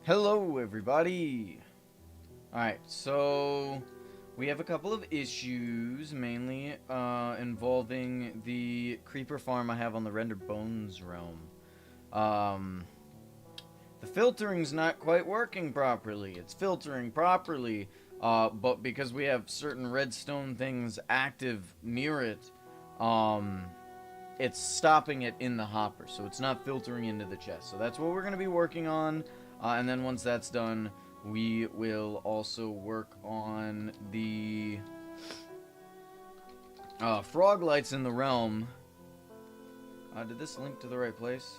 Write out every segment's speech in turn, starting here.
Hello, everybody. Alright, so we have a couple of issues, mainly involving the creeper farm I have on the Render Bones realm. The filtering's not quite working properly. It's filtering properly, but because we have certain redstone things active near it, it's stopping it in the hopper, so it's not filtering into the chest. So that's what we're going to be working on. And then once that's done, we will also work on the frog lights in the realm. Did this link to the right place?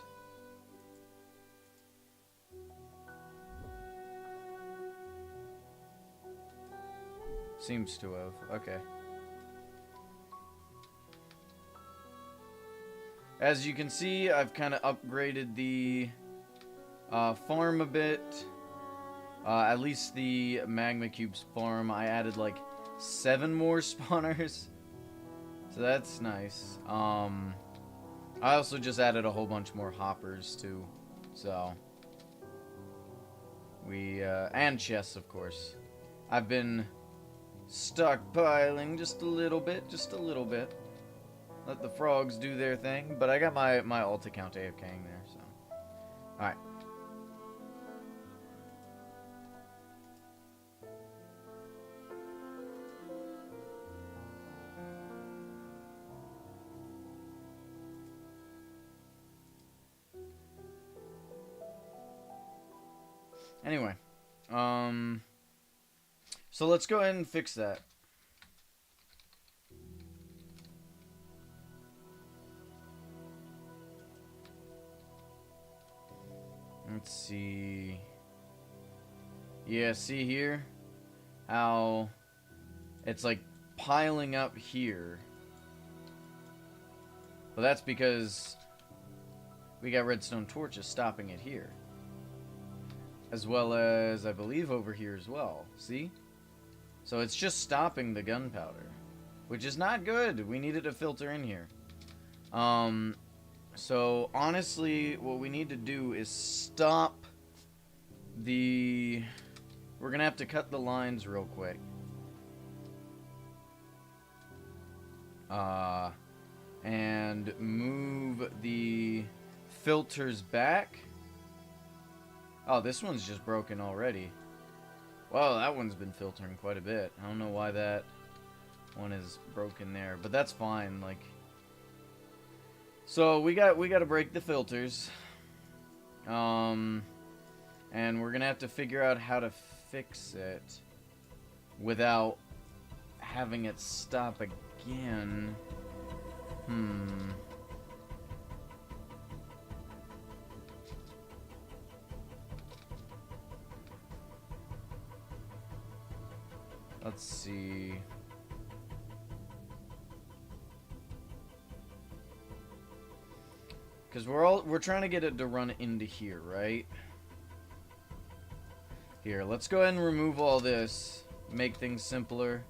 Seems to have. Okay. As you can see, I've kind of upgraded the farm a bit. At least the Magma Cubes farm, I added like 7 more spawners. So that's nice. I also just added a whole bunch more hoppers too. So and chests, of course. I've been stockpiling just a little bit. Let the frogs do their thing. But I got my alt account AFKing there, so. Alright. Anyway, so let's go ahead and fix that. Let's see. Yeah, see here? How it's like piling up here. But that's because we got redstone torches stopping it here. As well as, I believe, over here as well. See? So it's just stopping the gunpowder. Which is not good. We needed to filter in here. So, honestly, what we need to do is stop the... We're going to have to cut the lines real quick. And move the filters back. Oh, this one's just broken already. Well, that one's been filtering quite a bit. I don't know why that one is broken there, but that's fine. Like, so we got to break the filters, and we're gonna have to figure out how to fix it without having it stop again. Let's see. Because we're trying to get it to run into here, right? Here, let's go ahead and remove all this. Make things simpler.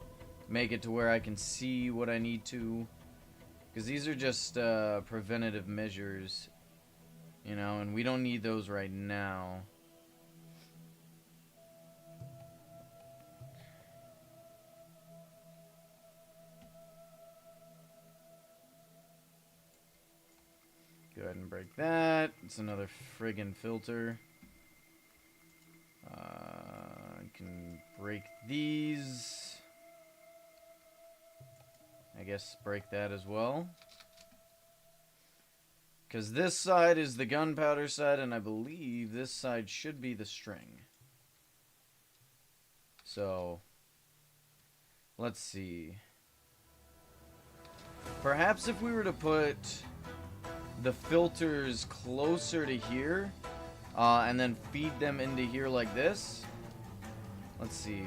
Make it to where I can see what I need to. Because these are just preventative measures. You know, and we don't need those right now. Go ahead and break that. It's another friggin' filter. I can break these. I guess break that as well. Because this side is the gunpowder side, and I believe this side should be the string. So, let's see. Perhaps if we were to put the filters closer to here, and then feed them into here like this. Let's see.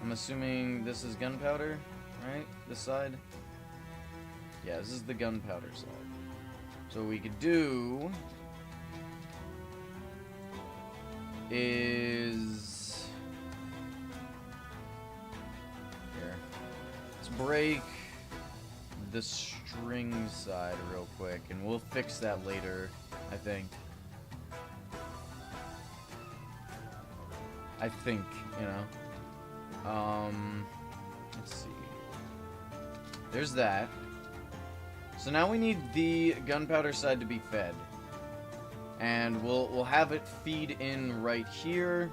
I'm assuming this is gunpowder, right? This side? Yeah, this is the gunpowder side. So what we could do is here. Let's break the string side real quick, and we'll fix that later, I think. You know. Let's see. There's that. So now we need the gunpowder side to be fed. And we'll have it feed in right here.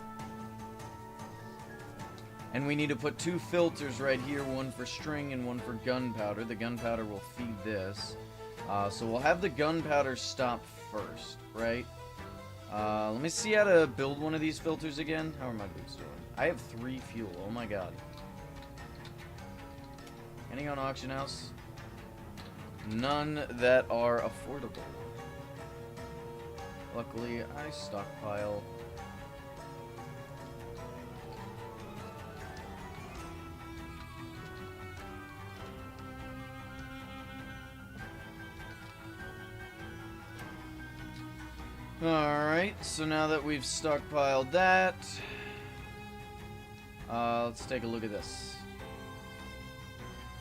And we need to put 2 filters right here, one for string and one for gunpowder. The gunpowder will feed this. So we'll have the gunpowder stop first, right? Let me see how to build one of these filters again. How are my boots doing? I have 3 fuel. Oh my god. Any on auction house? None that are affordable. Luckily, I stockpile. Alright, so now that we've stockpiled that, let's take a look at this.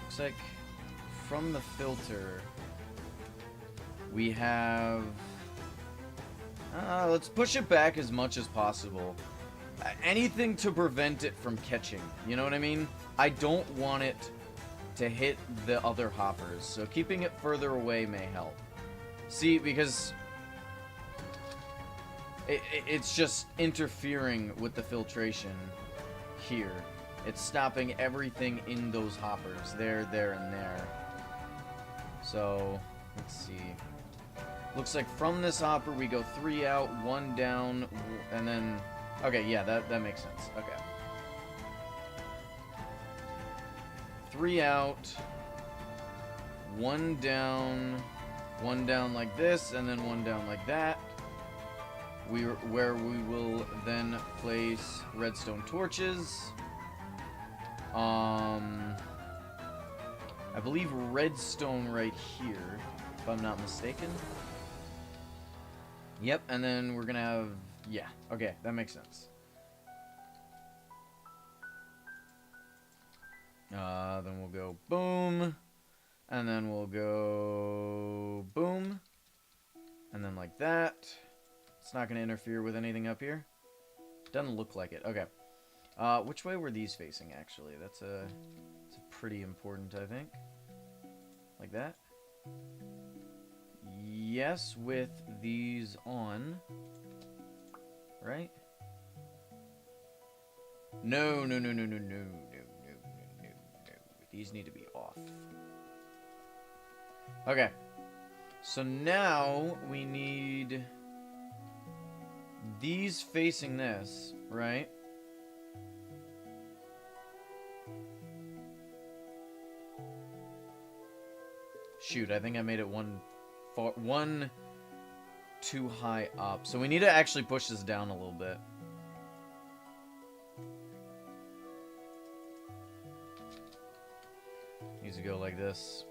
Looks like from the filter, we have... let's push it back as much as possible. Anything to prevent it from catching, you know what I mean? I don't want it to hit the other hoppers, so keeping it further away may help. See, because... it's just interfering with the filtration here. It's stopping everything in those hoppers. There, and there. So, let's see. Looks like from this hopper we go 3 out, 1 down, and then... Okay, yeah, that makes sense. Okay. 3 out, 1 down, 1 down like this, and then 1 down like that. Where we will then place redstone torches. I believe redstone right here, if I'm not mistaken. Yep, and then we're gonna have... Yeah, okay, that makes sense. Then we'll go boom. And then we'll go boom. And then like that. It's not going to interfere with anything up here. Doesn't look like it. Okay. Which way were these facing, actually? That's pretty important, I think. Like that? Yes, with these on. Right? No. These need to be off. Okay. So now we need... these facing this, right? Shoot, I think I made it one too high up. So we need to actually push this down a little bit. Needs to go like this.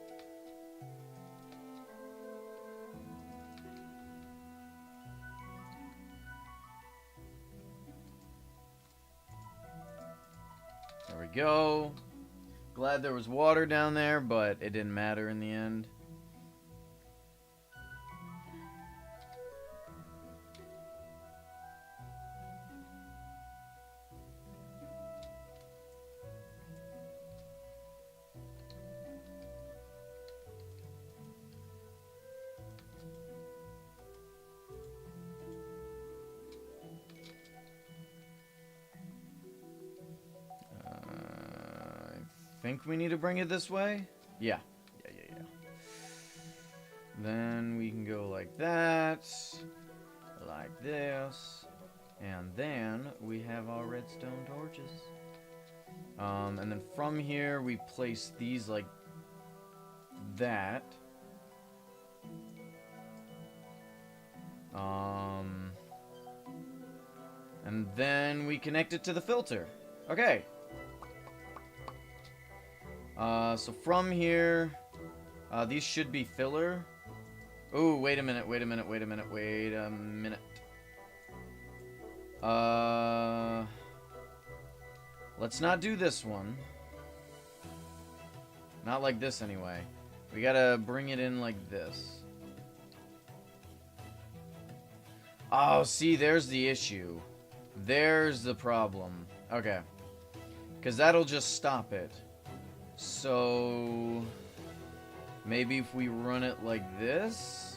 There we go. Glad there was water down there, but it didn't matter in the end. I think we need to bring it this way. Yeah. Then we can go like that, like this, and then we have our redstone torches. And then from here we place these like that. And then we connect it to the filter. Okay. So from here, these should be filler. Oh, wait a minute, wait a minute, wait a minute, wait a minute. Let's not do this one. Not like this, anyway. We gotta bring it in like this. Oh, see, there's the issue. There's the problem. Okay. Because that'll just stop it. So... maybe if we run it like this?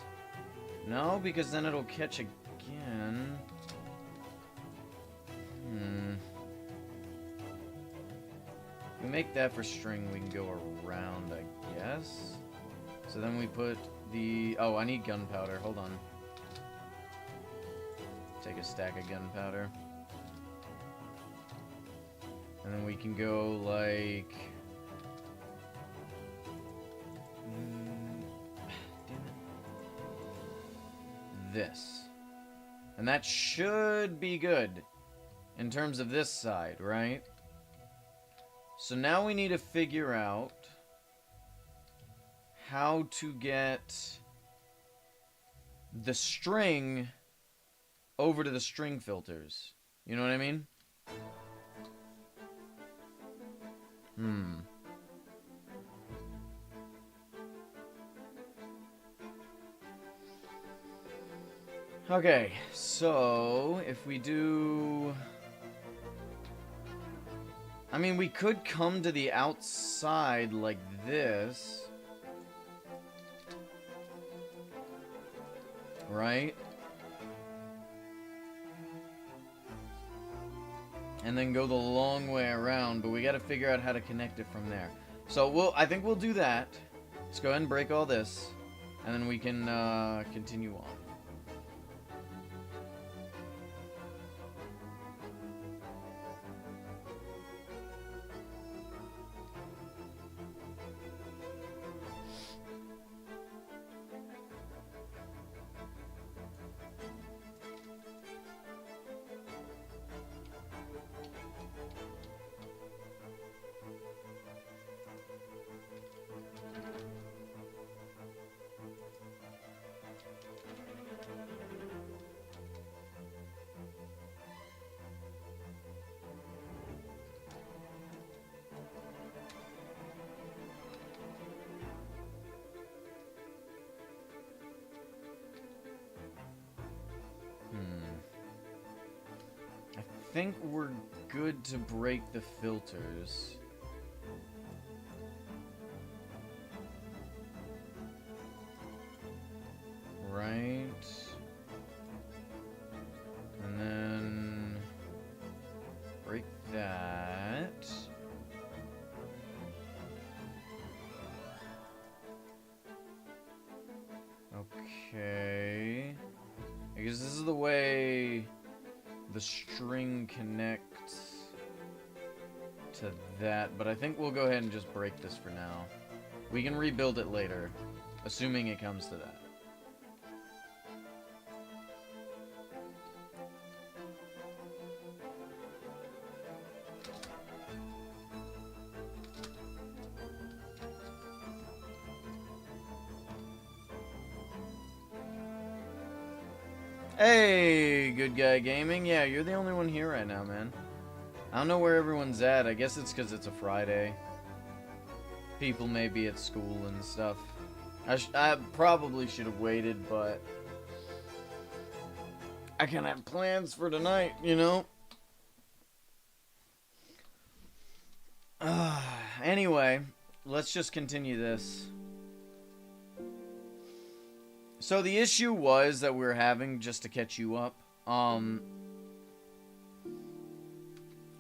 No, because then it'll catch again. We make that for string, we can go around, I guess. So then we put the... oh, I need gunpowder. Hold on. Take a stack of gunpowder. And then we can go like... this. And that should be good in terms of this side, right? So now we need to figure out how to get the string over to the string filters. You know what I mean? Okay, so if we do... I mean, we could come to the outside like this. Right? And then go the long way around, but we gotta figure out how to connect it from there. So I think we'll do that. Let's go ahead and break all this, and then we can continue on. I think we're good to break the filters. Right. And then break that. Okay. I guess this is the way the string connects to that, but I think we'll go ahead and just break this for now. We can rebuild it later, assuming it comes to that. Hey, Good Guy Gaming. Yeah, you're the only one here right now, man. I don't know where everyone's at. I guess it's because it's a Friday. People may be at school and stuff. I probably should have waited, but I can have plans for tonight, you know? Anyway, let's just continue this. So the issue was that we were having, just to catch you up,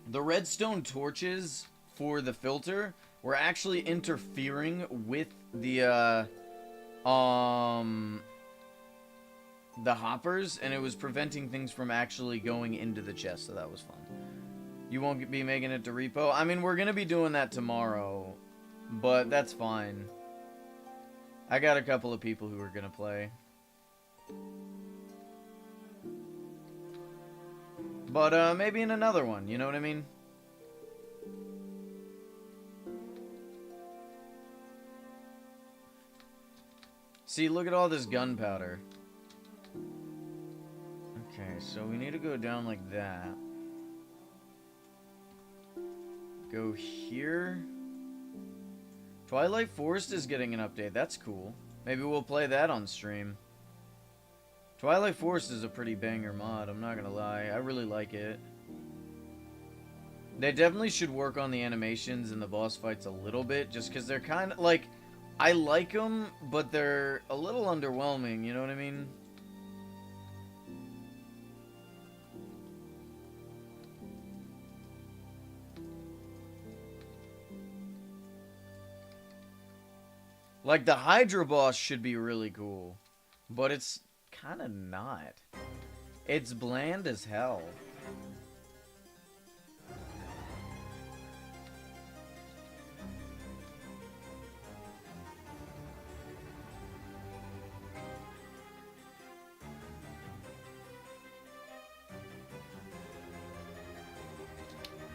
the redstone torches for the filter were actually interfering with the hoppers, and it was preventing things from actually going into the chest, so that was fun. You won't be making it to repo? I mean, we're gonna be doing that tomorrow, but that's fine. I got a couple of people who are gonna play. But, maybe in another one, you know what I mean? See, look at all this gunpowder. Okay, so we need to go down like that. Go here. Twilight Forest is getting an update. That's cool. Maybe we'll play that on stream. Twilight Forest is a pretty banger mod, I'm not gonna lie. I really like it. They definitely should work on the animations and the boss fights a little bit, just because they're kind of, like, I like them, but they're a little underwhelming, you know what I mean? Like, the Hydra boss should be really cool, but it's kind of not. It's bland as hell.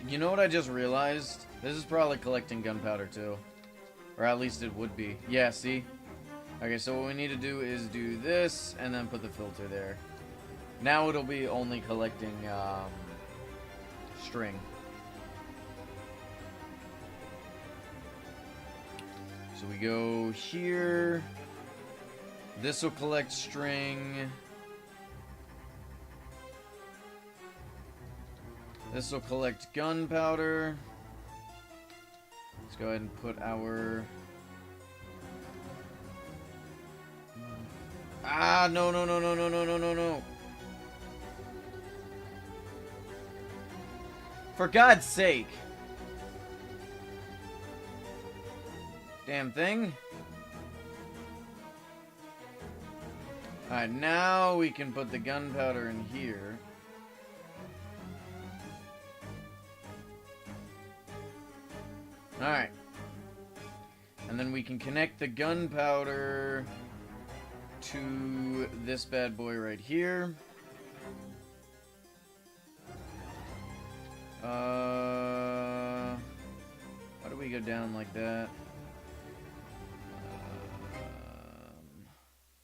You know what I just realized? This is probably collecting gunpowder too. Or at least it would be. Yeah, see? Okay, so what we need to do is do this, and then put the filter there. Now it'll be only collecting, string. So we go here. This will collect string. This will collect gunpowder. Let's go ahead and put our... Ah, no, no, no, no, no, no, no, no, no. For God's sake. Damn thing. Alright, now we can put the gunpowder in here. Alright. And then we can connect the gunpowder to this bad boy right here. Why do we go down like that?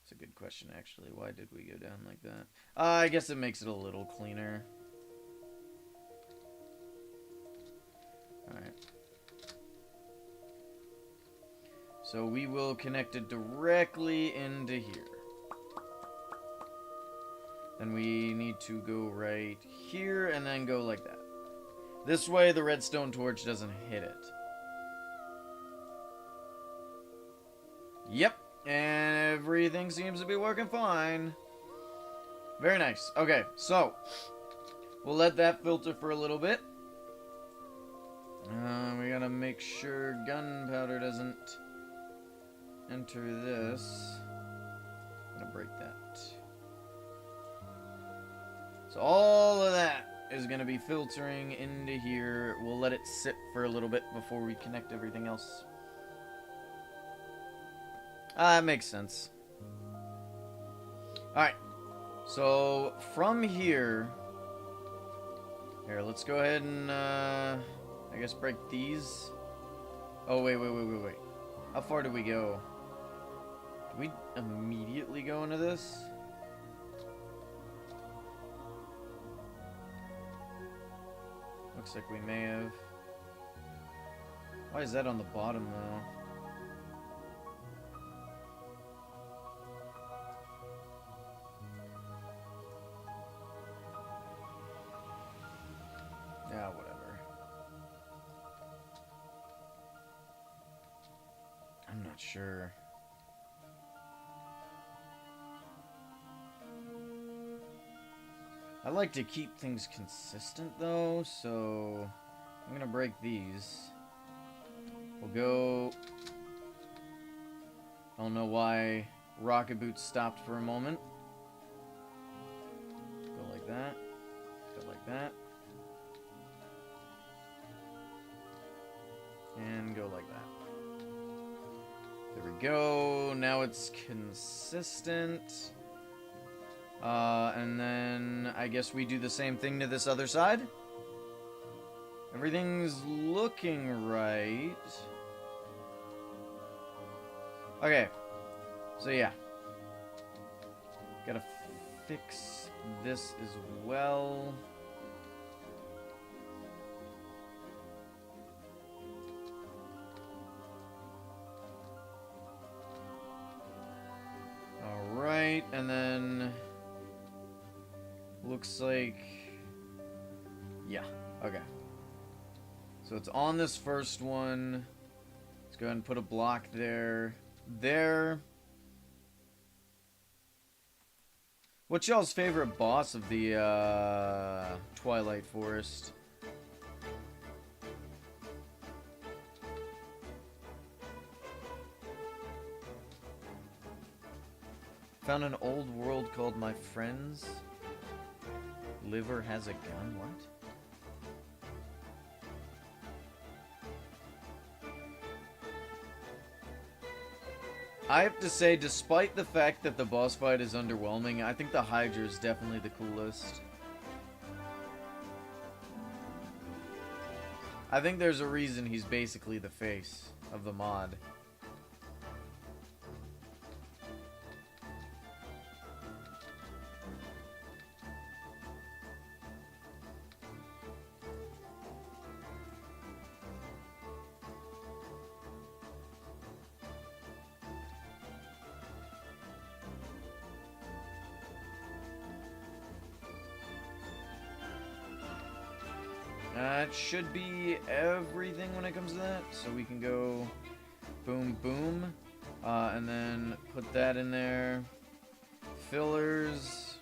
It's a good question, actually. Why did we go down like that? I guess it makes it a little cleaner. Alright. So we will connect it directly into here. Then we need to go right here and then go like that. This way the redstone torch doesn't hit it. Yep, and everything seems to be working fine. Very nice. Okay, so we'll let that filter for a little bit. We gotta make sure gunpowder doesn't enter this. I'm gonna break that. So all of that is gonna be filtering into here. We'll let it sit for a little bit before we connect everything else. That makes sense. Alright. So from here, let's go ahead and I guess break these. Oh wait. How far do we go? Do we immediately go into this? Looks like we may have. Why is that on the bottom though? Yeah, whatever. I'm not sure. I like to keep things consistent though, so I'm gonna break these. We'll go... I don't know why Rocket Boots stopped for a moment. Go like that. Go like that. And go like that. There we go. Now it's consistent. And then I guess we do the same thing to this other side. Everything's looking right. Okay. So yeah. Gotta fix this as well. Alright, and then looks like, yeah, okay. So it's on this first one. Let's go ahead and put a block there. There. What's y'all's favorite boss of the Twilight Forest? Found an old world called My Friends. Liver has a gun? What? I have to say, despite the fact that the boss fight is underwhelming, I think the Hydra is definitely the coolest. I think there's a reason he's basically the face of the mod. That should be everything when it comes to that. So we can go boom, boom. And then put that in there. Fillers.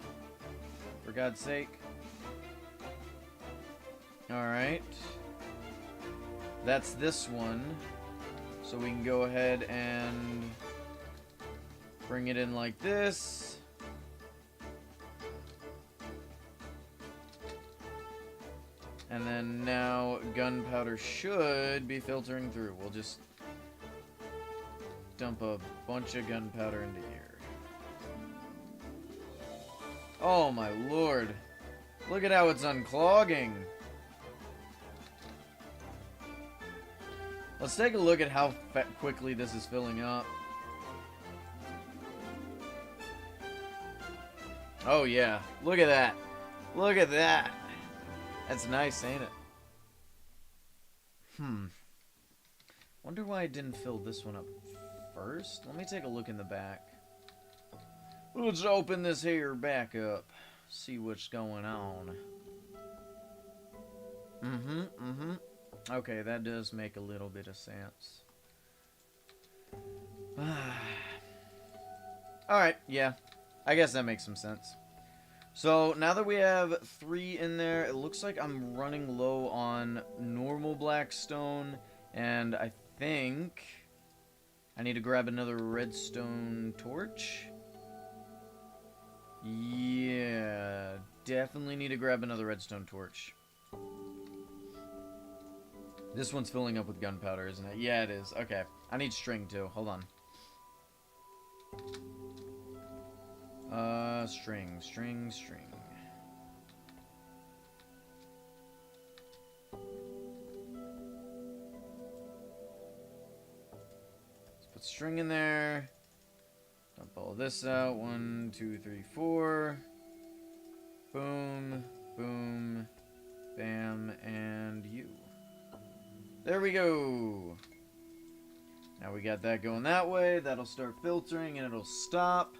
For God's sake. Alright. That's this one. So we can go ahead and bring it in like this. And then now gunpowder should be filtering through. We'll just dump a bunch of gunpowder into here. Oh my lord. Look at how it's unclogging. Let's take a look at how quickly this is filling up. Oh yeah. Look at that. Look at that. That's nice, ain't it? Wonder why I didn't fill this one up first. Let me take a look in the back. Let's open this here back up. See what's going on. Okay, that does make a little bit of sense. Alright, yeah. I guess that makes some sense. So, now that we have 3 in there, it looks like I'm running low on normal blackstone, and I think I need to grab another redstone torch. Yeah, definitely need to grab another redstone torch. This one's filling up with gunpowder, isn't it? Yeah, it is. Okay, I need string too. Hold on. String. Let's put string in there. Dump all this out. 1, 2, 3, 4. Boom, boom, bam, and you. There we go. Now we got that going that way. That'll start filtering and it'll stop.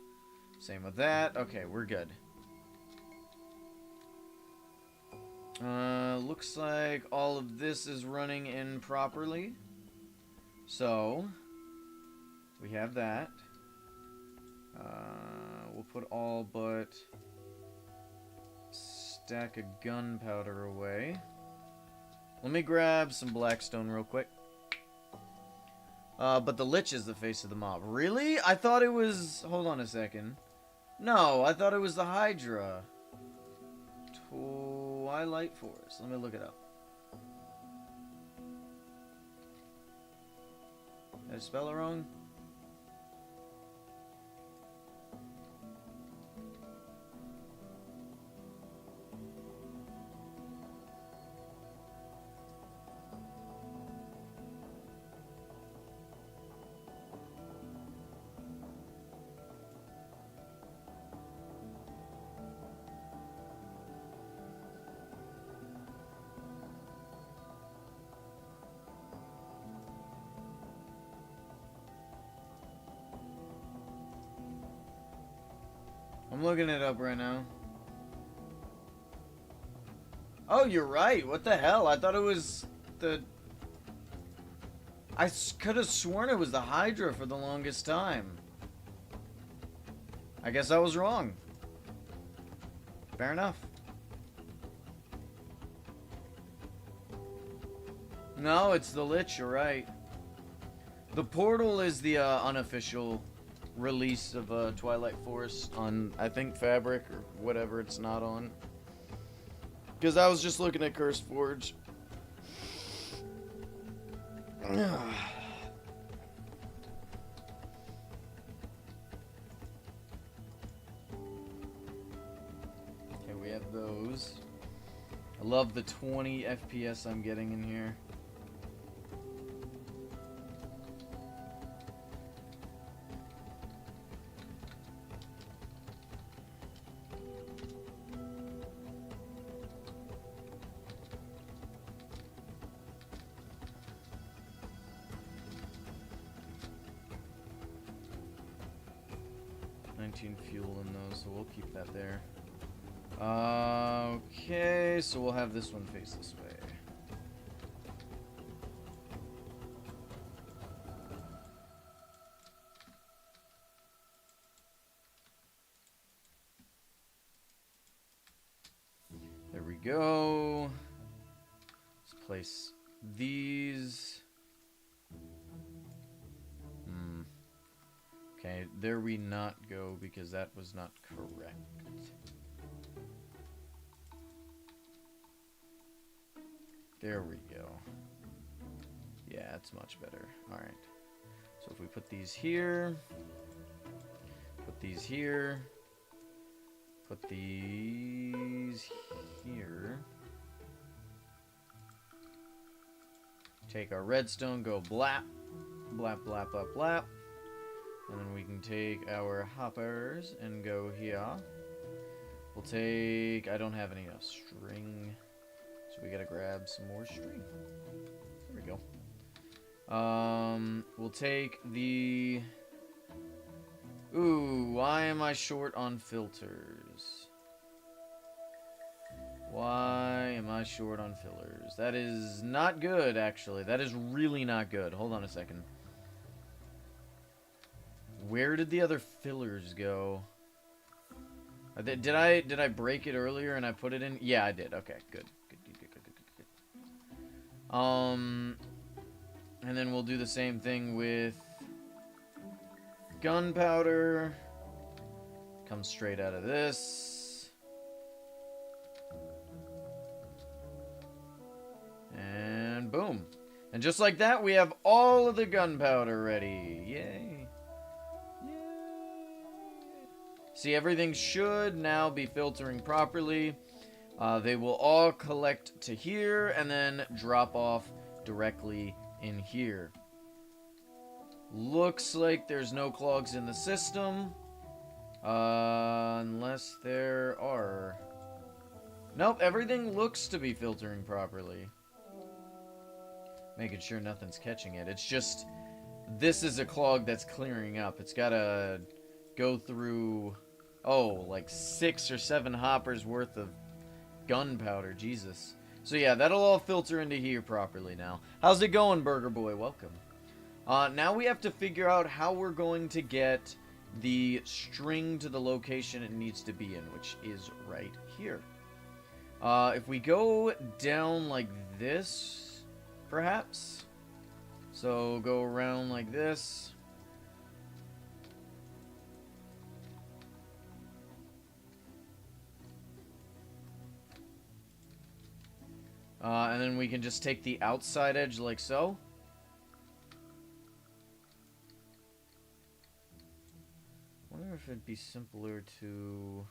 Same with that. Okay, we're good. Looks like all of this is running in properly. So, we have that. We'll put all but stack of gunpowder away. Let me grab some blackstone real quick. But the Lich is the face of the mob. Really? I thought it was... Hold on a second. No, I thought it was the Hydra. Twilight Forest. Let me look it up. Did I spell it wrong? I'm looking it up right now. Oh, you're right. What the hell? I thought it was the... I could have sworn it was the Hydra for the longest time. I guess I was wrong. Fair enough. No, it's the Lich, you're right. The Portal is the unofficial release of Twilight Forest on, I think, Fabric or whatever it's not on. Because I was just looking at Curse Forge. Okay, we have those. I love the 20 FPS I'm getting in here. Fuel in those, so we'll keep that there. Okay, so we'll have this one face this way. There we go. Let's place these. Okay, there we not go because that was not correct. There we go. Yeah, that's much better. Alright. So if we put these here, put these here, put these here, take our redstone, go blap, blap, blap, blap, blap. And then we can take our hoppers and go here. We'll take... I don't have any string. So we gotta grab some more string. There we go. We'll take the... Ooh, why am I short on filters? Why am I short on fillers? That is not good, actually. That is really not good. Hold on a second. Where did the other fillers go? Did I break it earlier and I put it in? Yeah, I did. Okay, good. Good. And then we'll do the same thing with gunpowder. Comes straight out of this. And boom. And just like that, we have all of the gunpowder ready. Yay. See, everything should now be filtering properly. They will all collect to here and then drop off directly in here. Looks like there's no clogs in the system. Unless there are. Nope, everything looks to be filtering properly. Making sure nothing's catching it. It's just, this is a clog that's clearing up. It's gotta go through... Oh, like 6 or 7 hoppers worth of gunpowder. Jesus. So yeah, that'll all filter into here properly now. How's it going, Burger Boy? Welcome. Now we have to figure out how we're going to get the string to the location it needs to be in, which is right here. If we go down like this, perhaps. So go around like this. And then we can just take the outside edge like so. I wonder if it'd be simpler to...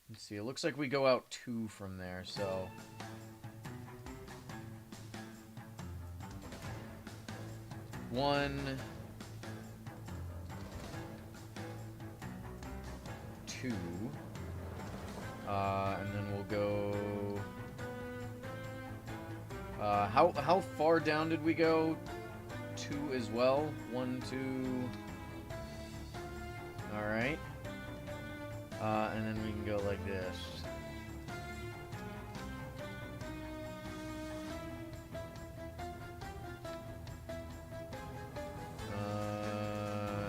Let's see, it looks like we go out 2 from there, so... One... 2... and then we'll go... how far down did we go? 2 as well. 1, 2. Alright. And then we can go like this.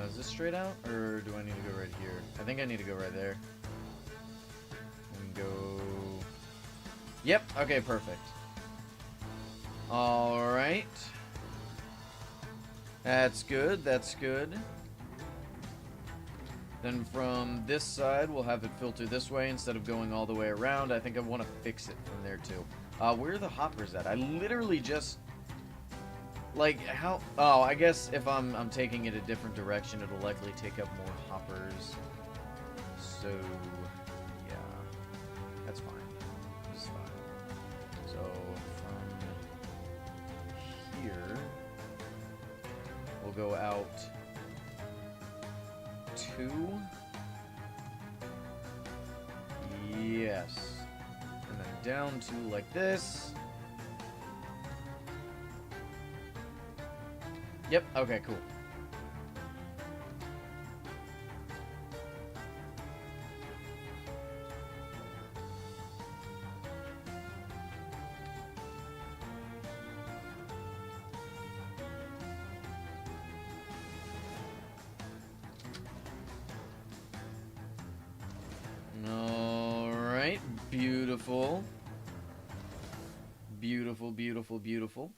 Is this straight out? Or do I need to go right here? I think I need to go right there. And go... Yep, okay, perfect. Alright. That's good, that's good. Then from this side, we'll have it filter this way instead of going all the way around. I think I want to fix it from there too. Where are the hoppers at? I literally just... Like, how... Oh, I guess if I'm taking it a different direction, it'll likely take up more hoppers. So, yeah. That's fine. This is fine. So, from here, we'll go out 2. Yes. And then down 2 like this. Yep, okay, cool. Alright, beautiful. Beautiful, beautiful, beautiful.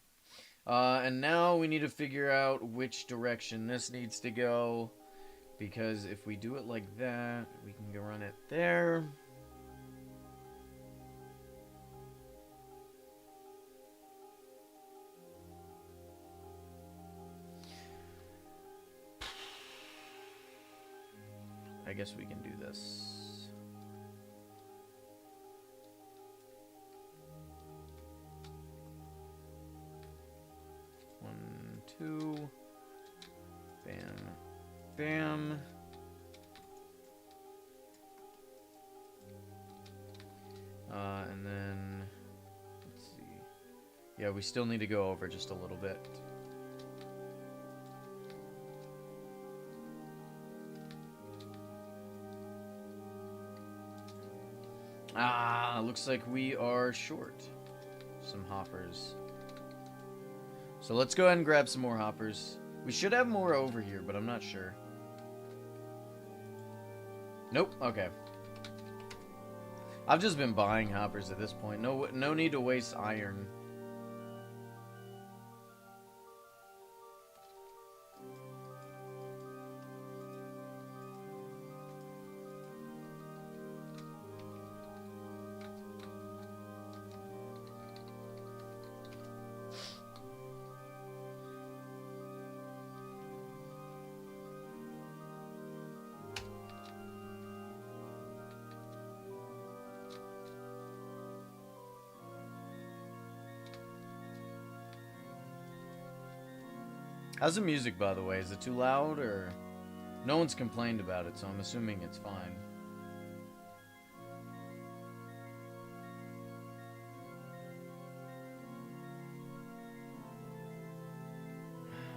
And now we need to figure out which direction this needs to go. Because if we do it like that, we can go run it there. I guess we can do this. One, 2. Bam. Bam. And then, let's see. Yeah, we still need to go over just a little bit. Looks like we are short some hoppers. So let's go ahead and grab some more hoppers. We should have more over here, but I'm not sure. Nope, okay. I've just been buying hoppers at this point. No need to waste iron. How's the music, by the way? Is it too loud, or... No one's complained about it, so I'm assuming it's fine.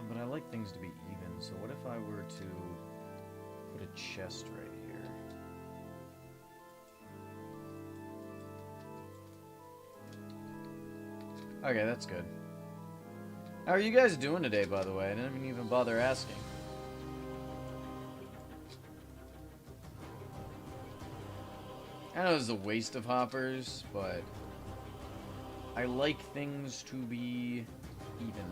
But I like things to be even, so what if I were to put a chest right here? Okay, that's good. How are you guys doing today, by the way? I didn't even bother asking. I know it's a waste of hoppers, but I like things to be even.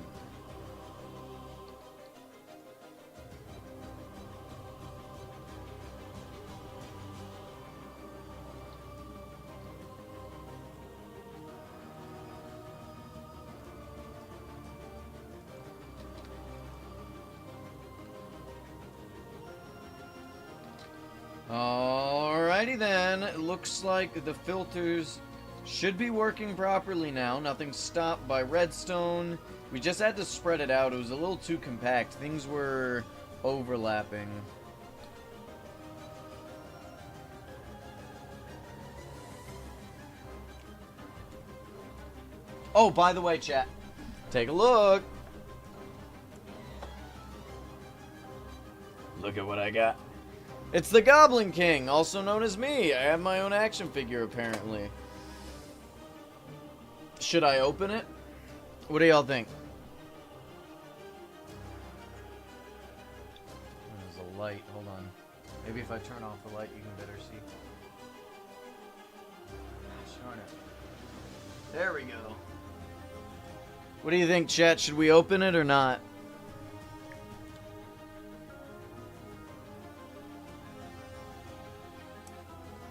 Alrighty then, it looks like the filters should be working properly now. Nothing's stopped by redstone. We just had to spread it out. It was a little too compact. Things were overlapping. Oh, by the way, chat, take a look. Look at what I got. It's the Goblin King, also known as me. I have my own action figure, apparently. Should I open it? What do y'all think? There's a light. Hold on. Maybe if I turn off the light, you can better see. Darn it. There we go. What do you think, chat? Should we open it or not?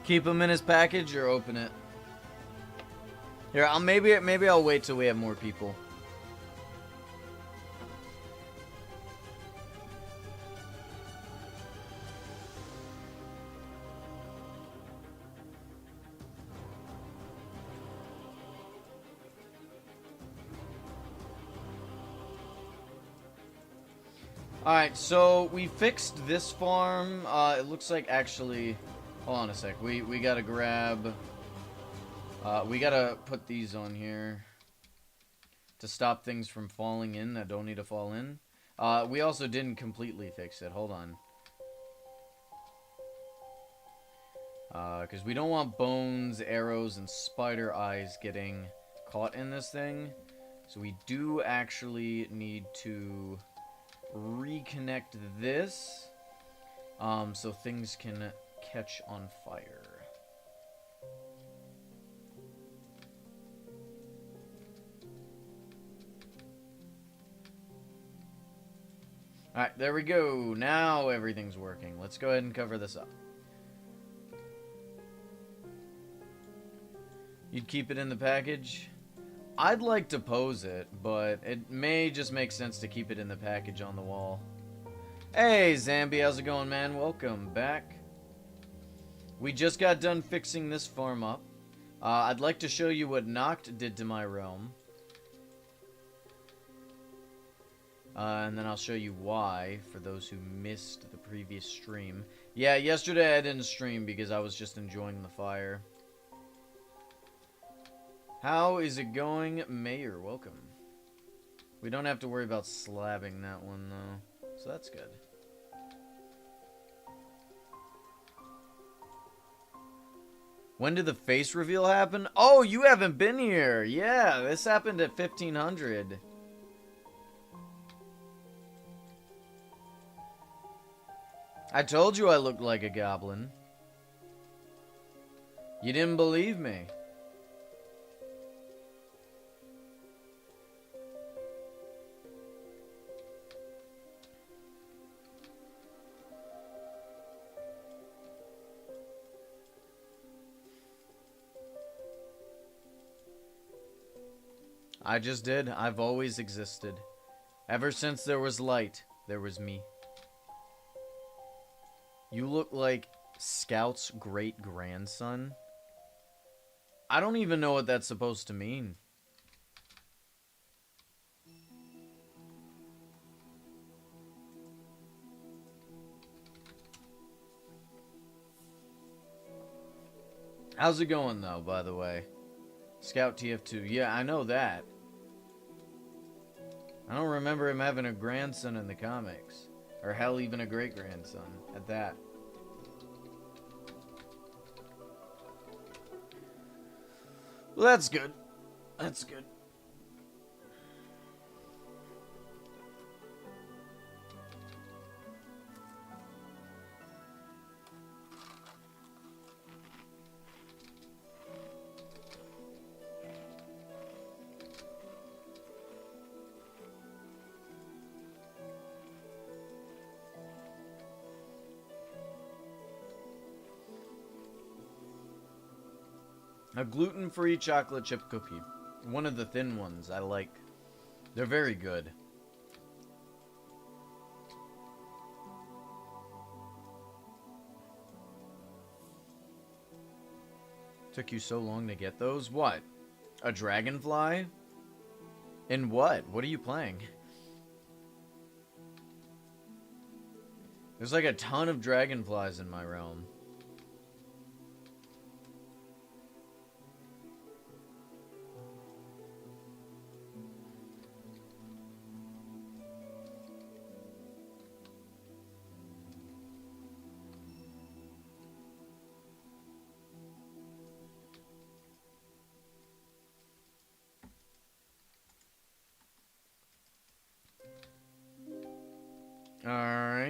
Keep him in his package or open it? Here, maybe I'll wait till we have more people. Alright, so we fixed this farm. It looks like actually... Hold on a sec. We gotta grab... we gotta put these on here to stop things from falling in that don't need to fall in. We also didn't completely fix it. Hold on. Because we don't want bones, arrows, and spider eyes getting caught in this thing. So we do actually need to reconnect this so things can catch on fire. Alright, there we go. Now everything's working. Let's go ahead and cover this up. You'd keep it in the package? I'd like to pose it, but it may just make sense to keep it in the package on the wall. Hey, Zambi, how's it going, man? Welcome back. We just got done fixing this farm up. I'd like to show you what Noct did to my realm. And then I'll show you why, for those who missed the previous stream. Yeah, yesterday I didn't stream because I was just enjoying the fire. How is it going? Mayor, welcome. We don't have to worry about slabbing that one, though. So that's good. When did the face reveal happen? Oh, you haven't been here. Yeah, this happened at 1500. I told you I looked like a goblin. You didn't believe me. I just did. I've always existed. Ever since there was light, there was me. You look like Scout's great-grandson. I don't even know what that's supposed to mean. How's it going, though, by the way? Scout TF2. Yeah, I know that. I don't remember him having a grandson in the comics. Or hell, even a great-grandson at that. Well, that's good. That's good. A gluten-free chocolate chip cookie. One of the thin ones I like. They're very good. Took you so long to get those? What? A dragonfly? In what? What are you playing? There's like a ton of dragonflies in my realm.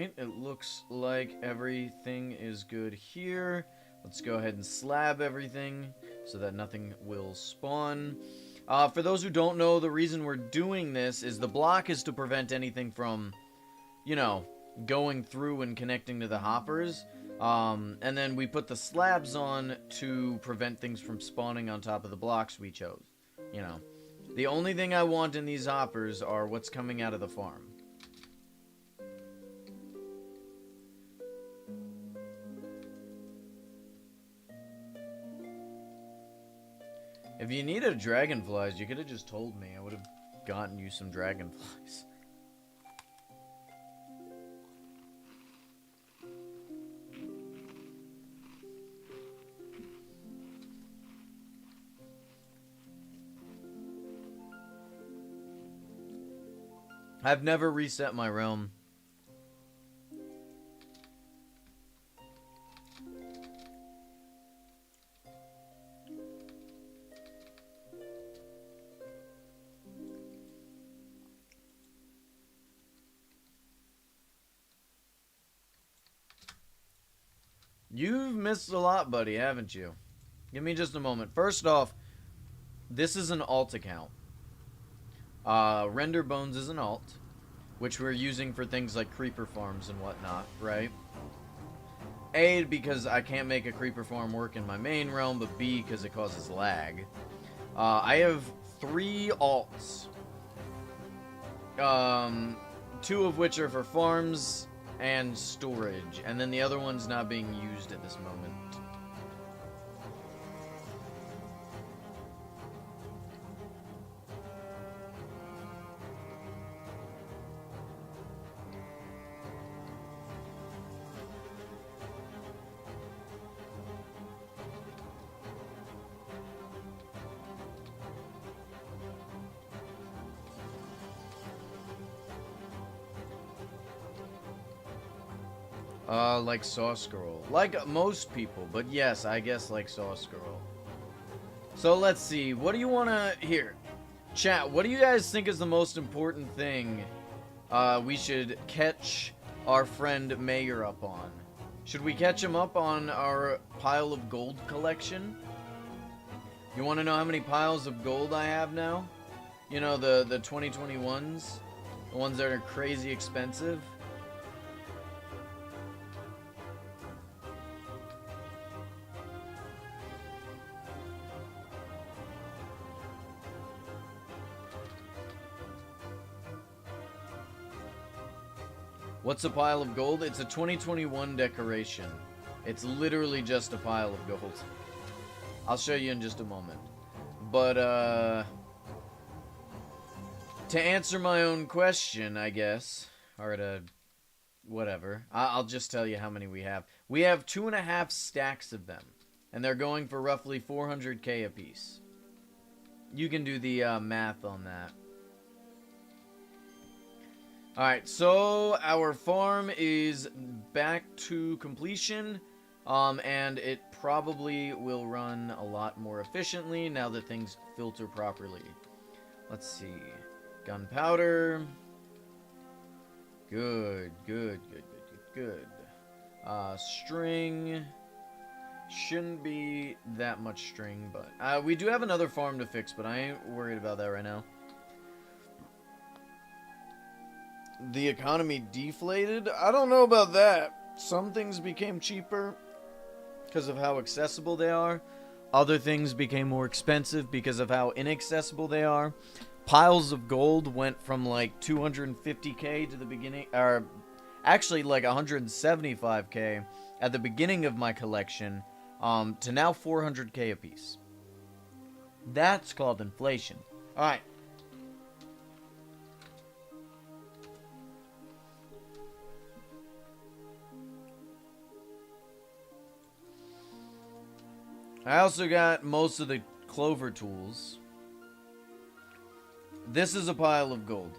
Alright, it looks like everything is good here. Let's go ahead and slab everything so that nothing will spawn. For those who don't know, the reason we're doing this is the block is to prevent anything from, you know, going through and connecting to the hoppers. And then we put the slabs on to prevent things from spawning on top of the blocks we chose. You know, the only thing I want in these hoppers are what's coming out of the farm. If you needed dragonflies, you could have just told me. I would have gotten you some dragonflies. I've never reset my realm. You've missed a lot, buddy, haven't you? Give me just a moment. First off, this is an alt account. Render Bones is an alt, which we're using for things like creeper farms and whatnot, right? A, because I can't make a creeper farm work in my main realm, but B, because it causes lag. I have 3 alts. 2 of which are for farms and storage, and then the other one's not being used at this moment. Like Saw Scroll. Like most people, but yes, I guess like Saw Scroll. So let's see, what do you want to hear? Chat, what do you guys think is the most important thing we should catch our friend Mayor up on? Should we catch him up on our pile of gold collection? You want to know how many piles of gold I have now? You know, the 2021s? The ones that are crazy expensive? What's a pile of gold? It's a 2021 decoration. It's literally just a pile of gold. I'll show you in just a moment. But, to answer my own question, I guess, or to, whatever, I'll just tell you how many we have. We have 2.5 stacks of them, and they're going for roughly 400k a piece. You can do the math on that. Alright, so our farm is back to completion, and it probably will run a lot more efficiently now that things filter properly. Let's see. Gunpowder. Good. String. Shouldn't be that much string, but we do have another farm to fix, but I ain't worried about that right now. The economy deflated? I don't know about that. Some things became cheaper because of how accessible they are. Other things became more expensive because of how inaccessible they are. Piles of gold went from like 250k to the beginning, or actually like 175k at the beginning of my collection, to now 400k a piece. That's called inflation. Alright. I also got most of the clover tools. This is a pile of gold.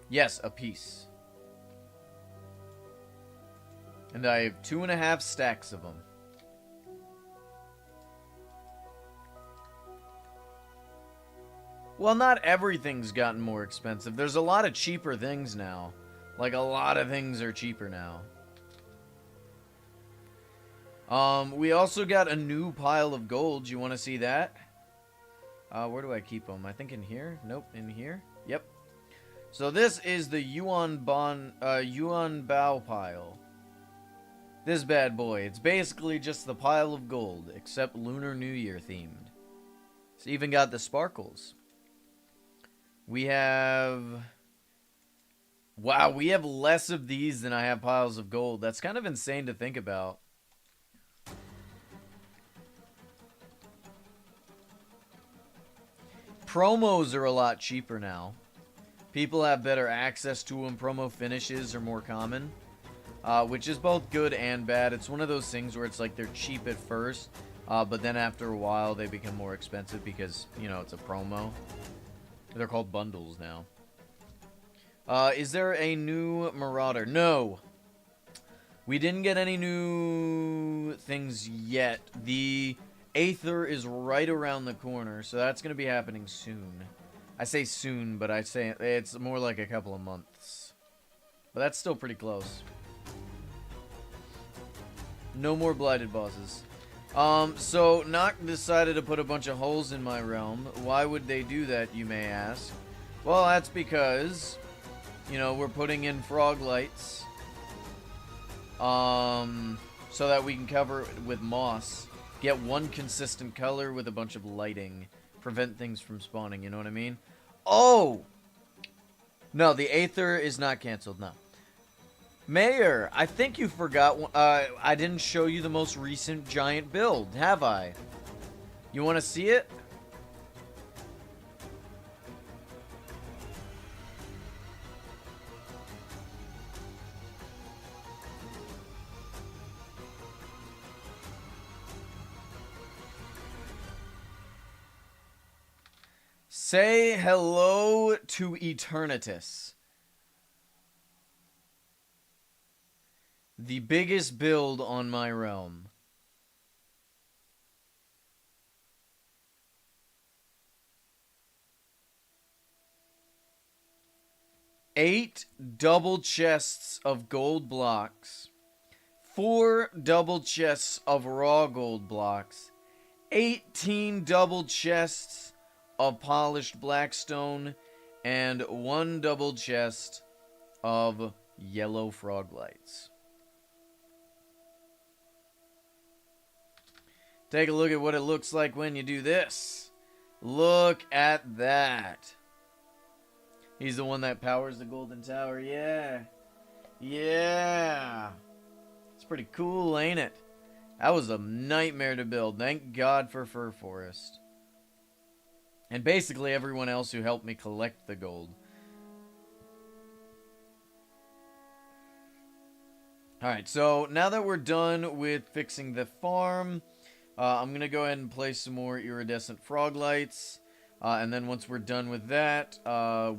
Yes, a piece. And I have 2.5 stacks of them. Well, not everything's gotten more expensive. There's a lot of cheaper things now. Like, a lot of things are cheaper now. We also got a new pile of gold. You want to see that? Where do I keep them? I think in here? Nope, in here. Yep. So this is the Yuan Bao pile. This bad boy. It's basically just the pile of gold, except Lunar New Year themed. It's even got the sparkles. We have... Wow, we have less of these than I have piles of gold. That's kind of insane to think about. Promos are a lot cheaper now. People have better access to them. Promo finishes are more common. Which is both good and bad. It's one of those things where it's like they're cheap at first. But then after a while they become more expensive because, you know, it's a promo. They're called bundles now. Is there a new Marauder? No. We didn't get any new things yet. The Aether is right around the corner, so that's going to be happening soon. I say soon, but I say it's more like a couple of months. But that's still pretty close. No more blighted bosses. So Nock decided to put a bunch of holes in my realm. Why would they do that, you may ask? Well, that's because, you know, we're putting in frog lights. So that we can cover it with moss. Get one consistent color with a bunch of lighting. Prevent things from spawning, you know what I mean? Oh! No, the Aether is not canceled, no. Mayor, I think you forgot, I didn't show you the most recent giant build, have I? You want to see it? Say hello to Eternatus. The biggest build on my realm. Eight double chests of gold blocks. 4 double chests of raw gold blocks. 18 double chests of polished blackstone, and 1 double chest of yellow frog lights. Take a look at what it looks like when you do this. Look at that. He's the one that powers the golden tower. Yeah. Yeah. It's pretty cool, ain't it? That was a nightmare to build. Thank God for Fur Forest. And basically everyone else who helped me collect the gold. Alright, so now that we're done with fixing the farm, I'm going to go ahead and place some more iridescent frog lights. And then once we're done with that,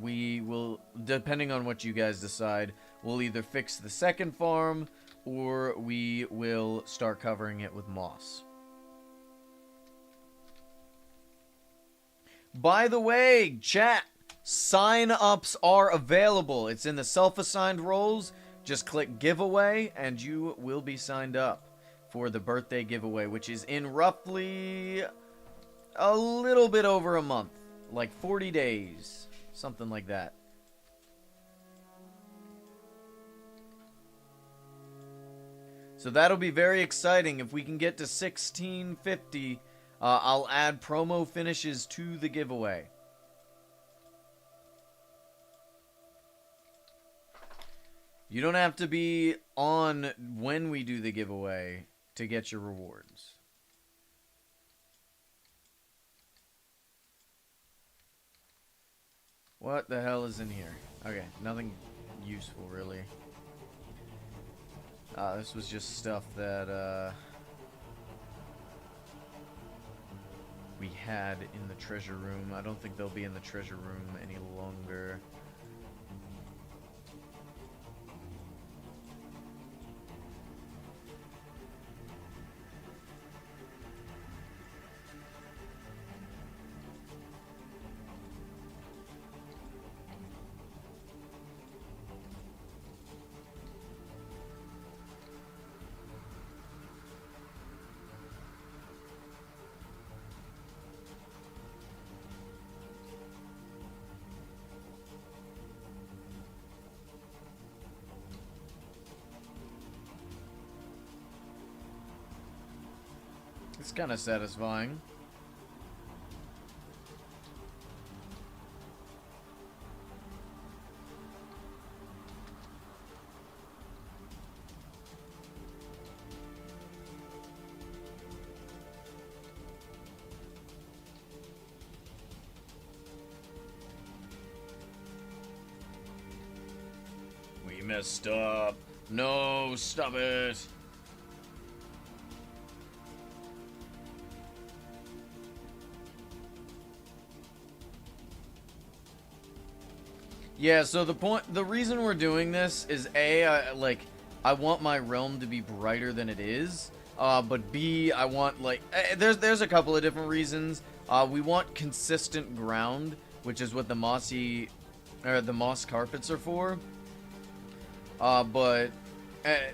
we will, depending on what you guys decide, we'll either fix the second farm or we will start covering it with moss. By the way, chat, sign-ups are available. It's in the self-assigned roles. Just click giveaway and you will be signed up for the birthday giveaway, which is in roughly a little bit over a month. Like 40 days. Something like that. So that'll be very exciting. If we can get to 1650, I'll add promo finishes to the giveaway. You don't have to be on when we do the giveaway to get your rewards. What the hell is in here? Okay, nothing useful really. This was just stuff that we had in the treasure room. I don't think they'll be in the treasure room any longer. It's kind of satisfying. We messed up. No, stop it. Yeah, so the reason we're doing this is I want my realm to be brighter than it is, but B, I want there's a couple of different reasons. We want consistent ground, which is what the moss carpets are for. But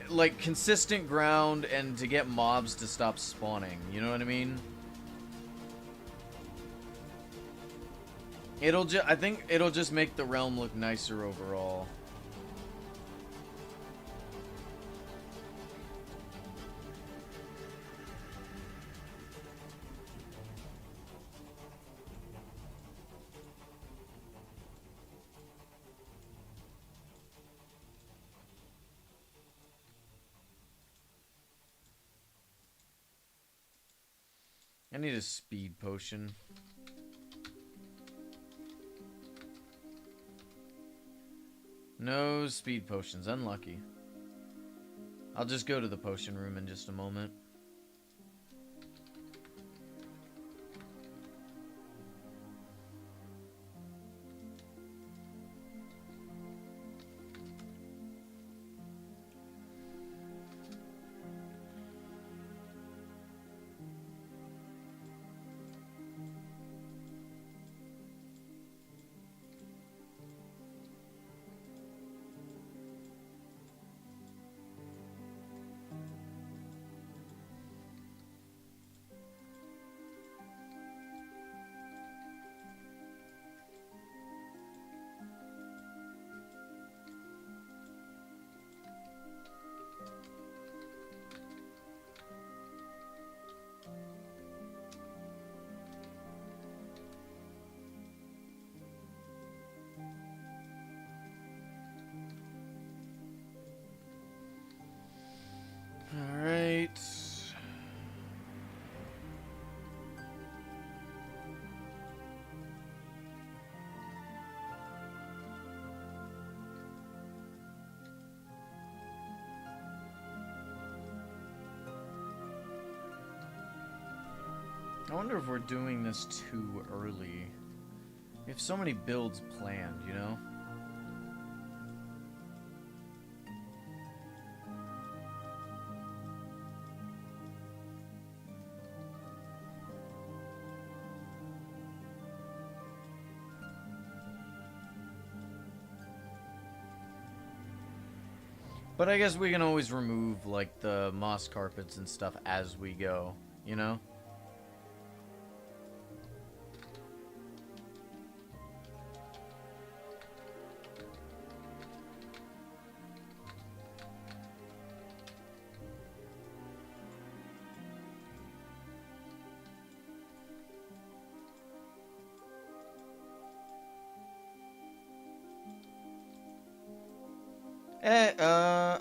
like consistent ground and to get mobs to stop spawning, you know what I mean? I think it'll just make the realm look nicer overall. I need a speed potion. No speed potions, unlucky. I'll just go to the potion room in just a moment. Alright. I wonder if we're doing this too early. We have so many builds planned, you know? But I guess we can always remove, like, the moss carpets and stuff as we go, you know?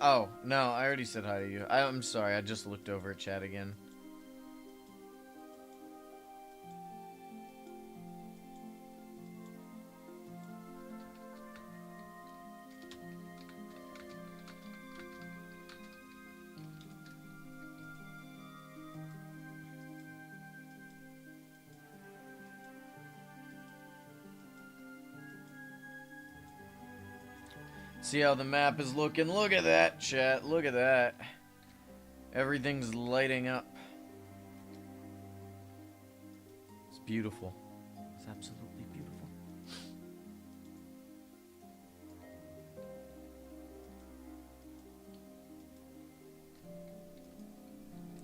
Oh, no, I already said hi to you. I'm sorry, I just looked over at chat again. See how the map is looking? Look at that, chat. Look at that. Everything's lighting up. It's beautiful. It's absolutely beautiful.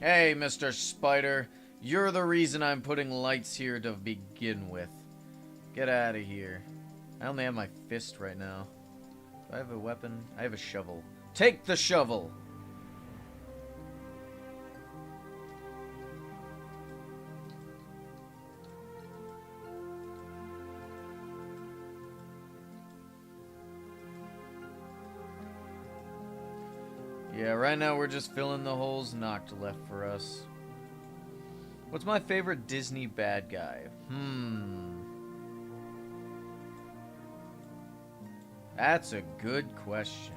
Hey, Mr. Spider. You're the reason I'm putting lights here to begin with. Get out of here. I only have my fist right now. Do I have a weapon? I have a shovel. Take the shovel! Yeah, right now we're just filling the holes knocked left for us. What's my favorite Disney bad guy? That's a good question.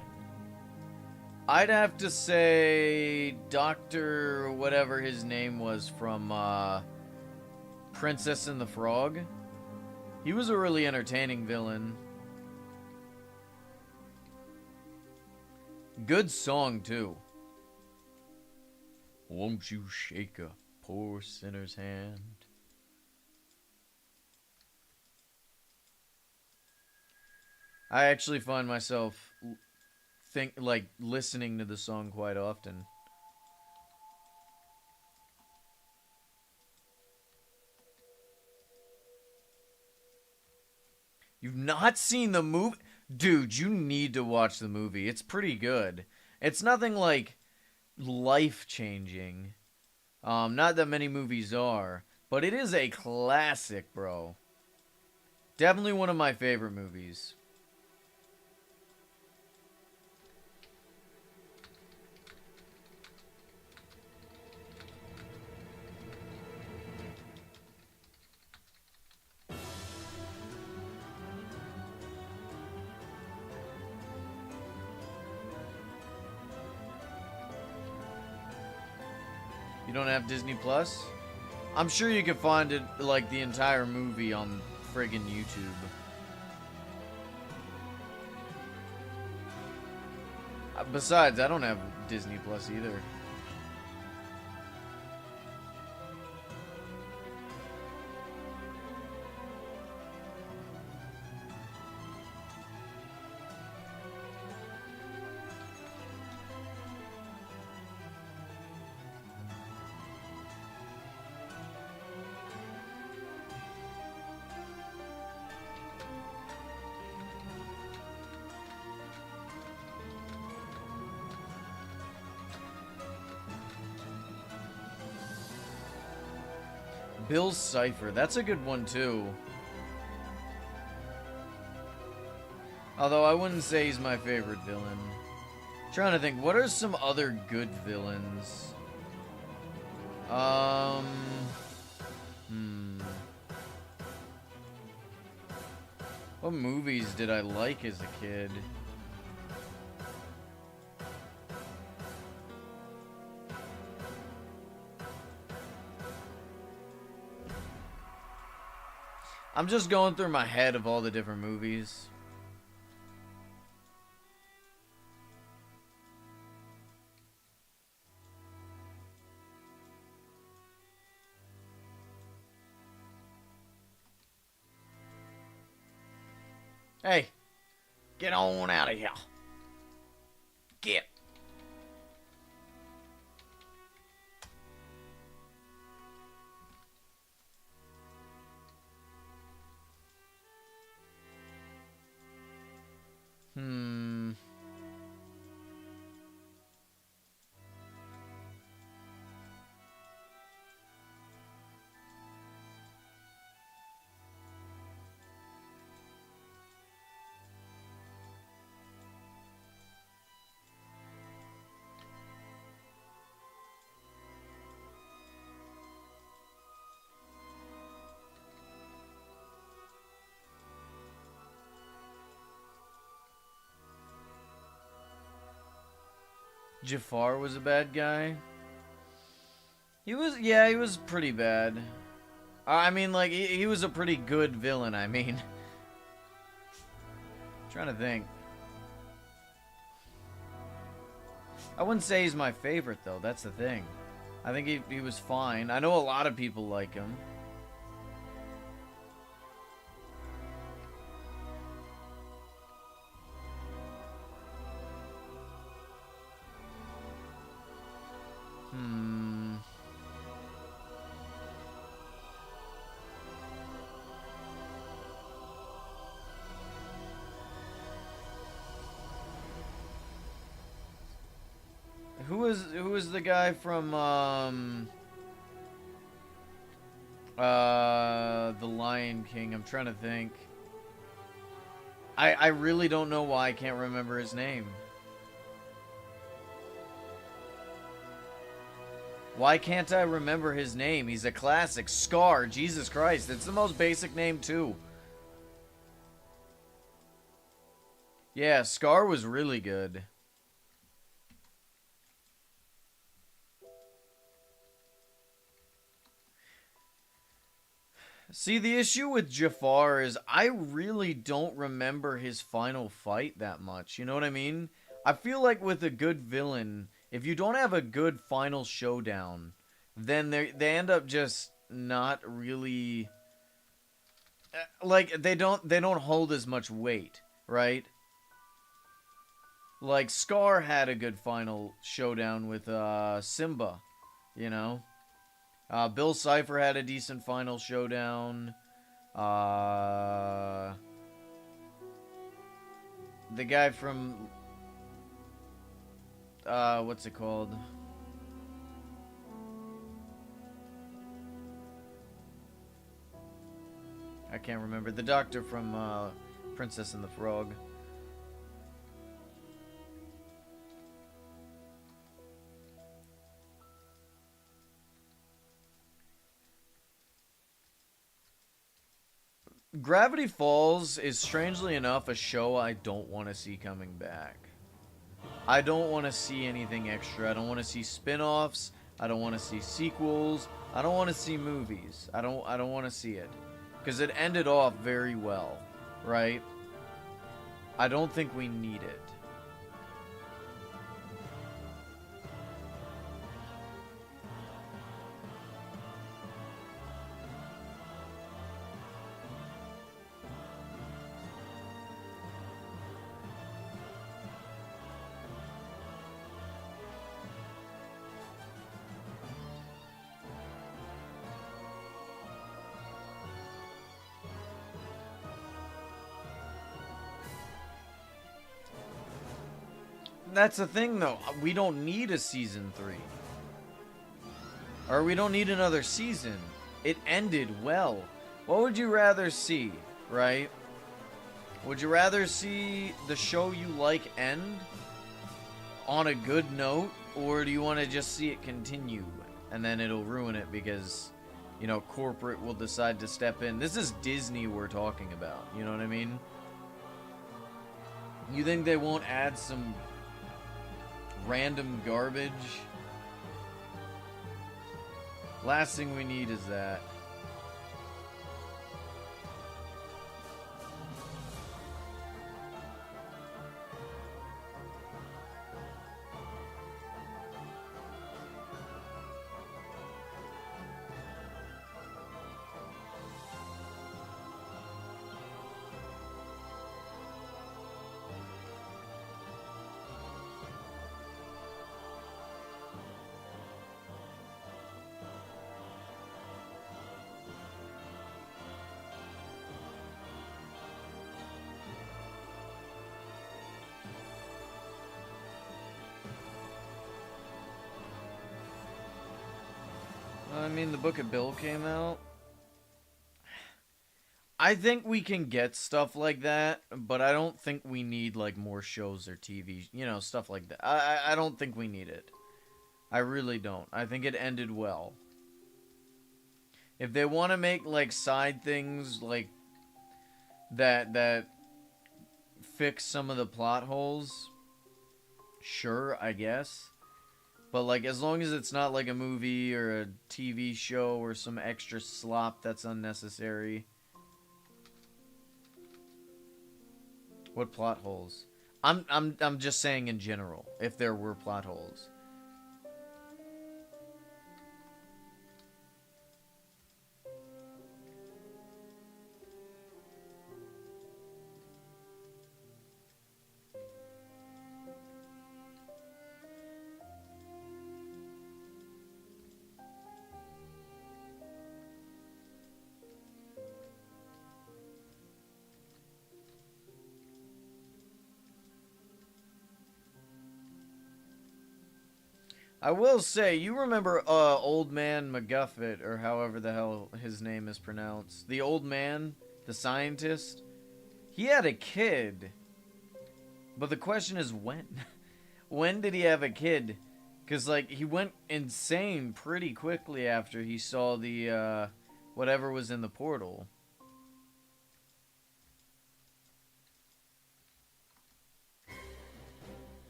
I'd have to say Dr. whatever his name was from Princess and the Frog. He was a really entertaining villain. Good song, too. Won't you shake a poor sinner's hand? I actually find myself listening to the song quite often. You've not seen the movie? Dude, you need to watch the movie. It's pretty good. It's nothing like life-changing. Not that many movies are, but it is a classic, bro. Definitely one of my favorite movies. You don't have Disney Plus? I'm sure you can find it, like, the entire movie on friggin' YouTube. Besides, I don't have Disney Plus either. Bill Cipher, that's a good one too. Although I wouldn't say he's my favorite villain. Trying to think, what are some other good villains? What movies did I like as a kid? I'm just going through my head of all the different movies. Hey, get on out of here. Get. Jafar was a bad guy. He was pretty bad. I mean, like, he was a pretty good villain, I mean. Trying to think. I wouldn't say he's my favorite, though. That's the thing. I think he was fine. I know a lot of people like him. Who was the guy from The Lion King? I'm trying to think. I really don't know why I can't remember his name. Why can't I remember his name? He's a classic. Scar. Jesus Christ. It's the most basic name, too. Yeah, Scar was really good. See, the issue with Jafar is I really don't remember his final fight that much. You know what I mean? I feel like with a good villain, if you don't have a good final showdown, then they end up just not really like they don't hold as much weight, right? Like Scar had a good final showdown with Simba, you know? Bill Cipher had a decent final showdown. The guy from what's it called? I can't remember. The doctor from Princess and the Frog. Gravity Falls is strangely enough a show I don't want to see coming back. I don't want to see anything extra. I don't want to see spin-offs. I don't want to see sequels. I don't want to see movies. I don't want to see it. Because it ended off very well, right? I don't think we need it. That's the thing, though. We don't need a season 3. Or we don't need another season. It ended well. What would you rather see, right? Would you rather see the show you like end on a good note? Or do you want to just see it continue? And then it'll ruin it because, you know, corporate will decide to step in. This is Disney we're talking about. You know what I mean? You think they won't add some random garbage? Last thing we need is that. I mean, the Book of Bill came out. I think we can get stuff like that, but I don't think we need, like, more shows or TV, you know, stuff like that. I don't think we need it. I really don't. I think it ended well. If they want to make, like, side things, like, that fix some of the plot holes, sure, I guess. But, like, as long as it's not like a movie or a TV show or some extra slop that's unnecessary. What plot holes? I'm just saying in general, if there were plot holes. I will say, you remember Old Man McGuffet, or however the hell his name is pronounced. The old man, the scientist. He had a kid. But the question is when? When did he have a kid? Because, like, he went insane pretty quickly after he saw the, whatever was in the portal.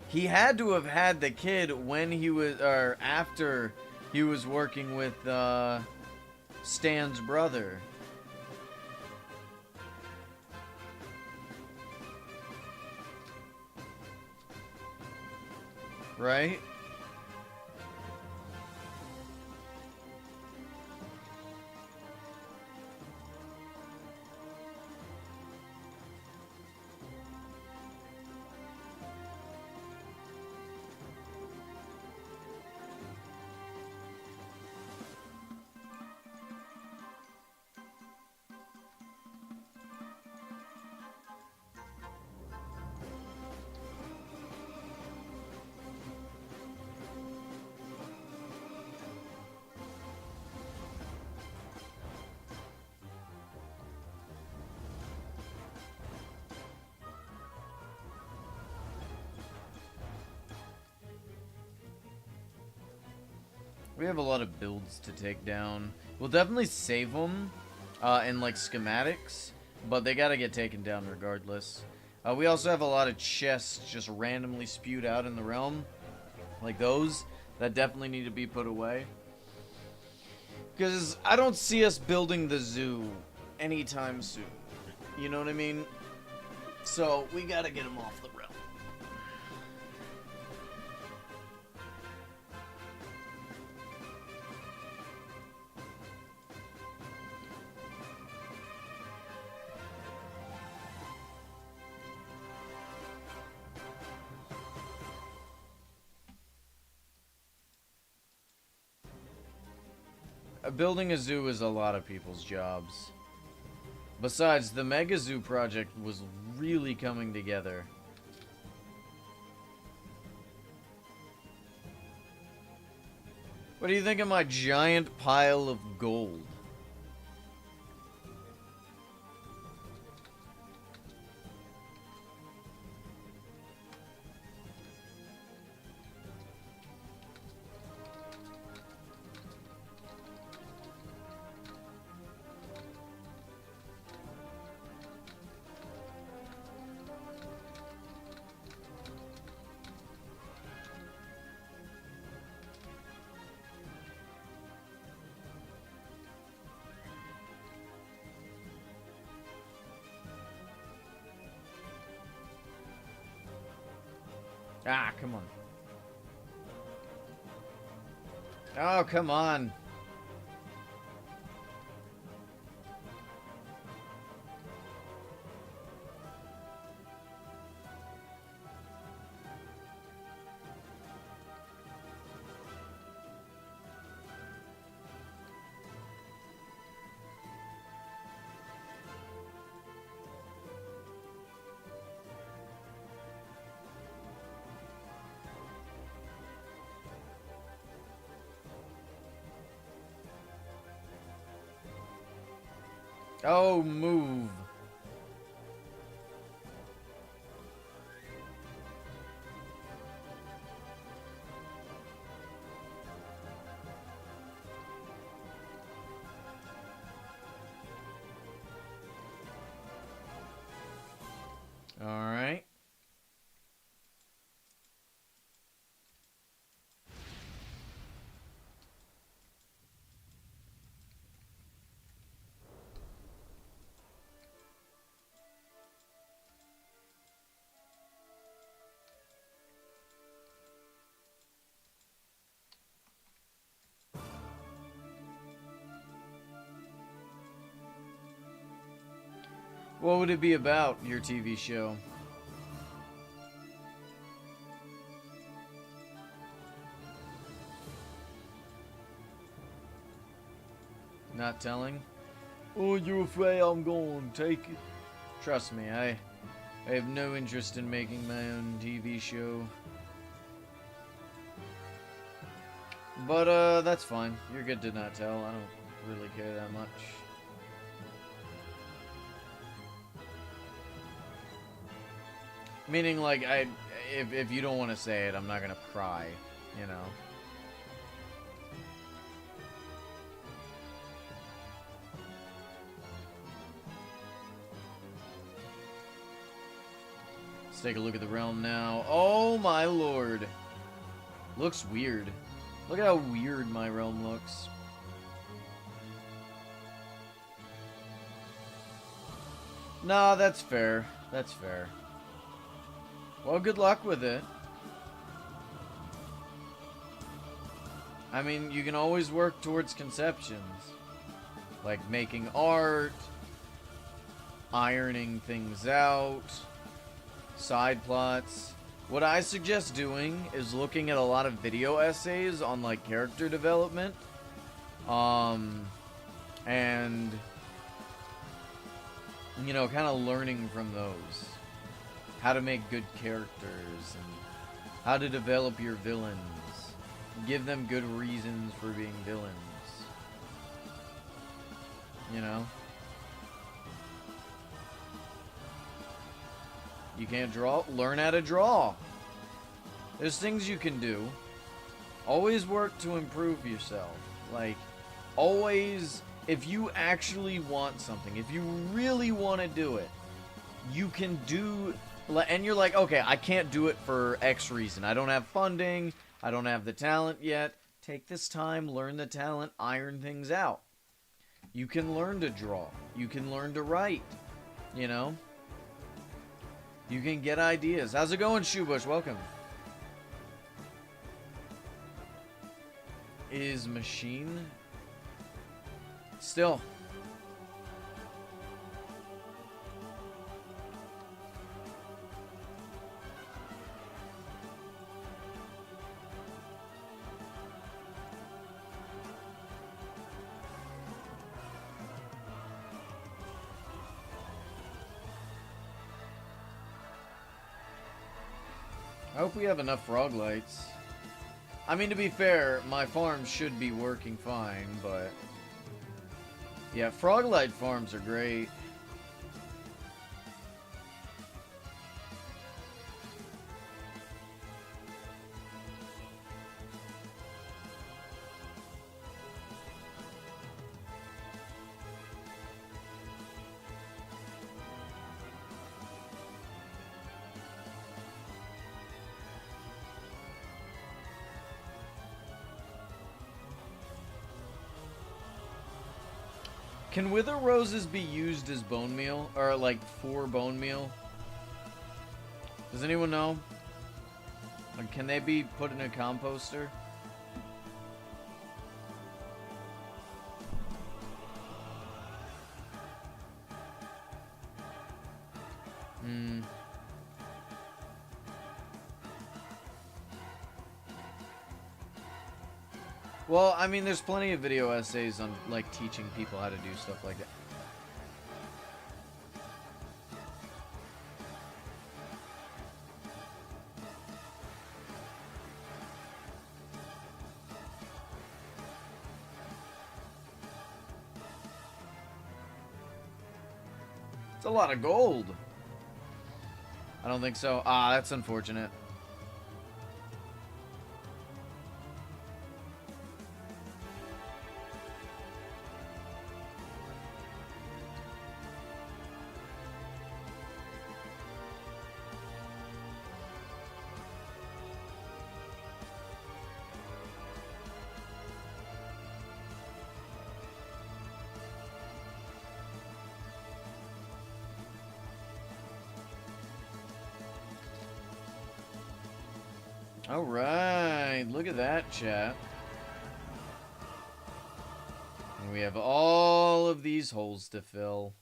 He had to have had the kid when he was, or after he was working with, Stan's brother. Right? We have a lot of builds to take down. We'll definitely save them in, like, schematics, but they gotta get taken down regardless. We also have a lot of chests just randomly spewed out in the realm, like those, that definitely need to be put away. Because I don't see us building the zoo anytime soon. You know what I mean? So, we gotta get them off the realm. Building a zoo is a lot of people's jobs. Besides, the Mega Zoo project was really coming together. What do you think of my giant pile of gold? Ah, come on. Oh, come on. Oh, move. All right. What would it be about, your TV show? Not telling? Oh, you're afraid I'm going to take it? Trust me, I have no interest in making my own TV show. But, that's fine. You're good to not tell. I don't really care that much. Meaning, like, if you don't want to say it, I'm not gonna pry, you know? Let's take a look at the realm now. Oh my lord. Looks weird. Look at how weird my realm looks. Nah, that's fair. That's fair. Well, good luck with it. I mean, you can always work towards conceptions. Like making art, ironing things out, side plots. What I suggest doing is looking at a lot of video essays on, like, character development. And, you know, kind of learning from those. How to make good characters and how to develop your villains. Give them good reasons for being villains. You know? You can't draw? Learn how to draw. There's things you can do. Always work to improve yourself. Like, always, if you actually want something, if you really want to do it, you can do, and you're like, okay, I can't do it for X reason. I don't have funding. I don't have the talent yet. Take this time, learn the talent, iron things out. You can learn to draw. You can learn to write. You know? You can get ideas. How's it going, Shoebush? Welcome. Is machine still? I hope we have enough frog lights. I mean, to be fair, my farm should be working fine, but... yeah, frog light farms are great. Can wither roses be used as bone meal? Or, like, for bone meal? Does anyone know? Like, can they be put in a composter? Well, I mean, there's plenty of video essays on, like, teaching people how to do stuff like that. It's a lot of gold. I don't think so. Ah, that's unfortunate. Alright, look at that, chat. And we have all of these holes to fill.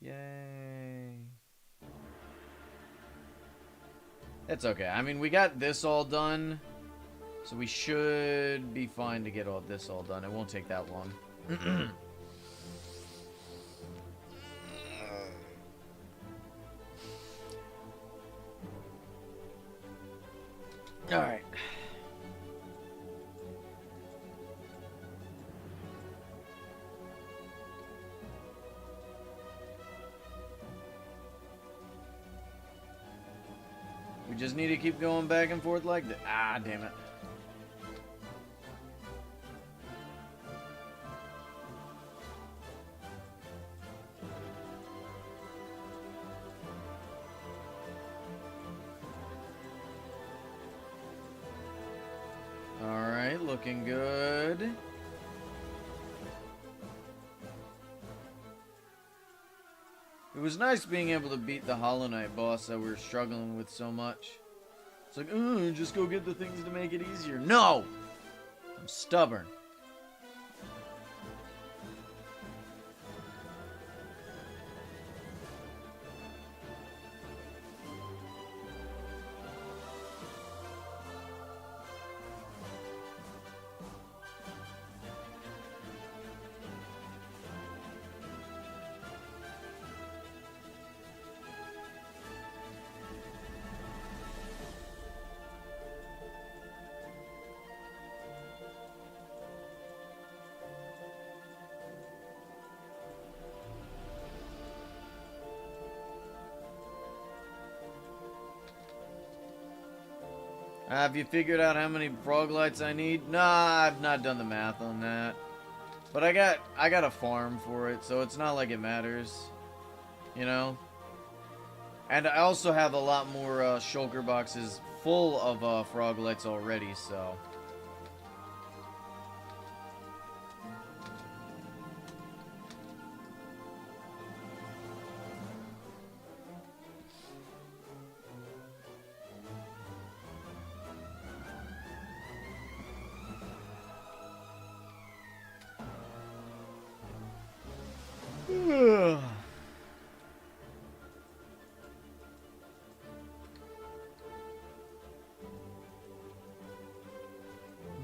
Yay. It's okay. I mean, we got this all done, so we should be fine to get all this all done. It won't take that long. Alright. We just need to keep going back and forth like that. Ah, damn it. Alright, looking good. It was nice being able to beat the Hollow Knight boss that we were struggling with so much. It's like, just go get the things to make it easier. No! I'm stubborn. Have you figured out how many frog lights I need? Nah, I've not done the math on that. But I got a farm for it, so it's not like it matters. You know? And I also have a lot more shulker boxes full of frog lights already, so...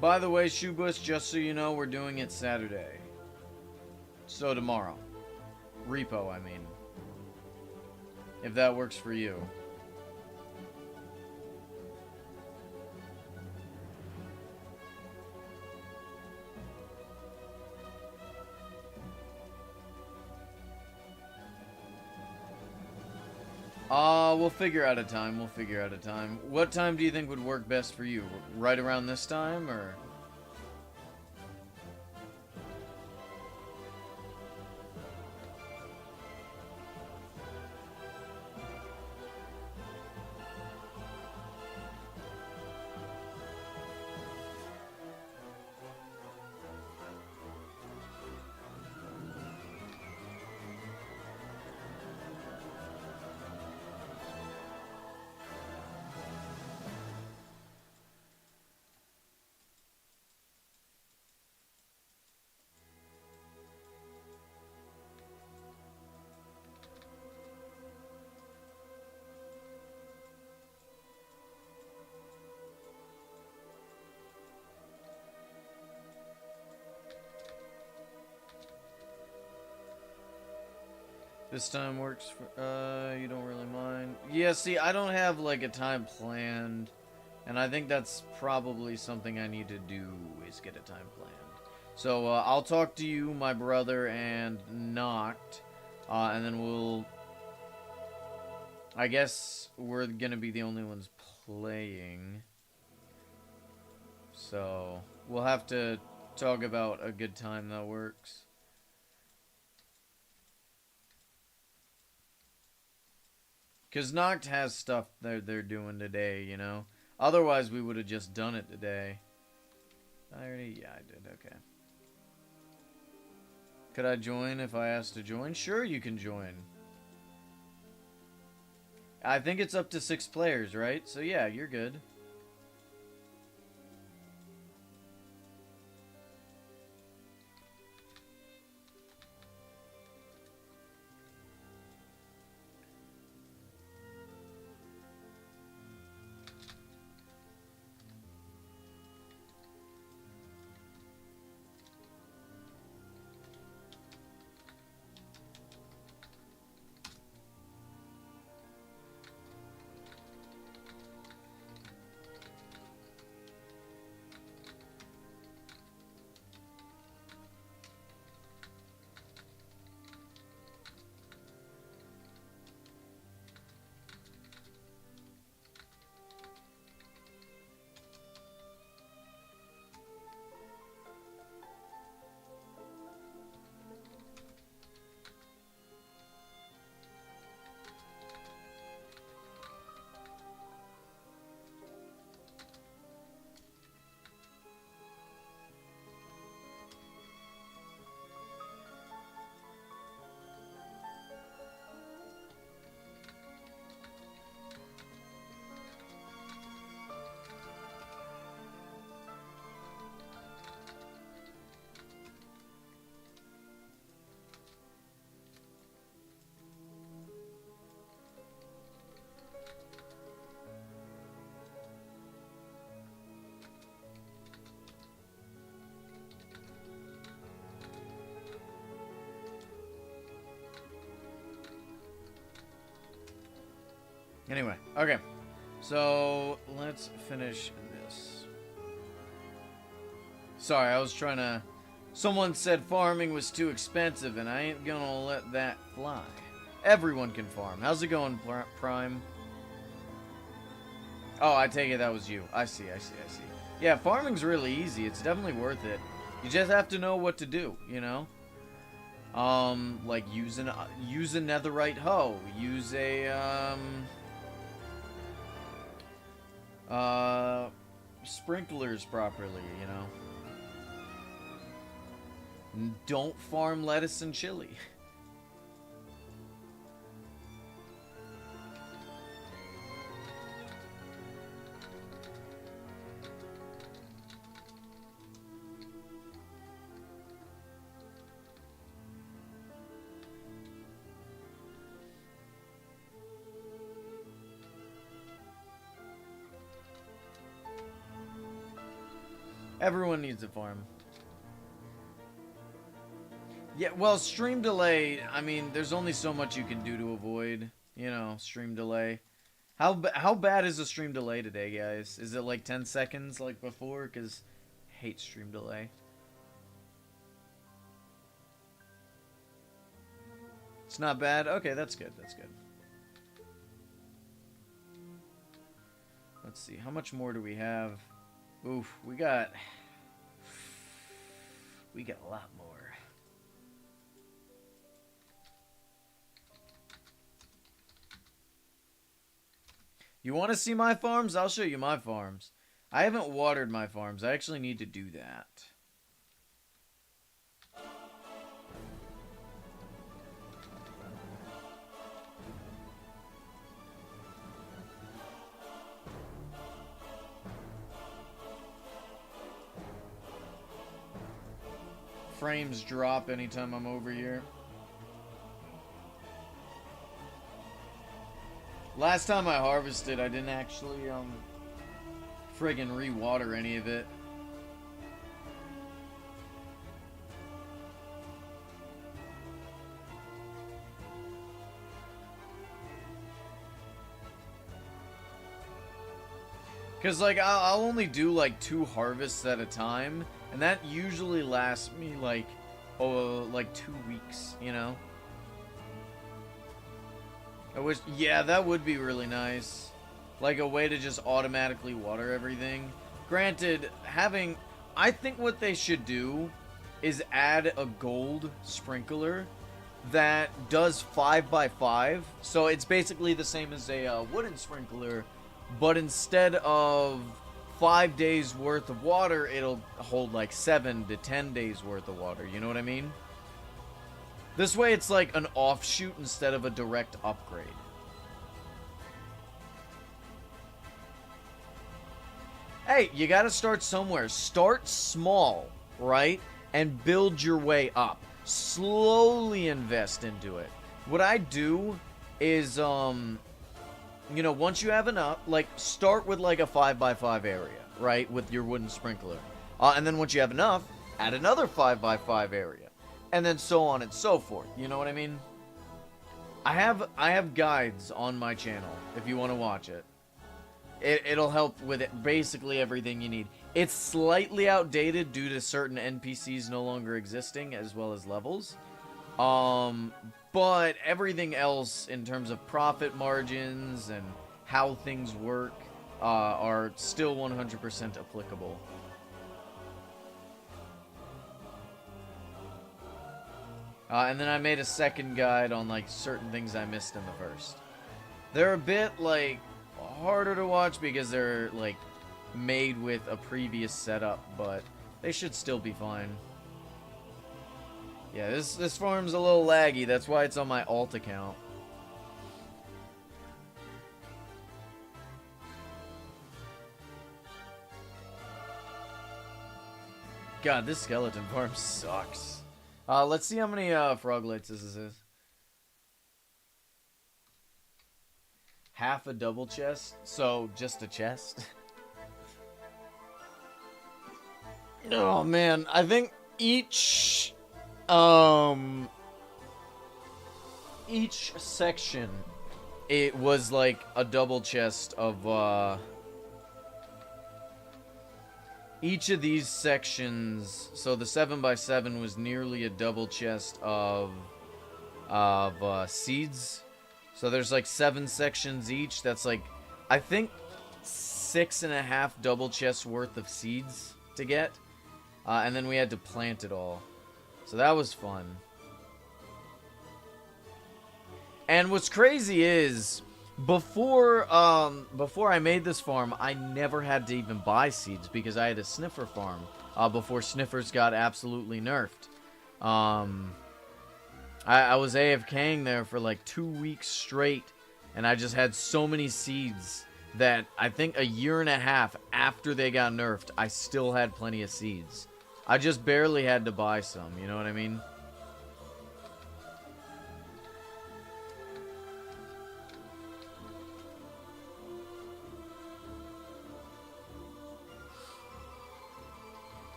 By the way, Shoebush, just so you know, we're doing it Saturday. So tomorrow. Repo, I mean. If that works for you. We'll figure out a time. We'll figure out a time. What time do you think would work best for you? Right around this time, or...? This time works for, you don't really mind. Yeah, see, I don't have, like, a time planned. And I think that's probably something I need to do, is get a time planned. So, I'll talk to you, my brother, and Noct. And then we'll... I guess we're gonna be the only ones playing. So, we'll have to talk about a good time that works. Because Noct has stuff they're doing today, you know? Otherwise, we would have just done it today. Yeah, I did, okay. Could I join if I asked to join? Sure, you can join. I think it's up to 6 players, right? So yeah, you're good. Anyway, okay. So, let's finish this. Sorry, I was trying to... Someone said farming was too expensive, and I ain't gonna let that fly. Everyone can farm. How's it going, Prime? Oh, I take it that was you. I see. Yeah, farming's really easy. It's definitely worth it. You just have to know what to do, you know? Like use a netherite hoe. Use a, sprinklers properly, you know? Don't farm lettuce and chili. Everyone needs a farm. Yeah, well, stream delay, I mean, there's only so much you can do to avoid, you know, stream delay. How bad is the stream delay today, guys? Is it like 10 seconds like before? Because I hate stream delay. It's not bad? Okay, that's good, that's good. Let's see, how much more do we have? Oof, we got a lot more. You want to see my farms? I'll show you my farms. I haven't watered my farms. I actually need to do that. Frames drop anytime I'm over here. Last time I harvested, I didn't actually, friggin' re-water any of it. Because, like, I'll only do, like, 2 harvests at a time, and that usually lasts me, like, like 2 weeks, you know? I wish, yeah, that would be really nice. Like a way to just automatically water everything. Granted, I think what they should do is add a gold sprinkler that does 5x5. So it's basically the same as a wooden sprinkler, but instead of 5 days worth of water, it'll hold like 7 to 10 days worth of water. You know what I mean? This way it's like an offshoot instead of a direct upgrade. Hey, you gotta start somewhere. Start small, right? And build your way up. Slowly invest into it. What I do is, you know, once you have enough, like, start with like a 5x5 area, right? With your wooden sprinkler. And then once you have enough, add another 5x5 area. And then so on and so forth. You know what I mean? I have guides on my channel if you want to watch it. It'll help with it, basically everything you need. It's slightly outdated due to certain NPCs no longer existing, as well as levels. But everything else in terms of profit margins and how things work are still 100% applicable. And then I made a second guide on, like, certain things I missed in the first. They're a bit, like, harder to watch because they're, like, made with a previous setup, but they should still be fine. Yeah, this farm's a little laggy. That's why it's on my alt account. God, this skeleton farm sucks. Let's see how many froglights this is. Half a double chest, so just a chest. Oh man, I think each section it was like a double chest of each of these sections. So the 7x7 was nearly a double chest of seeds. So there's like 7 sections each. That's like, I think 6.5 double chests worth of seeds to get. And then we had to plant it all. So that was fun. And what's crazy is, before I made this farm, I never had to even buy seeds because I had a sniffer farm before sniffers got absolutely nerfed. I was AFKing there for like 2 weeks straight, and I just had so many seeds that I think a year and a half after they got nerfed, I still had plenty of seeds. I just barely had to buy some, you know what I mean?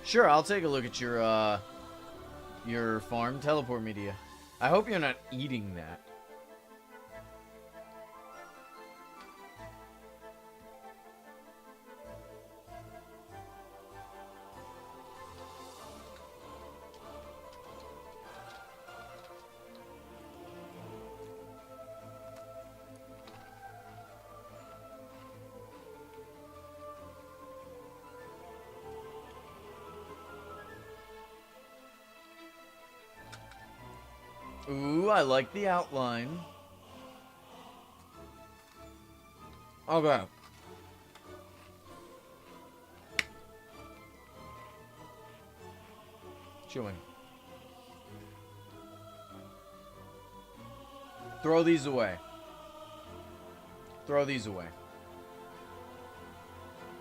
Sure, I'll take a look at your farm. Teleport me to you. I hope you're not eating that. Ooh, I like the outline. Okay. Chewing. Throw these away. Throw these away.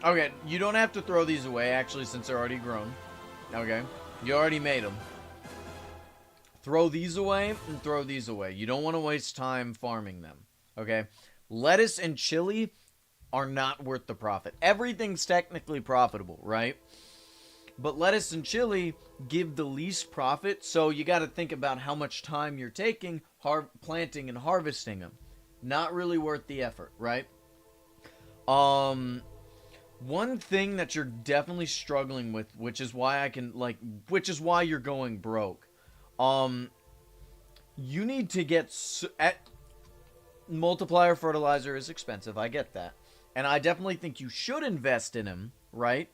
Okay, you don't have to throw these away, actually, since they're already grown. Okay. You already made them. Throw these away and throw these away. You don't want to waste time farming them. Okay? Lettuce and chili are not worth the profit. Everything's technically profitable, right? But lettuce and chili give the least profit, so you got to think about how much time you're taking planting and harvesting them. Not really worth the effort, right? One thing that you're definitely struggling with, which is why you're going broke. You need to get multiplier fertilizer is expensive. I get that. And I definitely think you should invest in him, right?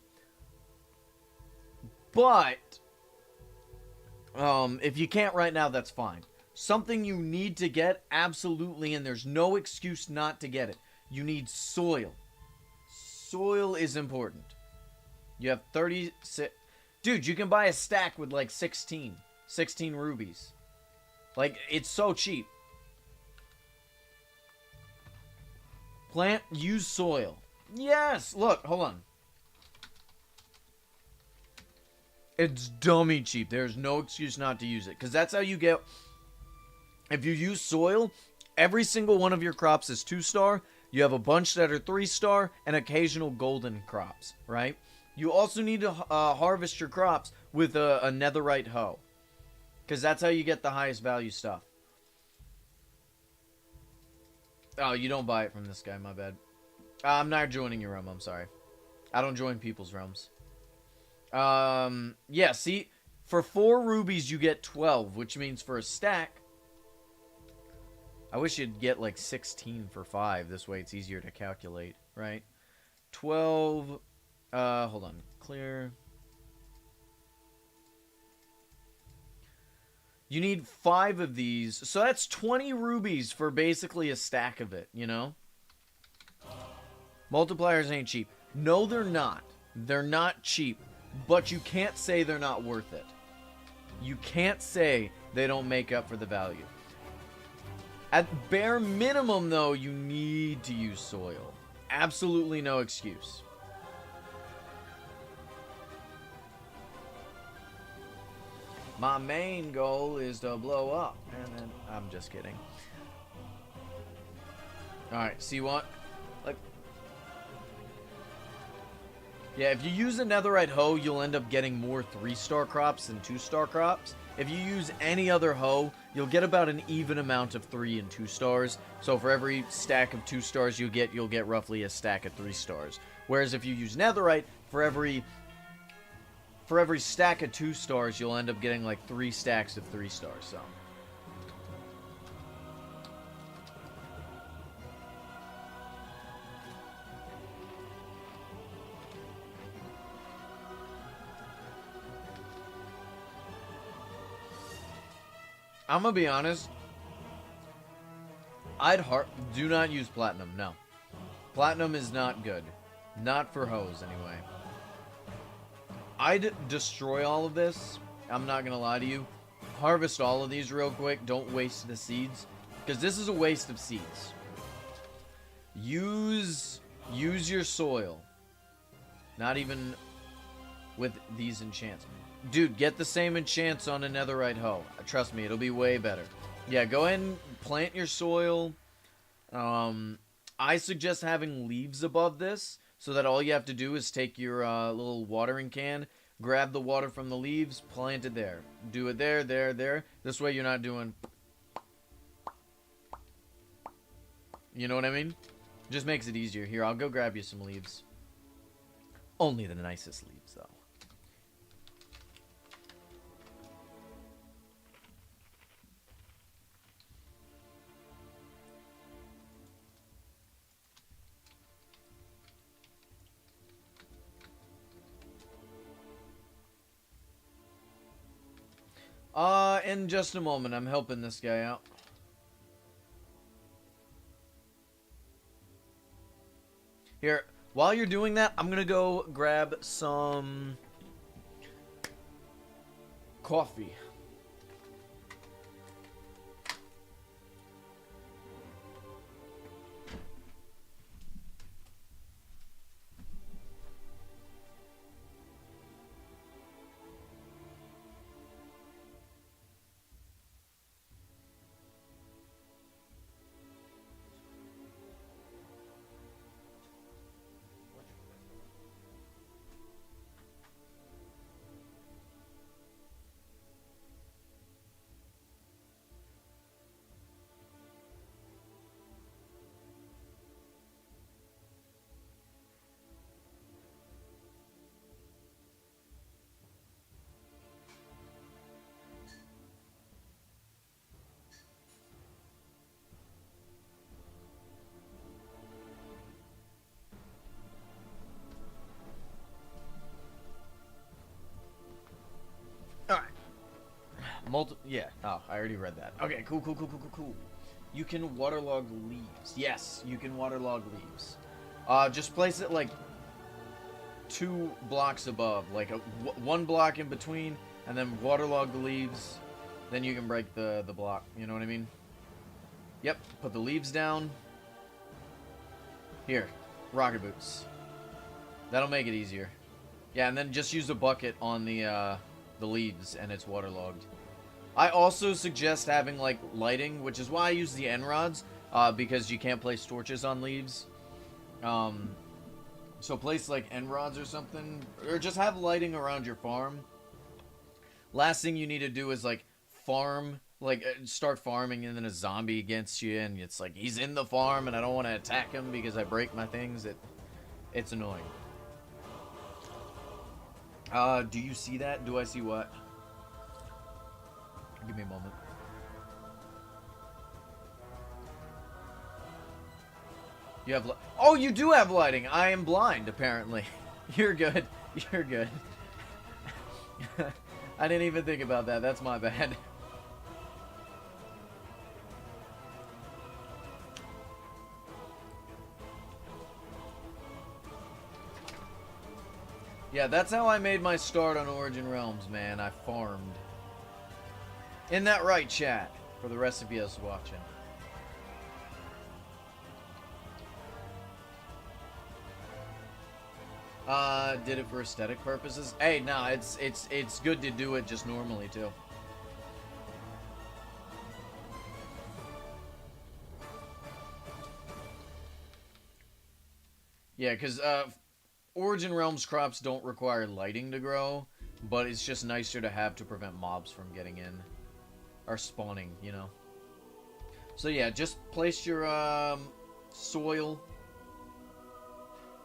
But, if you can't right now, that's fine. Something you need to get, absolutely, and there's no excuse not to get it. You need soil. Soil is important. You have 36... Dude, you can buy a stack with like 16 rubies. Like, it's so cheap. Use soil. Yes! Look, hold on. It's dummy cheap. There's no excuse not to use it. Because that's how you get... If you use soil, every single one of your crops is 2-star. You have a bunch that are 3-star and occasional golden crops, right? You also need to harvest your crops with a netherite hoe. Because that's how you get the highest value stuff. Oh, you don't buy it from this guy, my bad. I'm not joining your realm, I'm sorry. I don't join people's realms. Yeah, see, for 4 rubies you get 12, which means for a stack... I wish you'd get like 16 for 5, this way it's easier to calculate, right? 12, hold on, clear... You need 5 of these. So that's 20 rubies for basically a stack of it, you know? Multipliers ain't cheap. No, they're not. They're not cheap. But you can't say they're not worth it. You can't say they don't make up for the value. At bare minimum, though, you need to use soil. Absolutely no excuse. My main goal is to blow up. And then, I'm just kidding. Alright, see what? Like, yeah, if you use a netherite hoe, you'll end up getting more 3-star crops than 2-star crops. If you use any other hoe, you'll get about an even amount of 3 and 2 stars. So for every stack of 2 stars you'll get roughly a stack of 3 stars. Whereas if you use netherite, for every stack of 2 stars, you'll end up getting like 3 stacks of 3 stars. So I'm gonna be honest. Do not use platinum. No, platinum is not good. Not for hoes, anyway. I'd destroy all of this. I'm not gonna lie to you. Harvest all of these real quick. Don't waste the seeds, because this is a waste of seeds. Use your soil. Not even with these enchants. Dude, get the same enchants on a netherite hoe. Trust me, it'll be way better. Yeah, go ahead and plant your soil. I suggest having leaves above this, so that all you have to do is take your little watering can, grab the water from the leaves, plant it there. Do it there, there, there. This way you're not doing... You know what I mean? Just makes it easier. Here, I'll go grab you some leaves. Only the nicest leaves, though. In just a moment, I'm helping this guy out. Here, while you're doing that, I'm gonna go grab some coffee. Yeah. Oh, I already read that. Okay, cool. You can waterlog leaves. Yes, you can waterlog leaves. Just place it like 2 blocks above, like 1 block in between, and then waterlog the leaves. Then you can break the block. You know what I mean? Yep. Put the leaves down. Here, rocket boots. That'll make it easier. Yeah, and then just use a bucket on the leaves, and it's waterlogged. I also suggest having, like, lighting, which is why I use the end rods, because you can't place torches on leaves. So place, like, end rods or something, or just have lighting around your farm. Last thing you need to do is, like, farm, like, start farming, and then a zombie against you, and it's like, he's in the farm, and I don't want to attack him because I break my things. It's annoying. Do you see that? Do I see what? Give me a moment. You have oh, you do have lighting. I am blind, apparently. You're good. You're good. I didn't even think about that. That's my bad. Yeah, that's how I made my start on Origin Realms, man. I farmed. In that right, chat, for the rest of you watching. Did it for aesthetic purposes? Hey, no, it's good to do it just normally too. Yeah, because Origin Realms crops don't require lighting to grow, but it's just nicer to have to prevent mobs from getting in. Or spawning, you know. So yeah, just place your soil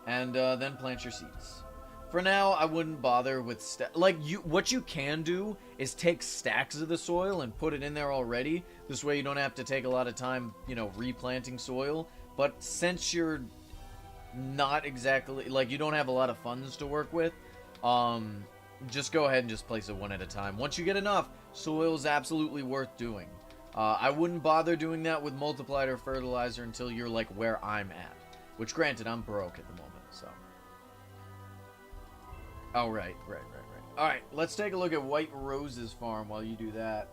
and then plant your seeds. For now, I wouldn't bother with what you can do is take stacks of the soil and put it in there already. This way you don't have to take a lot of time, you know, replanting soil. But since you're not exactly like you don't have a lot of funds to work with, just go ahead and just place it one at a time. Once you get enough, soil is absolutely worth doing. I wouldn't bother doing that with multiplied or fertilizer until you're like where I'm at. Which, granted, I'm broke at the moment, so. Oh, right. Alright, let's take a look at White Rose's farm while you do that.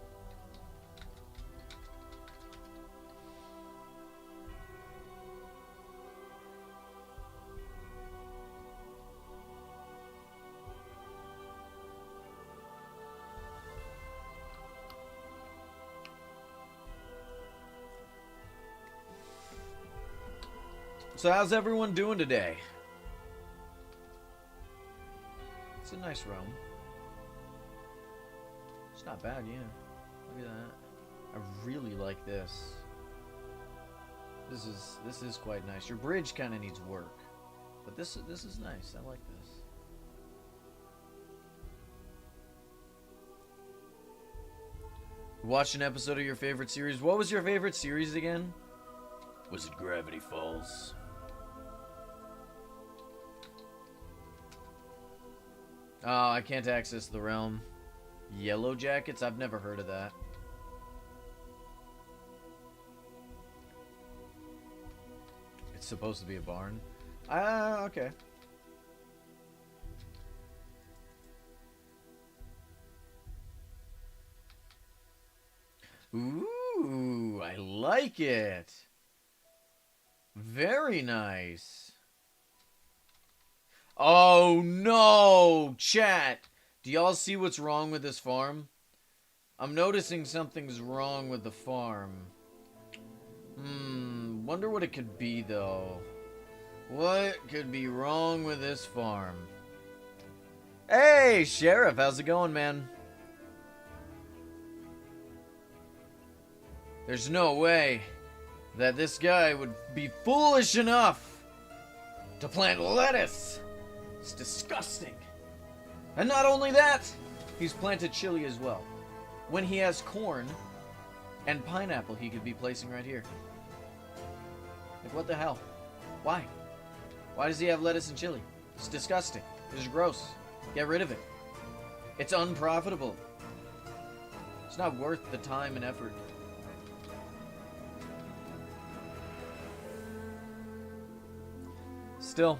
So how's everyone doing today? It's a nice roam. It's not bad, yeah. Look at that. I really like this. This is quite nice. Your bridge kind of needs work, but this is nice. I like this. Watched an episode of your favorite series. What was your favorite series again? Was it Gravity Falls? Oh, I can't access the realm. Yellow Jackets? I've never heard of that. It's supposed to be a barn. Ah, okay. Ooh, I like it. Very nice. Oh no, chat. Do y'all see what's wrong with this farm? I'm noticing something's wrong with the farm. Wonder what it could be though. What could be wrong with this farm? Hey, Sheriff, how's it going, man? There's no way that this guy would be foolish enough to plant lettuce. It's disgusting. And not only that, he's planted chili as well. When he has corn and pineapple he could be placing right here. Like, what the hell? Why? Why does he have lettuce and chili? It's disgusting. It's gross. Get rid of it. It's unprofitable. It's not worth the time and effort. Still,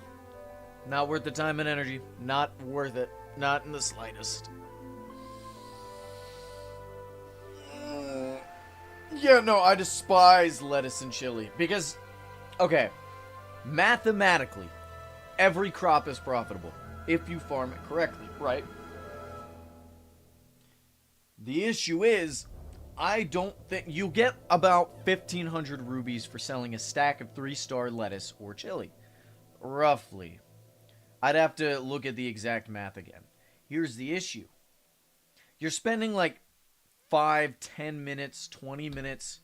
not worth the time and energy. Not worth it. Not in the slightest. Yeah, no, I despise lettuce and chili. Because, okay, mathematically, every crop is profitable if you farm it correctly, right? The issue is, I don't think... You get about 1,500 rubies for selling a stack of 3-star lettuce or chili. Roughly. I'd have to look at the exact math again. Here's the issue. You're spending like 5, 10 minutes, 20 minutes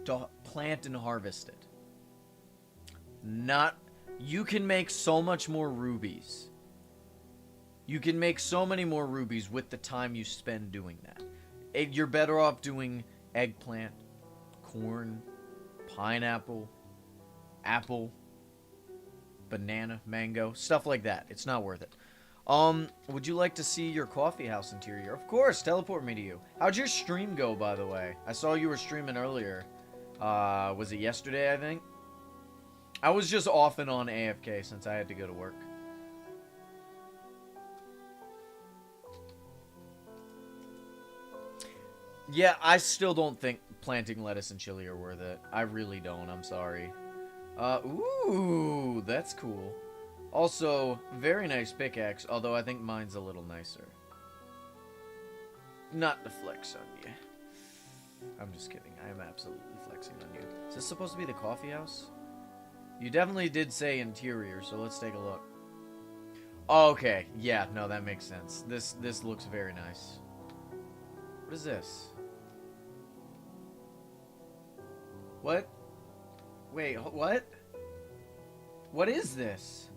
to plant and harvest it. You can make so much more rubies. You can make so many more rubies with the time you spend doing that. You're better off doing eggplant, corn, pineapple, apple, banana, mango, stuff like that. It's not worth it. Would you like to see your coffee house interior? Of course, teleport me to you. How'd your stream go, by the way? I saw you were streaming earlier. Was it yesterday, I think? I was just off and on AFK since I had to go to work. Yeah, I still don't think planting lettuce and chili are worth it. I really don't, I'm sorry. Ooh, that's cool. Also, very nice pickaxe, although I think mine's a little nicer. Not to flex on you. I'm just kidding. I am absolutely flexing on you. Is this supposed to be the coffee house? You definitely did say interior, so let's take a look. Okay, yeah, no, that makes sense. This looks very nice. What is this? What? Wait, what? What is this?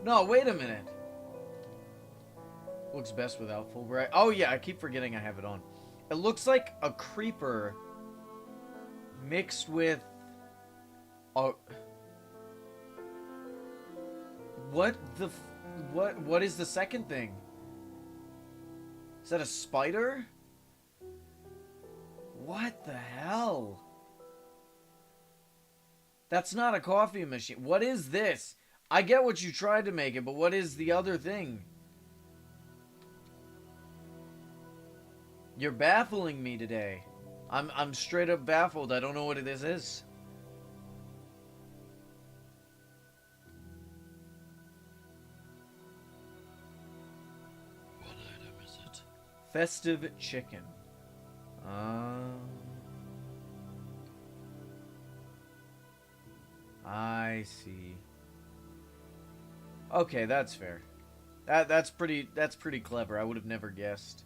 No, wait a minute. Looks best without full bright. Oh yeah, I keep forgetting I have it on. It looks like a creeper mixed with a... What the... What is the second thing? Is that a spider? What the hell? That's not a coffee machine. What is this? I get what you tried to make it, but what is the other thing? You're baffling me today. I'm straight up baffled. I don't know what this is. What item is it? Festive chicken. I see. Okay, that's fair. That's pretty clever. I would have never guessed.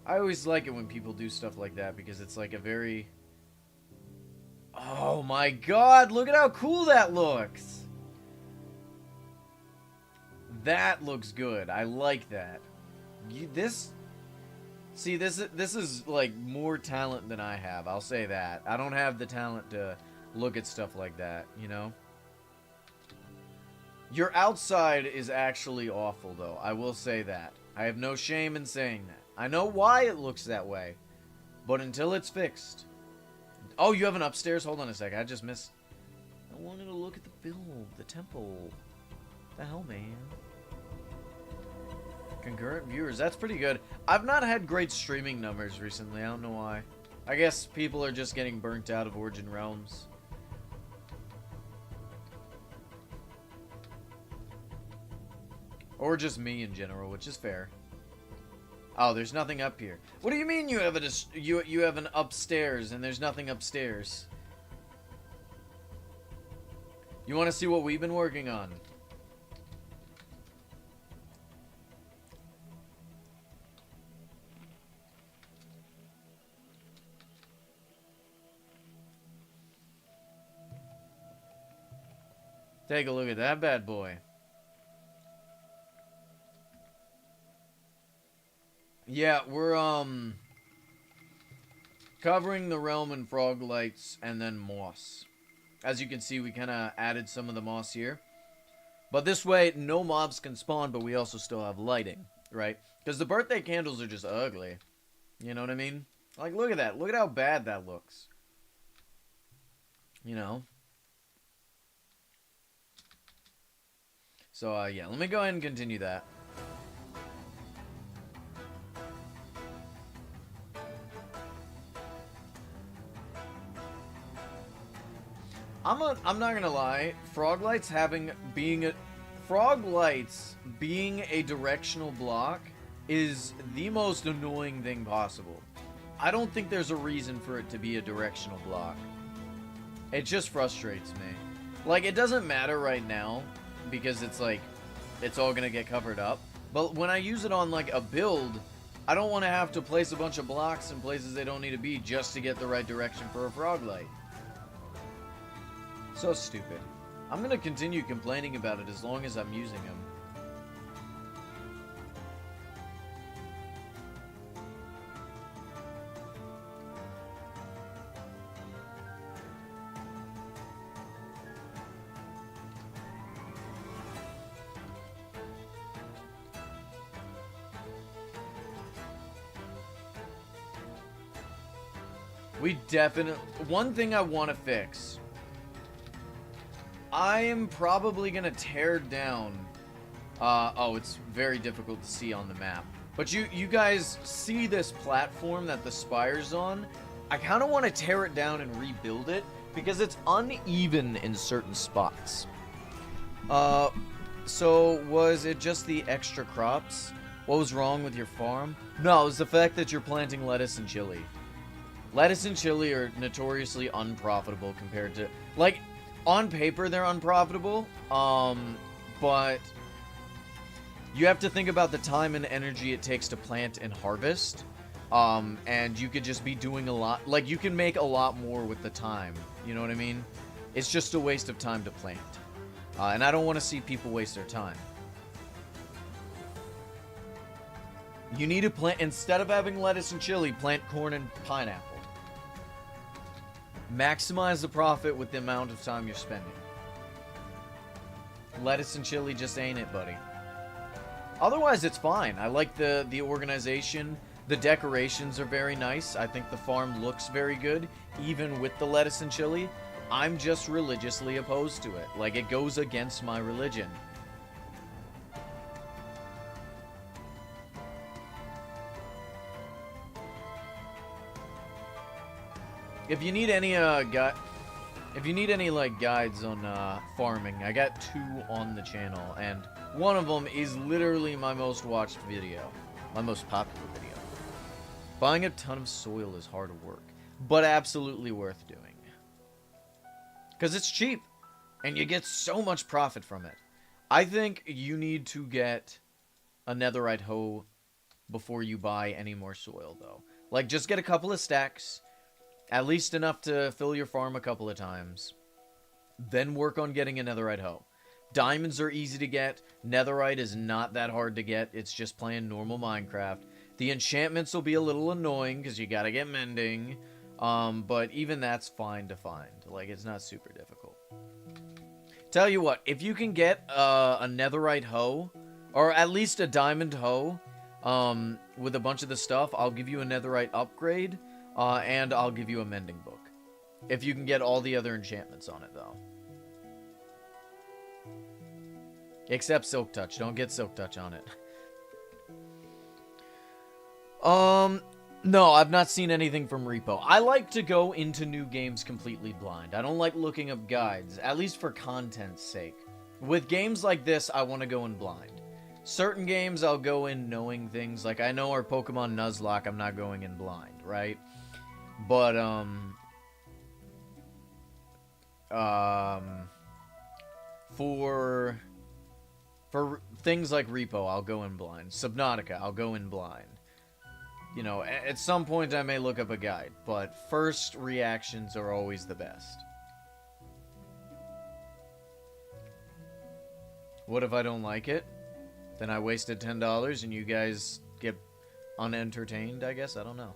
I always like it when people do stuff like that because it's like a very... Oh my god, look at how cool that looks! That looks good. I like that. See, this is like more talent than I have. I'll say that. I don't have the talent to look at stuff like that, you know? Your outside is actually awful, though. I will say that. I have no shame in saying that. I know why it looks that way, but until it's fixed... Oh, you have an upstairs? Hold on a sec. I just missed... I wanted to look at the build, the temple. The hell, man? Concurrent viewers. That's pretty good. I've not had great streaming numbers recently. I don't know why. I guess people are just getting burnt out of Origin Realms. Or just me in general, which is fair. Oh, there's nothing up here. What do you mean you have you have an upstairs and there's nothing upstairs? You want to see what we've been working on? Take a look at that bad boy. Yeah, we're, covering the realm in frog lights and then moss. As you can see, we kind of added some of the moss here. But this way, no mobs can spawn, but we also still have lighting, right? Because the birthday candles are just ugly. You know what I mean? Like, look at that. Look at how bad that looks. You know? So, yeah, let me go ahead and continue that. I'm not gonna lie, frog lights being a directional block is the most annoying thing possible. I don't think there's a reason for it to be a directional block. It just frustrates me. Like, it doesn't matter right now because it's like it's all gonna get covered up. But when I use it on like a build, I don't want to have to place a bunch of blocks in places they don't need to be just to get the right direction for a frog light. So stupid. I'm gonna continue complaining about it as long as I'm using them. We definitely... One thing I want to fix... I am probably going to tear down... oh, it's very difficult to see on the map. But you guys see this platform that the spire's on? I kind of want to tear it down and rebuild it, because it's uneven in certain spots. So was it just the extra crops? What was wrong with your farm? No, it was the fact that you're planting lettuce and chili. Lettuce and chili are notoriously unprofitable compared to... Like, On paper, they're unprofitable, but you have to think about the time and energy it takes to plant and harvest, and you could just be doing a lot. Like, you can make a lot more with the time, you know what I mean? It's just a waste of time to plant, and I don't want to see people waste their time. You need to plant, instead of having lettuce and chili, plant corn and pineapple. Maximize the profit with the amount of time you're spending. Lettuce and chili just ain't it, buddy. Otherwise, it's fine. I like the organization. The decorations are very nice. I think the farm looks very good, even with the lettuce and chili. I'm just religiously opposed to it. Like, it goes against my religion. If you need any like guides on farming, I got 2 on the channel, and one of them is literally my most watched video, my most popular video. Buying a ton of soil is hard work, but absolutely worth doing. Because it's cheap, and you get so much profit from it. I think you need to get a netherite hoe before you buy any more soil, though. Like, just get a couple of stacks. At least enough to fill your farm a couple of times. Then work on getting a netherite hoe. Diamonds are easy to get. Netherite is not that hard to get. It's just playing normal Minecraft. The enchantments will be a little annoying because you gotta get mending. But even that's fine to find. Like, it's not super difficult. Tell you what, if you can get a netherite hoe, or at least a diamond hoe, with a bunch of the stuff, I'll give you a netherite upgrade. And I'll give you a mending book. If you can get all the other enchantments on it, though. Except Silk Touch. Don't get Silk Touch on it. No, I've not seen anything from Repo. I like to go into new games completely blind. I don't like looking up guides, at least for content's sake. With games like this, I want to go in blind. Certain games, I'll go in knowing things. Like, I know our Pokemon Nuzlocke, I'm not going in blind, right? But, for things like Repo, I'll go in blind. Subnautica, I'll go in blind. You know, at some point I may look up a guide, but first reactions are always the best. What if I don't like it? Then I wasted $10 and you guys get unentertained, I guess? I don't know.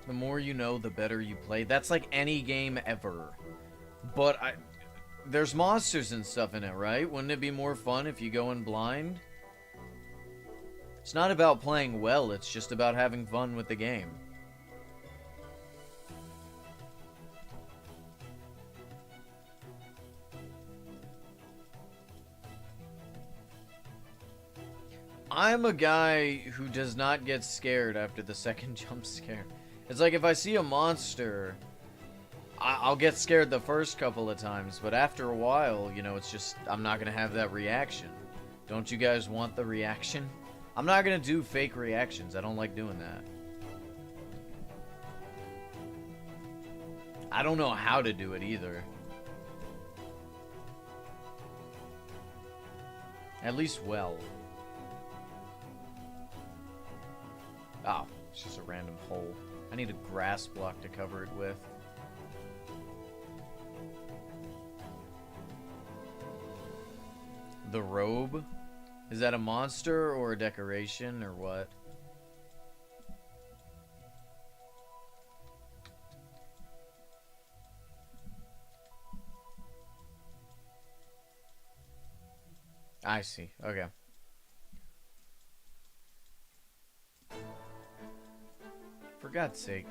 The more you know, the better you play. That's like any game ever. But there's monsters and stuff in it, right? Wouldn't it be more fun if you go in blind? It's not about playing well, it's just about having fun with the game. I'm a guy who does not get scared after the second jump scare. It's like if I see a monster, I'll get scared the first couple of times, but after a while, you know, it's just, I'm not going to have that reaction. Don't you guys want the reaction? I'm not going to do fake reactions. I don't like doing that. I don't know how to do it either. At least well. Oh, it's just a random hole. I need a grass block to cover it with. The robe? Is that a monster or a decoration or what? I see. Okay. God's sake.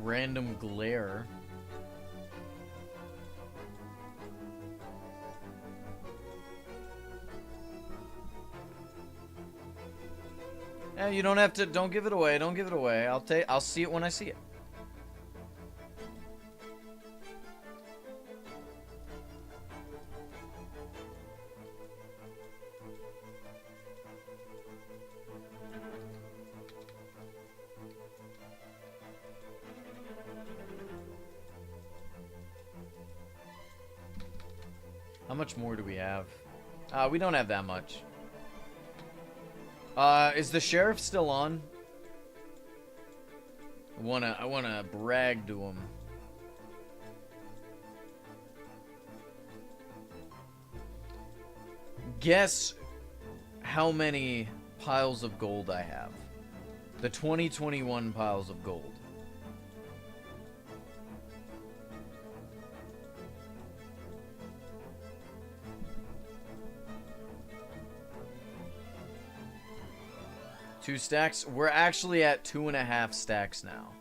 Random glare. Eh, you don't have to. Don't give it away. Don't give it away. I'll see it when I see it. How much more do we have? We don't have that much. Is the sheriff still on? I wanna brag to him. Guess how many piles of gold I have. The 2021 piles of gold. Two stacks? We're actually at 2.5 stacks now.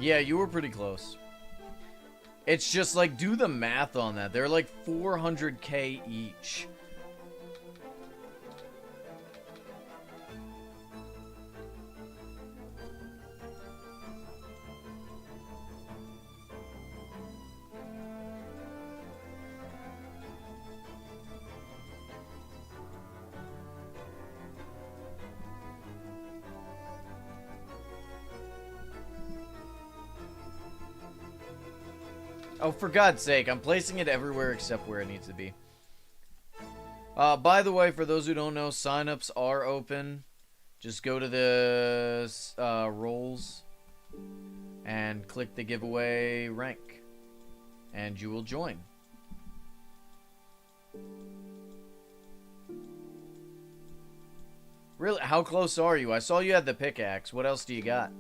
Yeah, you were pretty close. It's just like, do the math on that. They're like 400k each. Oh, for God's sake, I'm placing it everywhere except where it needs to be. By the way, for those who don't know, signups are open. Just go to the roles and click the giveaway rank, and you will join. Really? How close are you? I saw you had the pickaxe. What else do you got?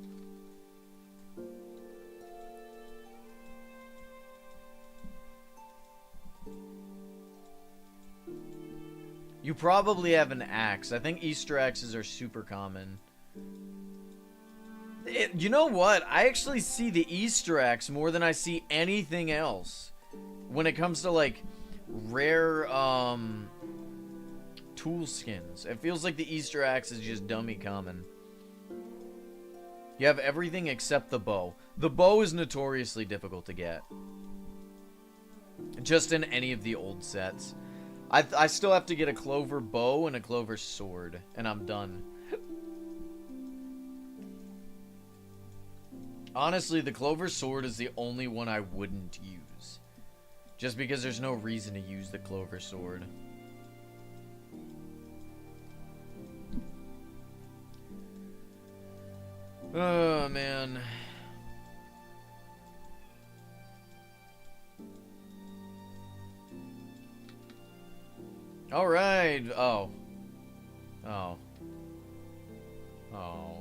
You probably have an axe. I think Easter axes are super common. You know what? I actually see the Easter axe more than I see anything else. When it comes to, like, rare, tool skins. It feels like the Easter axe is just dummy common. You have everything except the bow. The bow is notoriously difficult to get. Just in any of the old sets. I still have to get a clover bow and a clover sword, and I'm done. Honestly, the clover sword is the only one I wouldn't use. Just because there's no reason to use the clover sword. Oh, man. All right. Oh. Oh. Oh.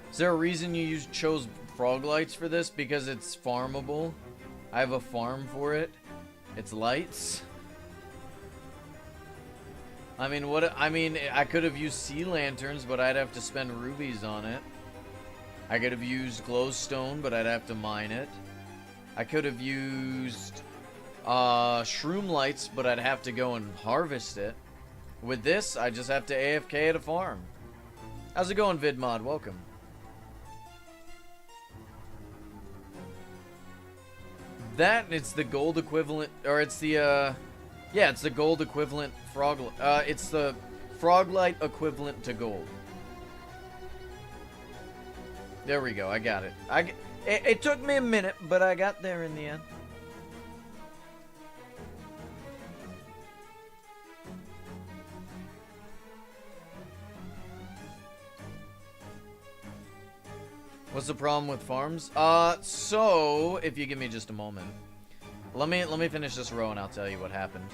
Is there a reason you chose frog lights for this? Because it's farmable. I have a farm for it. It's lights. I mean, I could have used sea lanterns, but I'd have to spend rubies on it. I could have used glowstone, but I'd have to mine it. I could have used shroom lights, but I'd have to go and harvest it. With this, I just have to AFK at a farm. How's it going, VidMod? Welcome. That, it's the gold equivalent, or it's the, yeah, it's the gold equivalent frog, it's the Froglight equivalent to gold. There we go, I got it. It took me a minute, but I got there in the end. What's the problem with farms? So if you give me just a moment, let me finish this row and I'll tell you what happened.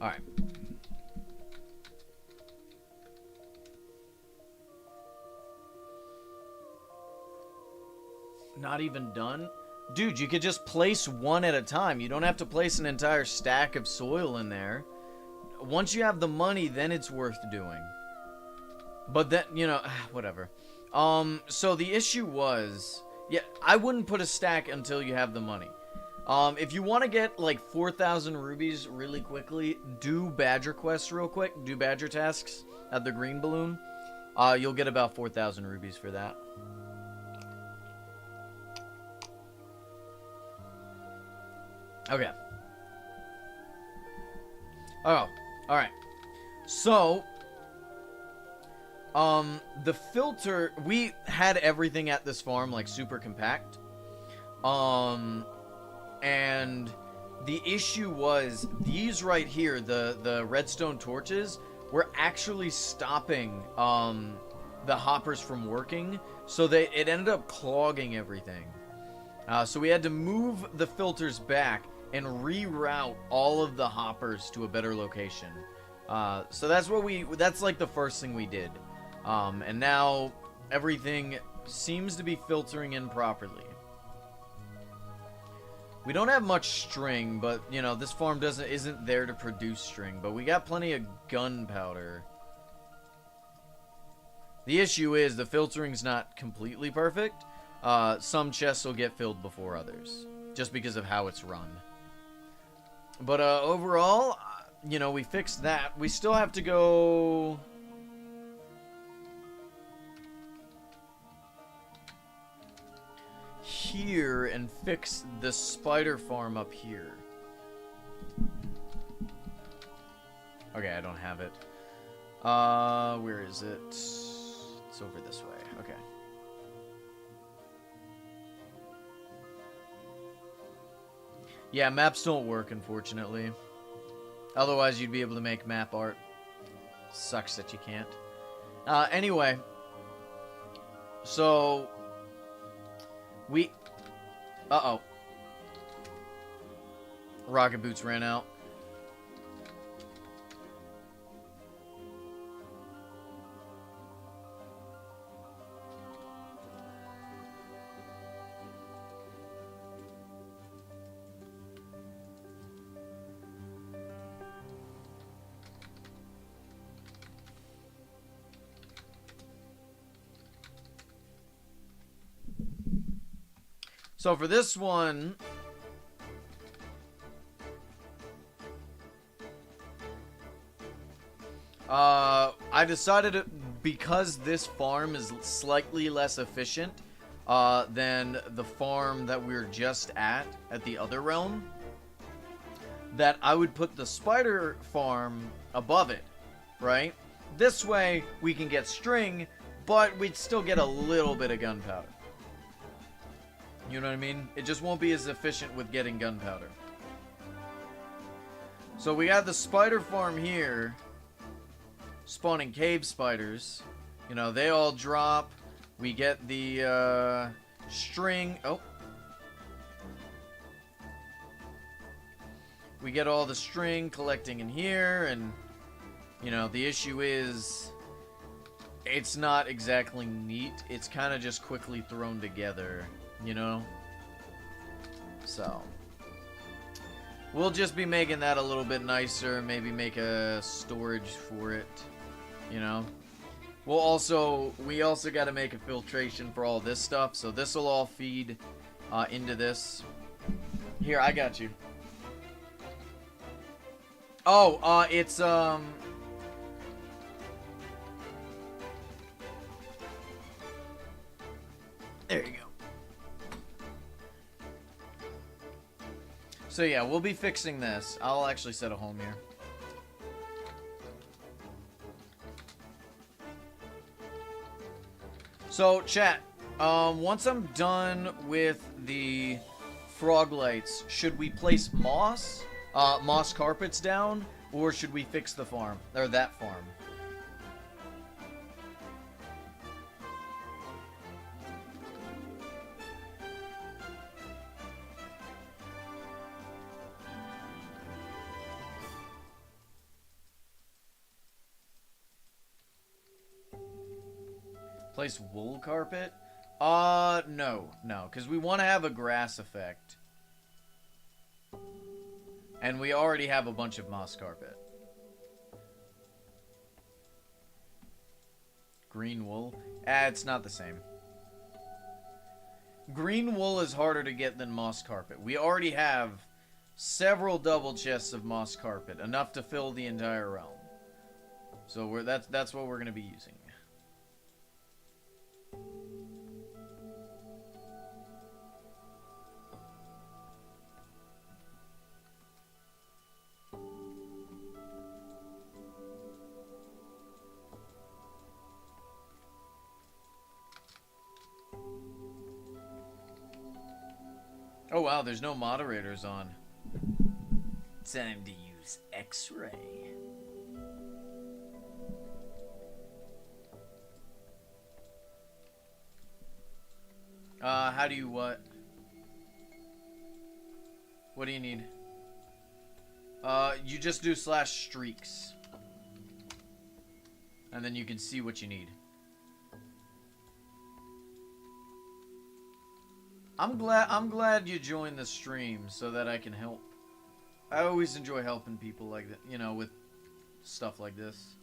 All right. Not even done? Dude, you could just place one at a time. You don't have to place an entire stack of soil in there. Once you have the money, then it's worth doing. But then, you know, whatever. So the issue was, yeah, I wouldn't put a stack until you have the money. If you want to get like 4,000 rubies really quickly, do Badger quests real quick. Do Badger tasks at the green balloon. You'll get about 4,000 rubies for that. Okay. Oh, alright. So, the filter, we had everything at this farm, like, super compact. And the issue was, these right here, the redstone torches, were actually stopping, the hoppers from working. So it ended up clogging everything. So we had to move the filters back and reroute all of the hoppers to a better location. So that's like the first thing we did. And now everything seems to be filtering in properly. We don't have much string, but you know, this farm isn't there to produce string, but we got plenty of gunpowder. The issue is the filtering's not completely perfect. Some chests will get filled before others, just because of how it's run. But overall, you know, we fixed that. We still have to go here and fix the spider farm up here. Okay, I don't have it. Where is it? It's over this way. Okay. Yeah, maps don't work, unfortunately. Otherwise, you'd be able to make map art. Sucks that you can't. Anyway. So... we... Uh-oh. Rocket boots ran out. So for this one, I decided because this farm is slightly less efficient than the farm that we were just at the other realm, that I would put the spider farm above it, right? This way we can get string, but we'd still get a little bit of gunpowder. You know what I mean? It just won't be as efficient with getting gunpowder. So we got the spider farm here, spawning cave spiders. You know, they all drop. We get the string. Oh. We get all the string collecting in here, and You know, the issue is it's not exactly neat. It's kind of just quickly thrown together, you know? So, we'll just be making that a little bit nicer. Maybe make a storage for it, you know? We also got to make a filtration for all this stuff. So this will all feed into this. Here, I got you. Oh, it's, there you go. So yeah, we'll be fixing this. I'll actually set a home here. So, chat, once I'm done with the frog lights, should we place moss carpets down, or should we fix the farm, or that farm? Place wool carpet? No, because we want to have a grass effect. And we already have a bunch of moss carpet. Green wool? It's not the same. Green wool is harder to get than moss carpet. We already have several double chests of moss carpet, enough to fill the entire realm. So that's what we're going to be using. Oh wow, there's no moderators on. Time to use X-ray. How do you what? What do you need? You just do /streaks. And then you can see what you need. I'm glad you joined the stream so that I can help. I always enjoy helping people like that, you know, with stuff like this.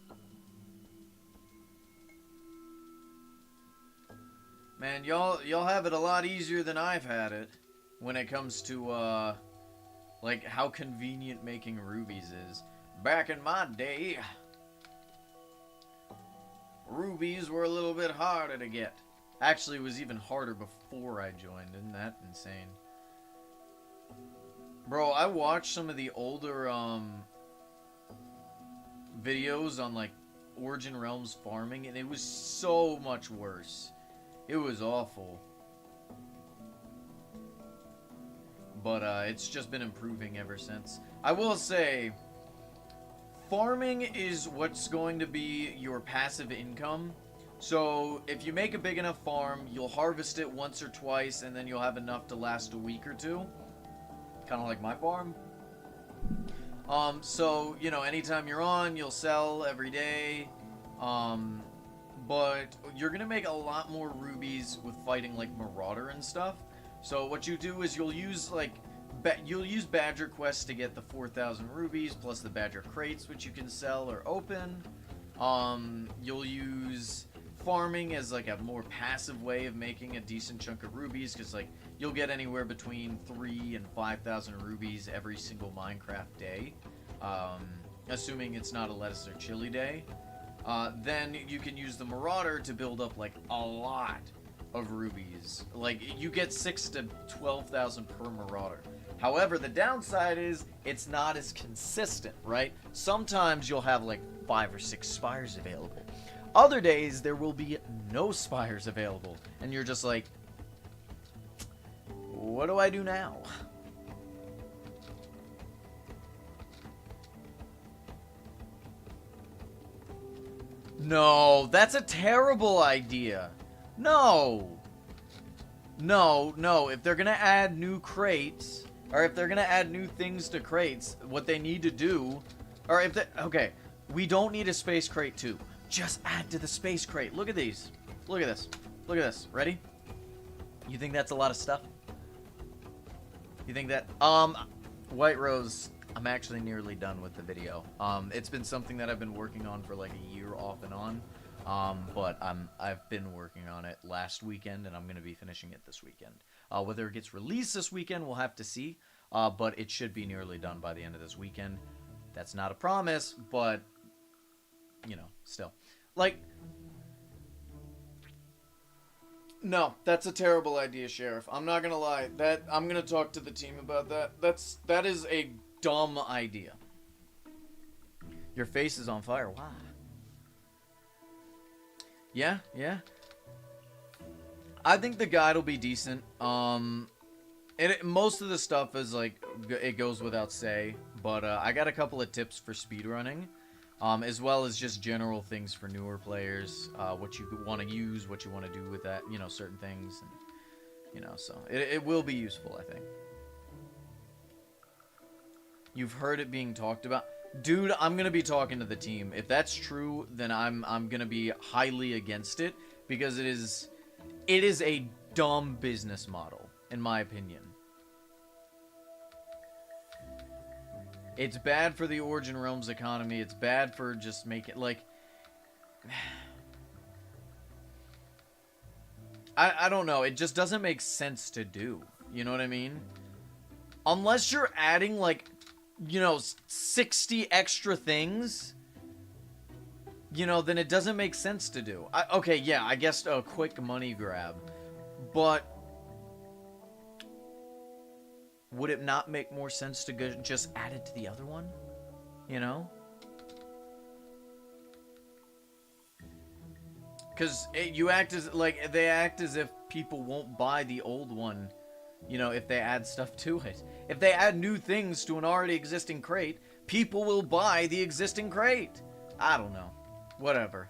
Man, y'all have it a lot easier than I've had it when it comes to like how convenient making rubies is. Back in my day, rubies were a little bit harder to get. Actually, it was even harder before I joined. Isn't that insane? Bro, I watched some of the older videos on like Origin Realms farming, and it was so much worse. It was awful. But it's just been improving ever since. I will say, farming is what's going to be your passive income. So, if you make a big enough farm, you'll harvest it once or twice, and then you'll have enough to last a week or two. Kind of like my farm. So, you know, anytime you're on, you'll sell every day. But you're going to make a lot more rubies with fighting, like, Marauder and stuff. So, what you do is you'll use, like, you'll use Badger quests to get the 4,000 rubies, plus the Badger crates, which you can sell or open. You'll use farming as like a more passive way of making a decent chunk of rubies, because like you'll get anywhere between 3,000 and 5,000 rubies every single Minecraft day, assuming it's not a lettuce or chili day. Then you can use the Marauder to build up like a lot of rubies. Like you get 6,000 to 12,000 per Marauder. However, the downside is it's not as consistent, right? Sometimes you'll have like 5 or 6 spires available. Other days, there will be no spires available. And you're just like, what do I do now? No, that's a terrible idea. No. No. If they're going to add new crates, or if they're going to add new things to crates, what they need to do, or if they, okay, We don't need a space crate too. Just add to the space crate. Look at these. Look at this. Look at this. Ready? You think that's a lot of stuff? You think that? White Rose, I'm actually nearly done with the video. It's been something that I've been working on for like a year off and on. But I've been working on it last weekend, and I'm going to be finishing it this weekend. Whether it gets released this weekend, we'll have to see. But it should be nearly done by the end of this weekend. That's not a promise, but, you know, still. Like, no, that's a terrible idea, Sheriff. I'm not going to lie. I'm going to talk to the team about that. That is a dumb idea. Your face is on fire. Why? Yeah. I think the guide will be decent. Most of the stuff is like, it goes without say, but I got a couple of tips for speedrunning, as well as just general things for newer players, what you want to use, what you want to do with that, you know, certain things, and, you know, so it will be useful, I think. You've heard it being talked about. Dude, I'm going to be talking to the team. If that's true, then I'm going to be highly against it, because it is a dumb business model, in my opinion. It's bad for the Origin Realms economy. It's bad for just making, like, I don't know. It just doesn't make sense to do. You know what I mean? Unless you're adding, like, you know, 60 extra things, you know, then it doesn't make sense to do. Okay, yeah, I guess a quick money grab. But would it not make more sense to just add it to the other one? You know? Because you act as, like, they act as if people won't buy the old one, you know, if they add stuff to it. If they add new things to an already existing crate, people will buy the existing crate. I don't know. Whatever.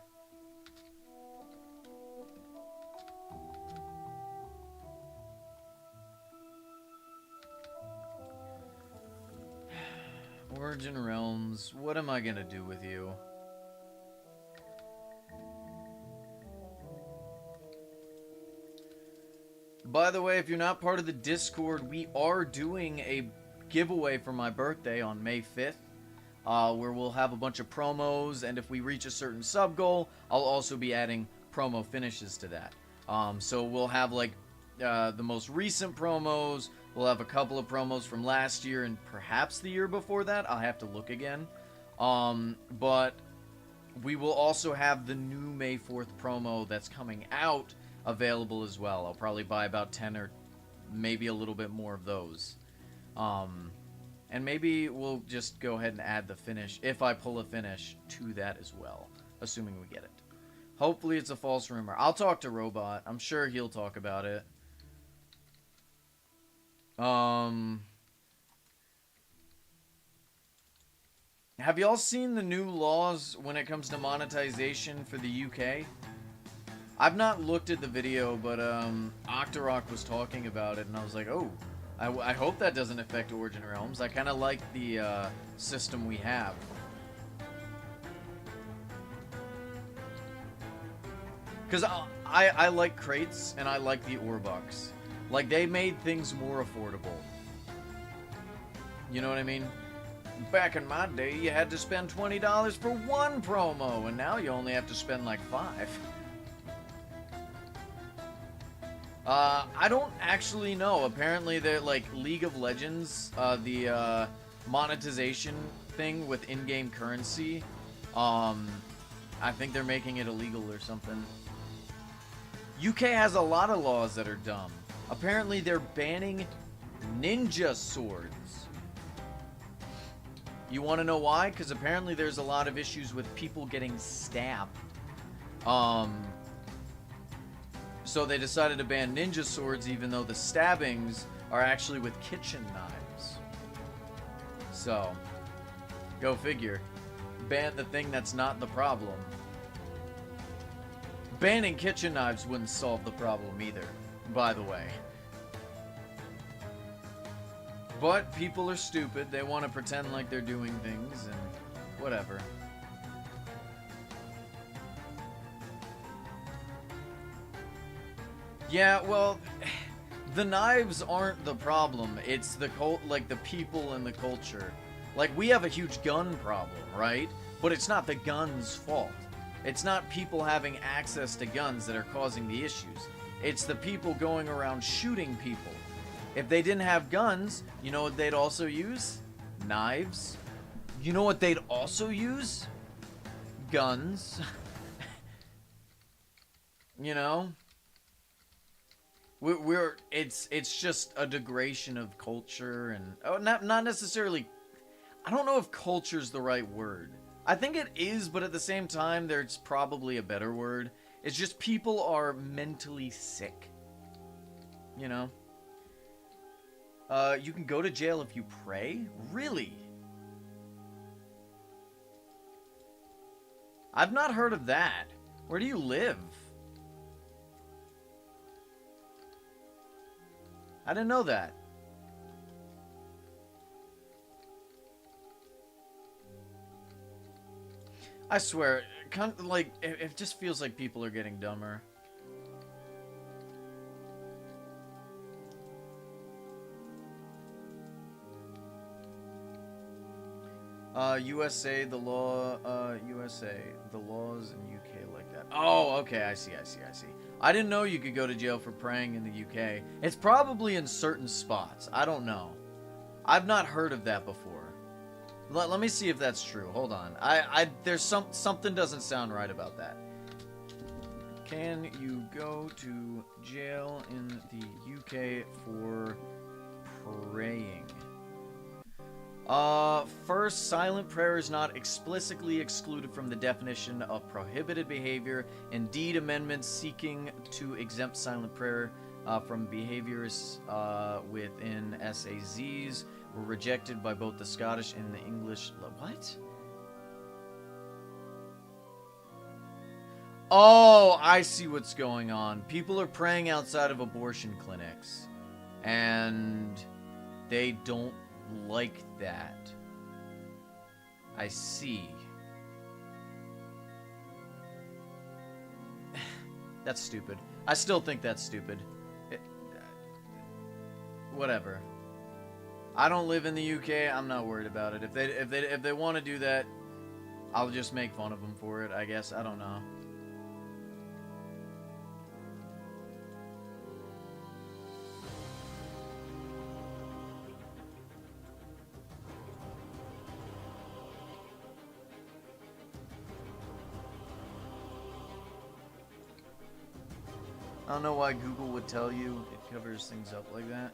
Origin Realms, what am I gonna do with you? By the way, if you're not part of the Discord, we are doing a giveaway for my birthday on May 5th, where we'll have a bunch of promos, and if we reach a certain sub goal, I'll also be adding promo finishes to that. So we'll have, like, the most recent promos, we'll have a couple of promos from last year, and perhaps the year before that. I'll have to look again. But we will also have the new May 4th promo that's coming out available as well. I'll probably buy about 10 or maybe a little bit more of those. And maybe we'll just go ahead and add the finish, if I pull a finish, to that as well, assuming we get it. Hopefully it's a false rumor. I'll talk to Robot. I'm sure he'll talk about it. Have y'all seen the new laws when it comes to monetization for the UK? I've not looked at the video, but Octorok was talking about it, and I was like, oh, I hope that doesn't affect Origin Realms. I kind of like the system we have. Because I like crates, and I like the Orbucks. Like, they made things more affordable. You know what I mean? Back in my day, you had to spend $20 for one promo, and now you only have to spend like 5. I don't actually know. Apparently, they're like League of Legends, the monetization thing with in-game currency. I think they're making it illegal or something. UK has a lot of laws that are dumb. Apparently, they're banning ninja swords. You want to know why? Because apparently there's a lot of issues with people getting stabbed. So they decided to ban ninja swords, even though the stabbings are actually with kitchen knives. So, go figure. Ban the thing that's not the problem. Banning kitchen knives wouldn't solve the problem either, by the way. But people are stupid. They want to pretend like they're doing things, and whatever. Yeah, well, the knives aren't the problem. It's the like the people and the culture. Like we have a huge gun problem, right? But it's not the guns' fault. It's not people having access to guns that are causing the issues. It's the people going around shooting people. If they didn't have guns, you know what they'd also use? Knives. You know what they'd also use? Guns. You know? It's just a degradation of culture and not necessarily. I don't know if culture's the right word. I think it is, but at the same time there's probably a better word. It's just people are mentally sick. You know? You can go to jail if you pray? Really? I've not heard of that. Where do you live? I didn't know that. I swear, like, it just feels like people are getting dumber. USA, the law, USA, the laws in UK like that. Oh, okay, I see. I didn't know you could go to jail for praying in the UK. It's probably in certain spots. I don't know. I've not heard of that before. Let me see if that's true. Hold on. There's something doesn't sound right about that. Can you go to jail in the UK for praying? First, silent prayer is not explicitly excluded from the definition of prohibited behavior. Indeed, amendments seeking to exempt silent prayer from behaviors within SAZs were rejected by both the Scottish and the English. What? Oh, I see what's going on. People are praying outside of abortion clinics, and they don't like that. I see. That's stupid. I still think that's stupid. Whatever. I don't live in the UK. I'm not worried about it. If they want to do that, I'll just make fun of them for it, I guess. I don't know. I don't know why Google would tell you it covers things up like that.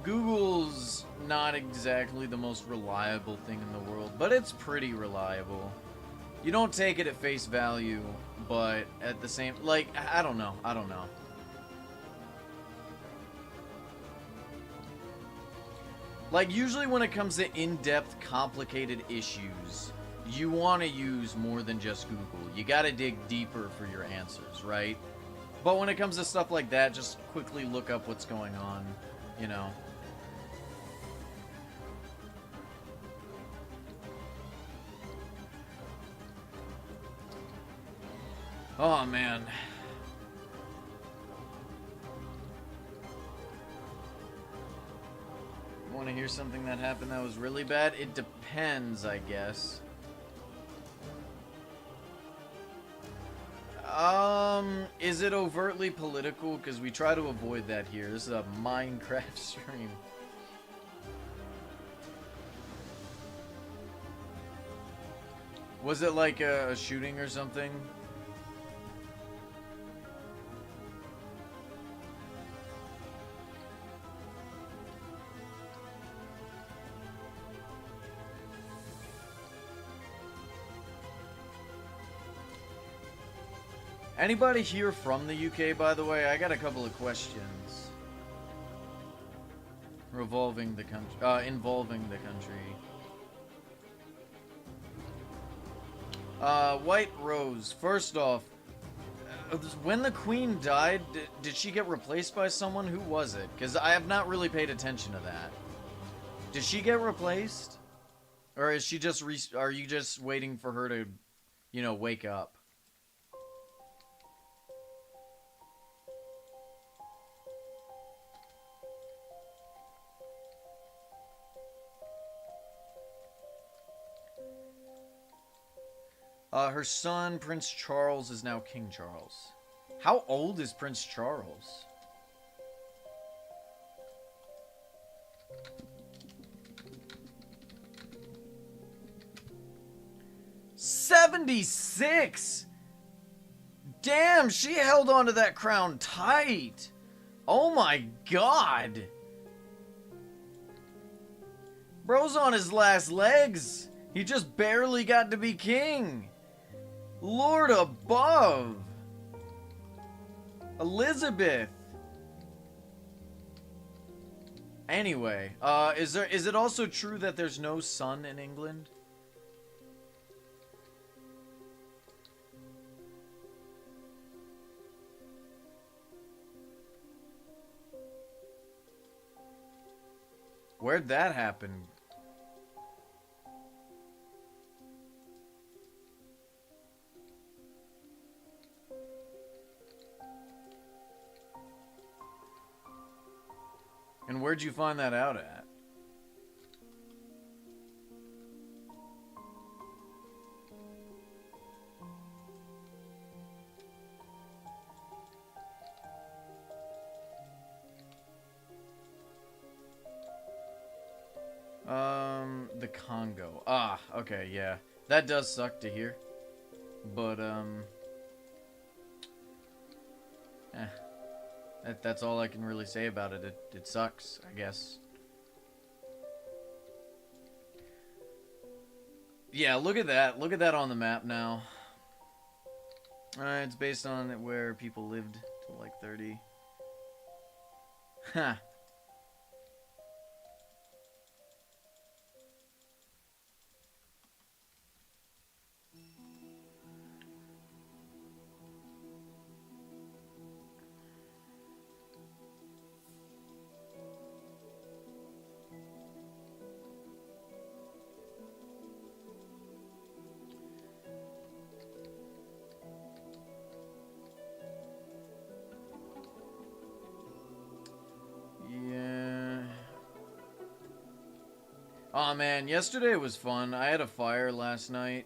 Google's not exactly the most reliable thing in the world, but it's pretty reliable. You don't take it at face value, but at the same, like, I don't know. Like, usually when it comes to in-depth, complicated issues, you want to use more than just Google. You gotta dig deeper for your answers, right? But when it comes to stuff like that, just quickly look up what's going on, you know. Oh, man. Want to hear something that happened that was really bad? It depends, I guess. Is it overtly political? Because we try to avoid that here. This is a Minecraft stream. Was it like a shooting or something? Anybody here from the UK, by the way? I got a couple of questions. Involving the country. White Rose. First off, when the Queen died, did she get replaced by someone? Who was it? Because I have not really paid attention to that. Did she get replaced? Or is she just are you just waiting for her to you know, wake up. Her son, Prince Charles, is now King Charles. How old is Prince Charles? '76! Damn, she held onto that crown tight. Oh my god. Bro's on his last legs. He just barely got to be king. Lord above. Elizabeth. Anyway, is it also true that there's no sun in England? Where'd that happen? And where'd you find that out at? The Congo. Ah, okay, yeah. That does suck to hear. But, that's all I can really say about it. It sucks, I guess. Yeah, look at that. Look at that on the map now. It's based on where people lived till like 30. Huh. Aw, man, yesterday was fun. I had a fire last night.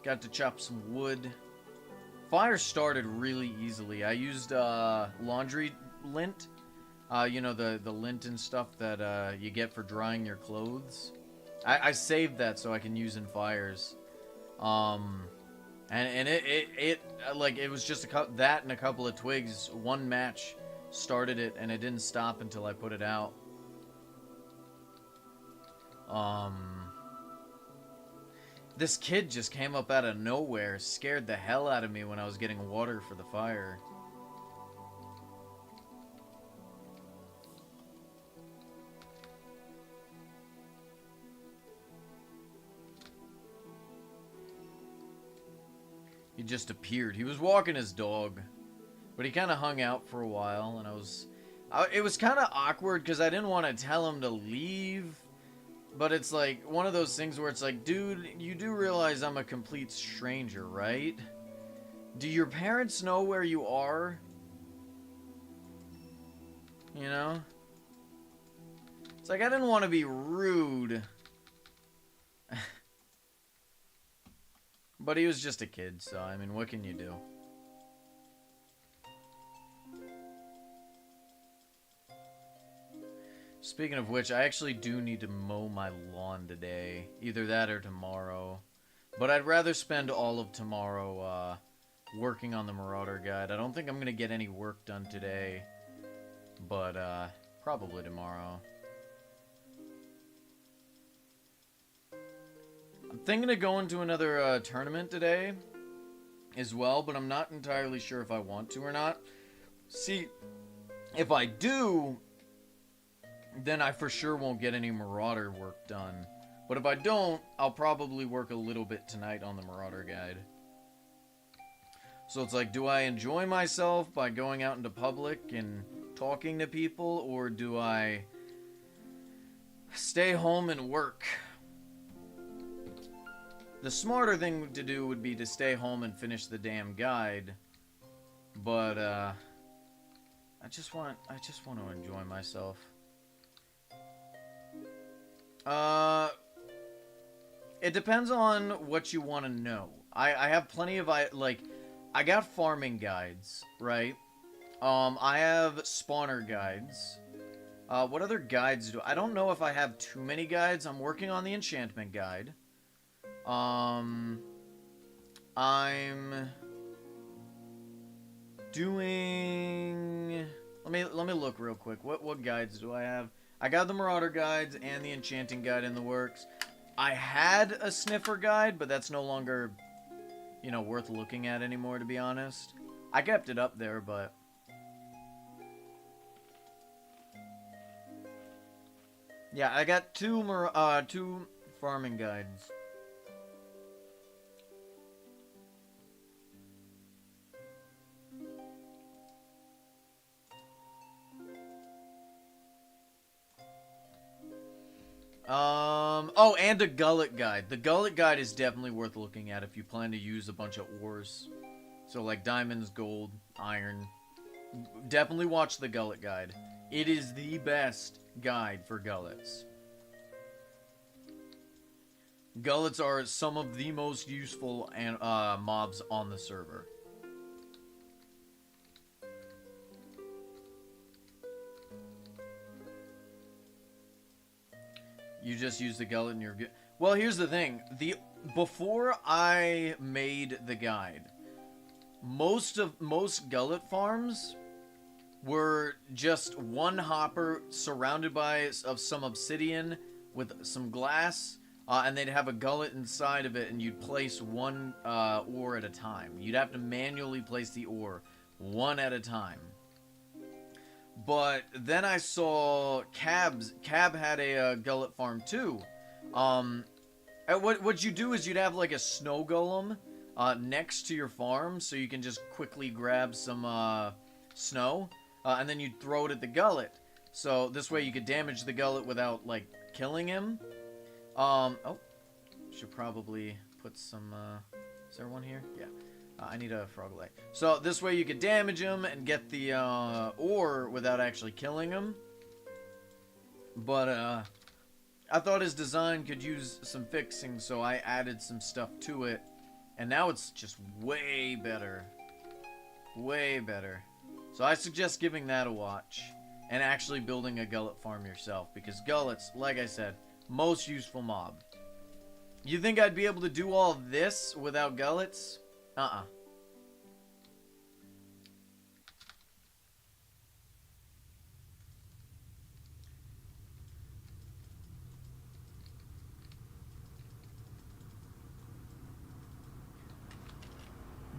Got to chop some wood. Fire started really easily. I used laundry lint. You know, the lint and stuff that you get for drying your clothes. I saved that so I can use in fires. And it like, it was just that and a couple of twigs. One match started it, and it didn't stop until I put it out. This kid just came up out of nowhere, scared the hell out of me when I was getting water for the fire. He just appeared. He was walking his dog, but he kind of hung out for a while, and it was kind of awkward because I didn't want to tell him to leave. But it's like one of those things where it's like, dude, you do realize I'm a complete stranger, right? Do your parents know where you are? You know? It's like, I didn't want to be rude. But he was just a kid, so, I mean, what can you do? Speaking of which, I actually do need to mow my lawn today. Either that or tomorrow. But I'd rather spend all of tomorrow working on the Marauder Guide. I don't think I'm going to get any work done today. But probably tomorrow. I'm thinking of going to another tournament today as well, but I'm not entirely sure if I want to or not. See, if I do, then I for sure won't get any Marauder work done. But if I don't, I'll probably work a little bit tonight on the Marauder Guide. So it's like, do I enjoy myself by going out into public and talking to people, or do I stay home and work? The smarter thing to do would be to stay home and finish the damn guide. But, I just want to enjoy myself. It depends on what you want to know. I have plenty of, like, I got farming guides, right? I have spawner guides. What other guides do I don't know if I have too many guides. I'm working on the enchantment guide. I'm doing... Let me look real quick. What guides do I have? I got the Marauder guides and the enchanting guide in the works. I had a sniffer guide, but that's no longer, you know, worth looking at anymore, to be honest. I kept it up there, but... yeah, I got two farming guides. Oh, and a gullet guide. The gullet guide is definitely worth looking at if you plan to use a bunch of ores. So, like, diamonds, gold, iron. Definitely watch the gullet guide. It is the best guide for gullets. Gullets are some of the most useful mobs on the server. You just use the gullet in your... well, here's the thing. Before I made the guide, most gullet farms were just one hopper surrounded by some obsidian with some glass, and they'd have a gullet inside of it, and you'd place one ore at a time. You'd have to manually place the ore one at a time. But then I saw Cab had a gullet farm too. What you do is you'd have like a snow golem next to your farm, so you can just quickly grab some snow, and then you'd throw it at the gullet. So this way you could damage the gullet without like killing him. Oh, should probably put some. Is there one here? Yeah. I need a frog leg. So this way you could damage him and get the ore without actually killing him. But I thought his design could use some fixing, so I added some stuff to it. And now it's just way better. Way better. So I suggest giving that a watch. And actually building a gullet farm yourself. Because gullets, like I said, most useful mob. You think I'd be able to do all this without gullets?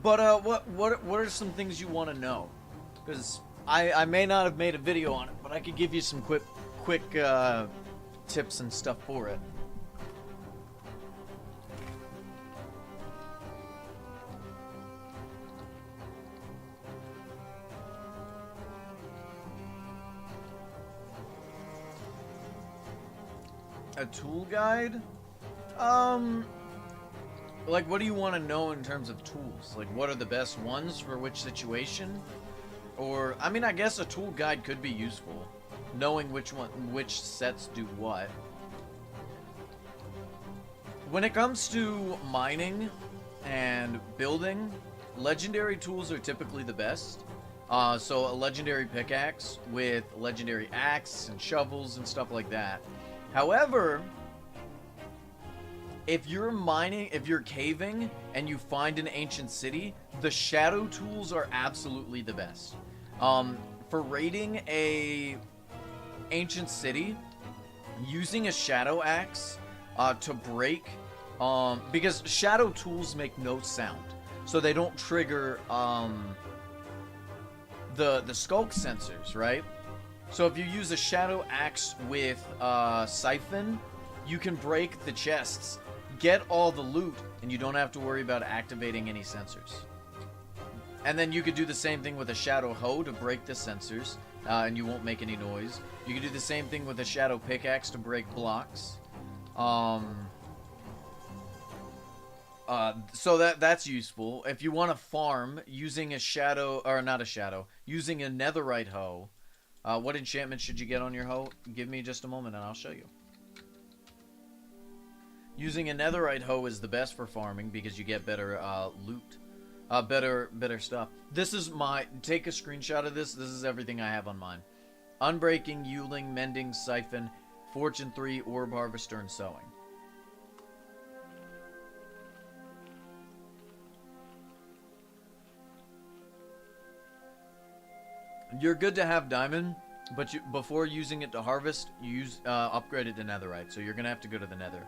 But what are some things you want to know? Because I may not have made a video on it, but I could give you some quick tips and stuff for it. A tool guide? Like, what do you want to know in terms of tools? Like, what are the best ones for which situation? Or, I mean, I guess a tool guide could be useful. Knowing which sets do what. When it comes to mining and building, legendary tools are typically the best. So a legendary pickaxe with legendary axe and shovels and stuff like that. However, if you're caving and you find an ancient city, the shadow tools are absolutely the best. For raiding a ancient city, using a shadow axe to break, because shadow tools make no sound, so they don't trigger the skulk sensors, right? So if you use a shadow axe with siphon, you can break the chests, get all the loot, and you don't have to worry about activating any sensors. And then you could do the same thing with a shadow hoe to break the sensors, and you won't make any noise. You can do the same thing with a shadow pickaxe to break blocks. So that's useful. If you want to farm using a shadow, or not a shadow, using a netherite hoe, what enchantment should you get on your hoe? Give me just a moment and I'll show you. Using a netherite hoe is the best for farming because you get better loot. Better stuff. This is take a screenshot of this. This is everything I have on mine. Unbreaking, Yuling, Mending, Siphon, Fortune 3, Orb Harvester, and Sowing. You're good to have diamond, but before using it to harvest, you upgrade it to netherite. So you're gonna have to go to the nether.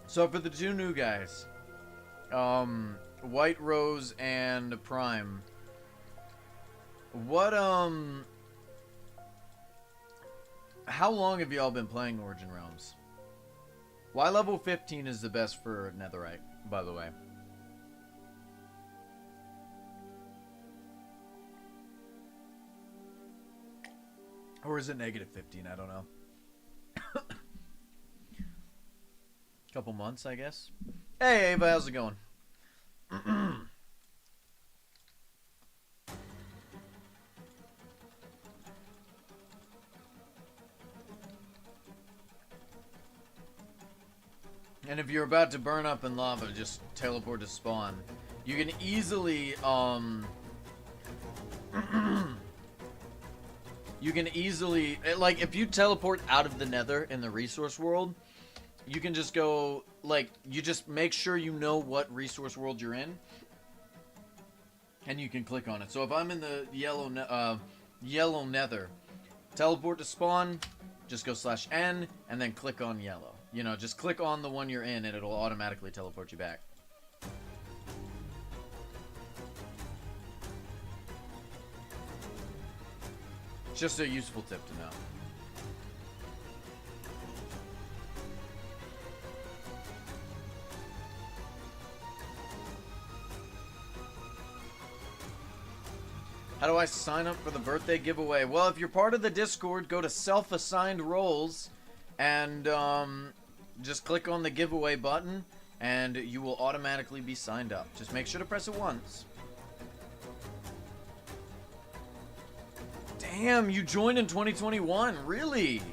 So for the two new guys, White Rose and Prime, what, how long have y'all been playing Origin Realms? Why level 15 is the best for Netherite, by the way? Or is it negative 15? I don't know. Couple months, I guess. Hey, Ava, how's it going? And if you're about to burn up in lava, just teleport to spawn. You can easily, you can easily, like, if you teleport out of the nether in the resource world, you can just go, like, you just make sure you know what resource world you're in, and you can click on it. So if I'm in the yellow nether, teleport to spawn, just go /N, and then click on yellow. You know, just click on the one you're in, and it'll automatically teleport you back. Just a useful tip to know. How do I sign up for the birthday giveaway? Well, if you're part of the Discord, go to self-assigned roles and just click on the giveaway button and you will automatically be signed up. Just make sure to press it once. Damn, you joined in 2021. Really?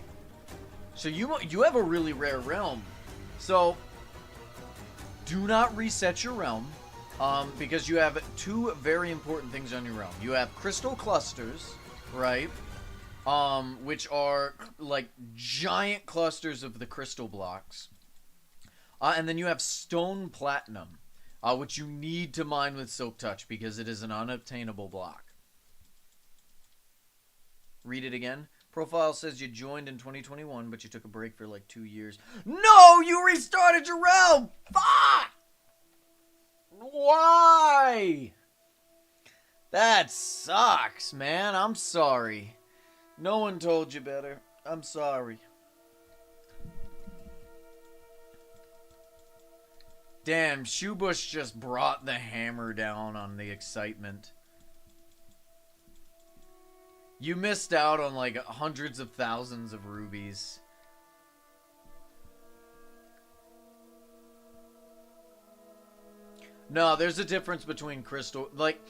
So you have a really rare realm. So do not reset your realm. Because you have two very important things on your realm. You have crystal clusters, right? Which are like giant clusters of the crystal blocks. And then you have stone platinum, which you need to mine with Silk Touch because it is an unobtainable block. Read it again. Profile says you joined in 2021, but you took a break for like 2 years. No, you restarted your realm! Fuck! Why? That sucks, man. I'm sorry. No one told you better. I'm sorry. Damn, Shoebush just brought the hammer down on the excitement. You missed out on like hundreds of thousands of rubies. No, there's a difference between crystal, like,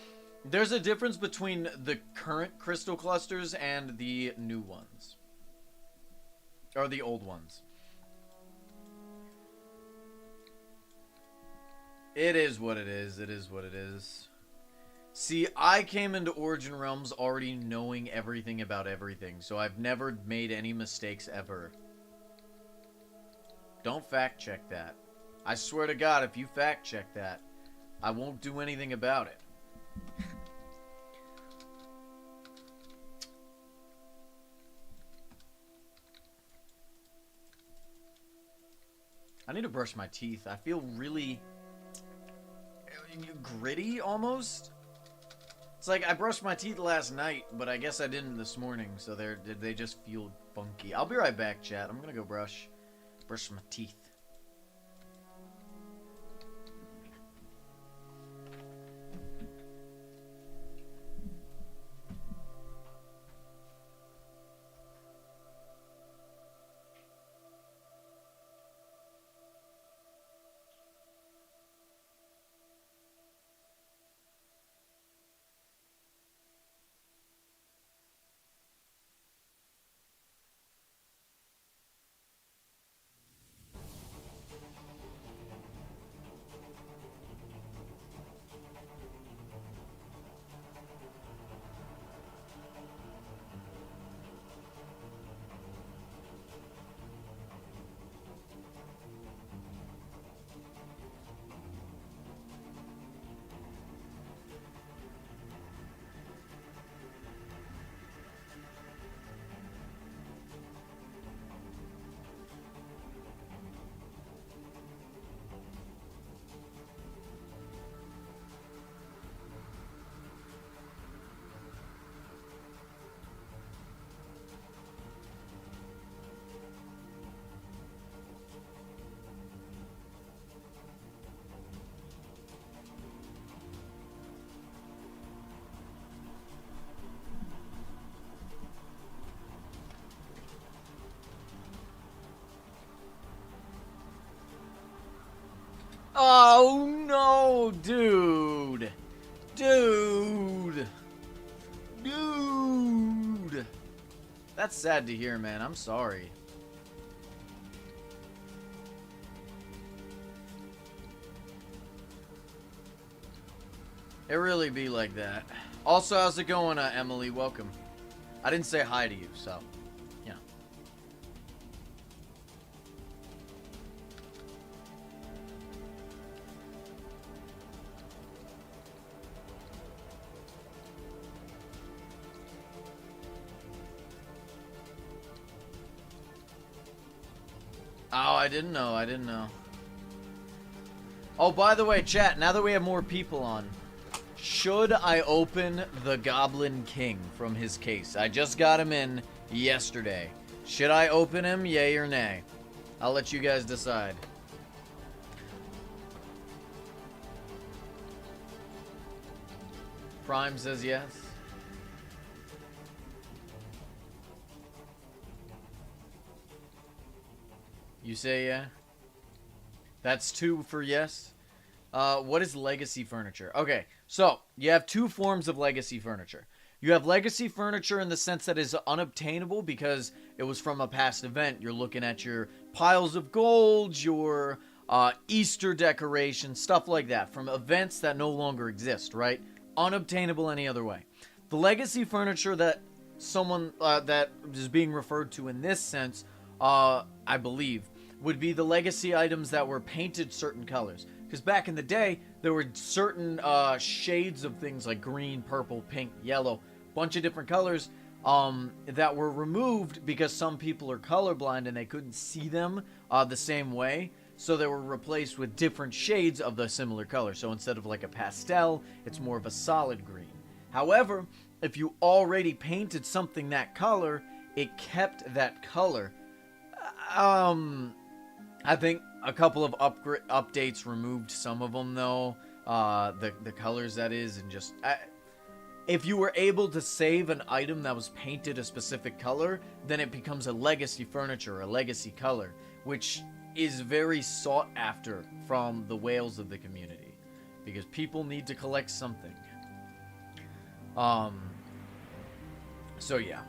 There's a difference between the current crystal clusters and the new ones. Or the old ones. It is what it is. It is what it is. See, I came into Origin Realms already knowing everything about everything, so I've never made any mistakes ever. Don't fact check that. I swear to God, if you fact check that, I won't do anything about it. I need to brush my teeth. I feel really gritty almost. It's like I brushed my teeth last night, but I guess I didn't this morning, so they just feel funky. I'll be right back, chat. I'm gonna go brush my teeth. Oh no, dude. Dude. Dude. That's sad to hear, man. I'm sorry. It really be like that. Also, how's it going, Emily? Welcome. I didn't say hi to you, so, yeah. Oh, I didn't know. I didn't know. Oh, by the way, chat, now that we have more people on, should I open the Goblin King from his case? I just got him in yesterday. Should I open him, yay or nay? I'll let you guys decide. Prime says yes. You say yeah? That's 2 for yes. What is legacy furniture? Okay, so you have 2 forms of legacy furniture. You have legacy furniture in the sense that is unobtainable because it was from a past event. You're looking at your piles of gold, your Easter decorations, stuff like that, from events that no longer exist, right? Unobtainable any other way. The legacy furniture that someone that is being referred to in this sense, I believe, would be the legacy items that were painted certain colors. Because back in the day, there were certain shades of things like green, purple, pink, yellow, bunch of different colors that were removed because some people are colorblind and they couldn't see them the same way. So they were replaced with different shades of the similar color. So instead of like a pastel, it's more of a solid green. However, if you already painted something that color, it kept that color. I think a couple of updates removed some of them though, the colors that is, and just if you were able to save an item that was painted a specific color, then it becomes a legacy furniture, a legacy color, which is very sought after from the whales of the community, because people need to collect something. Um, so yeah.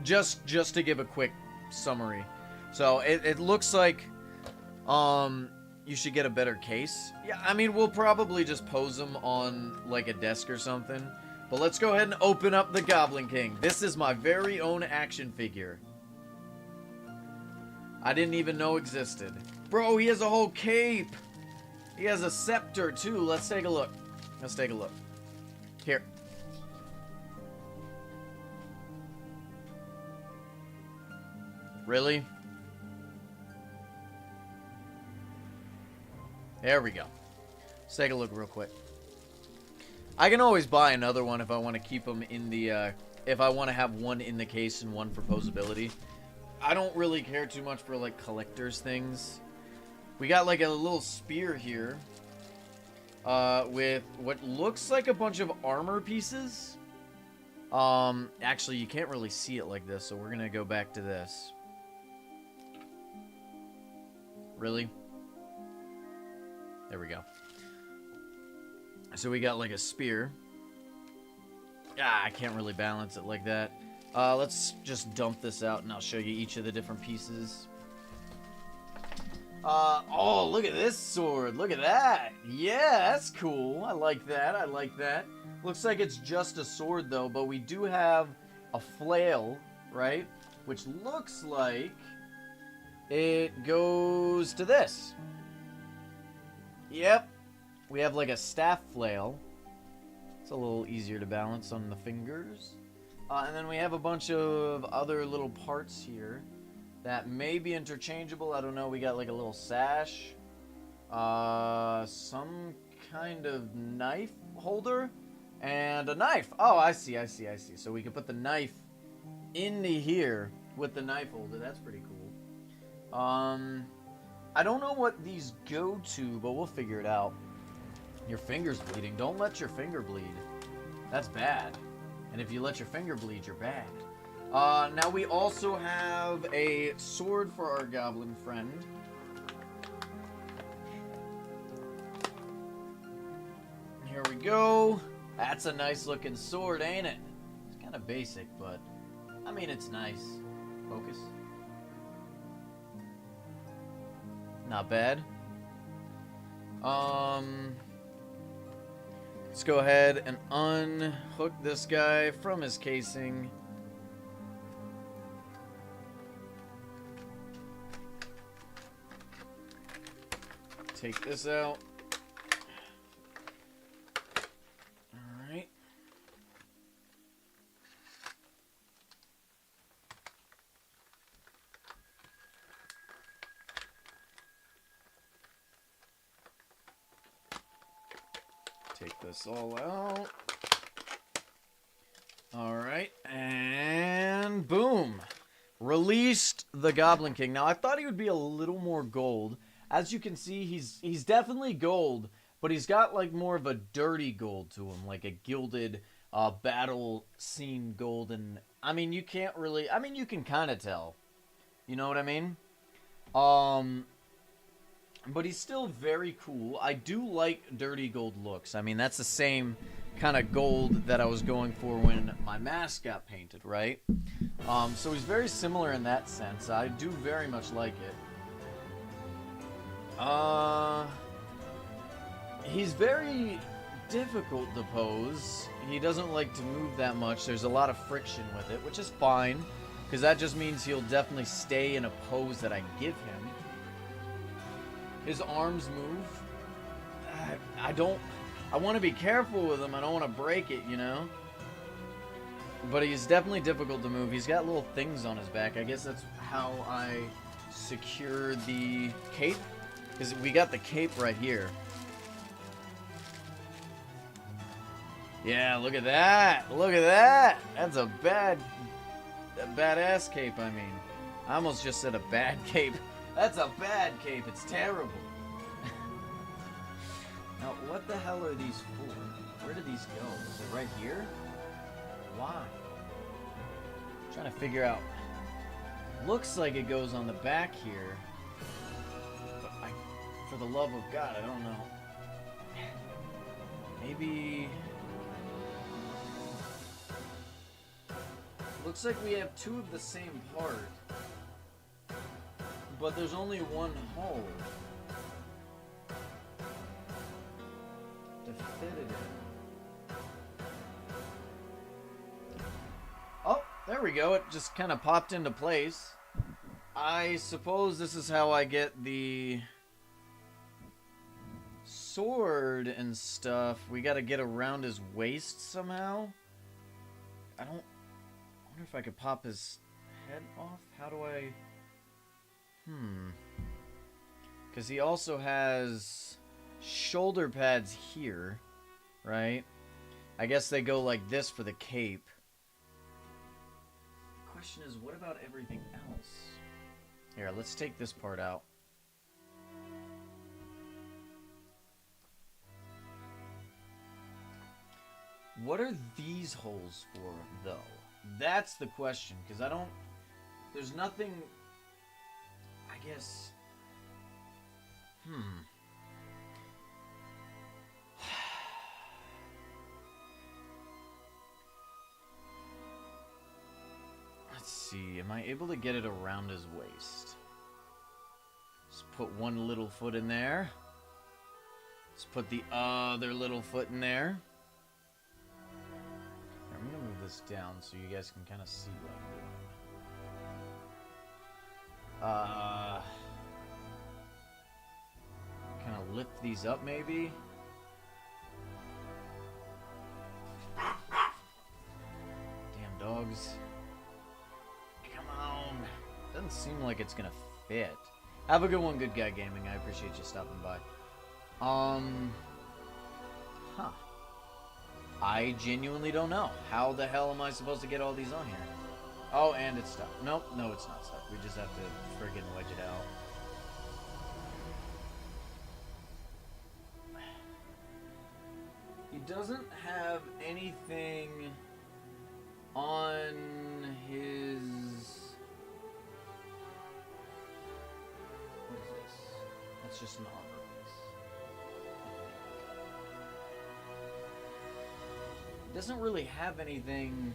Just to give a quick summary. So it looks like you should get a better case. Yeah, I mean, we'll probably just pose them on like a desk or something. But let's go ahead and open up the Goblin King. This is my very own action figure. I didn't even know existed. Bro, he has a whole cape. He has a scepter too. Let's take a look. Let's take a look. Here. Really? There we go. Let's take a look real quick. I can always buy another one if I want to keep them in the, if I want to have one in the case and one for posability. I don't really care too much for, like, collector's things. We got, like, a little spear here. With what looks like a bunch of armor pieces. Actually, you can't really see it like this, so we're gonna go back to this. Really? There we go. So we got like a spear. Ah, I can't really balance it like that. Let's just dump this out and I'll show you each of the different pieces. Oh, look at this sword. Look at that. Yeah, that's cool. I like that. I like that. Looks like it's just a sword though, but we do have a flail, right? Which looks like it goes to this. Yep. We have like a staff flail. It's a little easier to balance on the fingers. And then we have a bunch of other little parts here that may be interchangeable. I don't know. We got like a little sash. Some kind of knife holder. And a knife. Oh, I see. So we can put the knife into here with the knife holder. That's pretty cool. I don't know what these go to, but we'll figure it out. Your finger's bleeding. Don't let your finger bleed. That's bad. And if you let your finger bleed, you're bad. Now we also have a sword for our goblin friend. Here we go. That's a nice looking sword, ain't it? It's kind of basic, but I mean, it's nice. Focus. Not bad. Let's go ahead and unhook this guy from his casing. Take this out. Alright. Take this all out. Alright, and boom. Released the Goblin King. Now, I thought he would be a little more gold. As you can see, he's definitely gold, but he's got like more of a dirty gold to him, like a gilded battle scene gold. And I mean, you can't really, I mean, you can kind of tell. You know what I mean? But he's still very cool. I do like dirty gold looks. I mean, that's the same kind of gold that I was going for when my mask got painted, right? So he's very similar in that sense. I do very much like it. He's very difficult to pose. He doesn't like to move that much. There's a lot of friction with it, which is fine, because that just means he'll definitely stay in a pose that I give him. His arms move. I want to be careful with him. I don't want to break it, you know? But he's definitely difficult to move. He's got little things on his back. I guess that's how I secure the cape. Because we got the cape right here. Yeah, look at that. Look at that. That's a badass cape, I mean. I almost just said a bad cape. That's a bad cape. It's terrible. Now, what the hell are these for? Where do these go? Is it right here? Why? I'm trying to figure out. Looks like it goes on the back here. But for the love of God, I don't know. Maybe Looks like we have two of the same part. But there's only one hole to fit it in. Oh, there we go. It just kind of popped into place. I suppose this is how I get the sword and stuff. We gotta get around his waist somehow. I wonder if I could pop his head off. How do I... Because he also has shoulder pads here, right? I guess they go like this for the cape. Question is, what about everything else? Here, let's take this part out. What are these holes for, though? That's the question, because I don't... There's nothing... I guess... Let's see, am I able to get it around his waist? Let's put one little foot in there. Let's put the other little foot in there. Here, I'm gonna move this down so you guys can kind of see what I'm doing. Kind of lift these up, maybe. Damn dogs. Come on. Doesn't seem like it's gonna fit. Have a good one, Good Guy Gaming. I appreciate you stopping by. I genuinely don't know. How the hell am I supposed to get all these on here? Oh, and it's stuck. Nope, no, it's not stuck. We just have to friggin' wedge it out. He doesn't have anything on his... What is this? That's just an armor piece. He doesn't really have anything...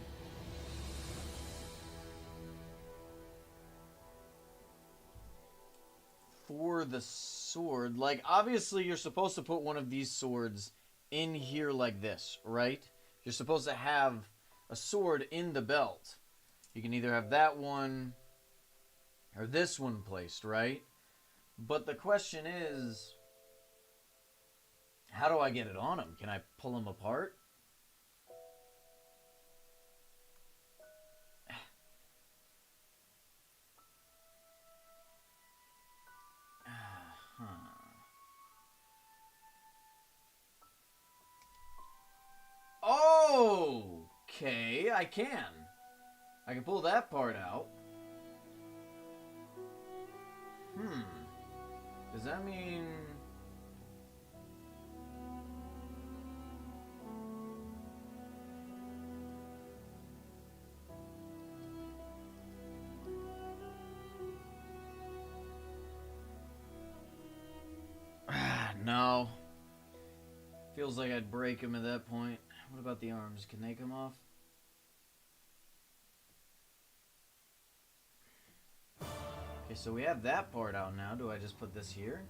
for the sword. Like, obviously you're supposed to put one of these swords in here like this, right? You're supposed to have a sword in the belt. You can either have that one or this one placed, right? But the question is, how do I get it on him? Can I pull him apart? Okay, I can. I can pull that part out. Does that mean... No. Feels like I'd break him at that point. What about the arms? Can they come off? Okay, so we have that part out now. Do I just put this here?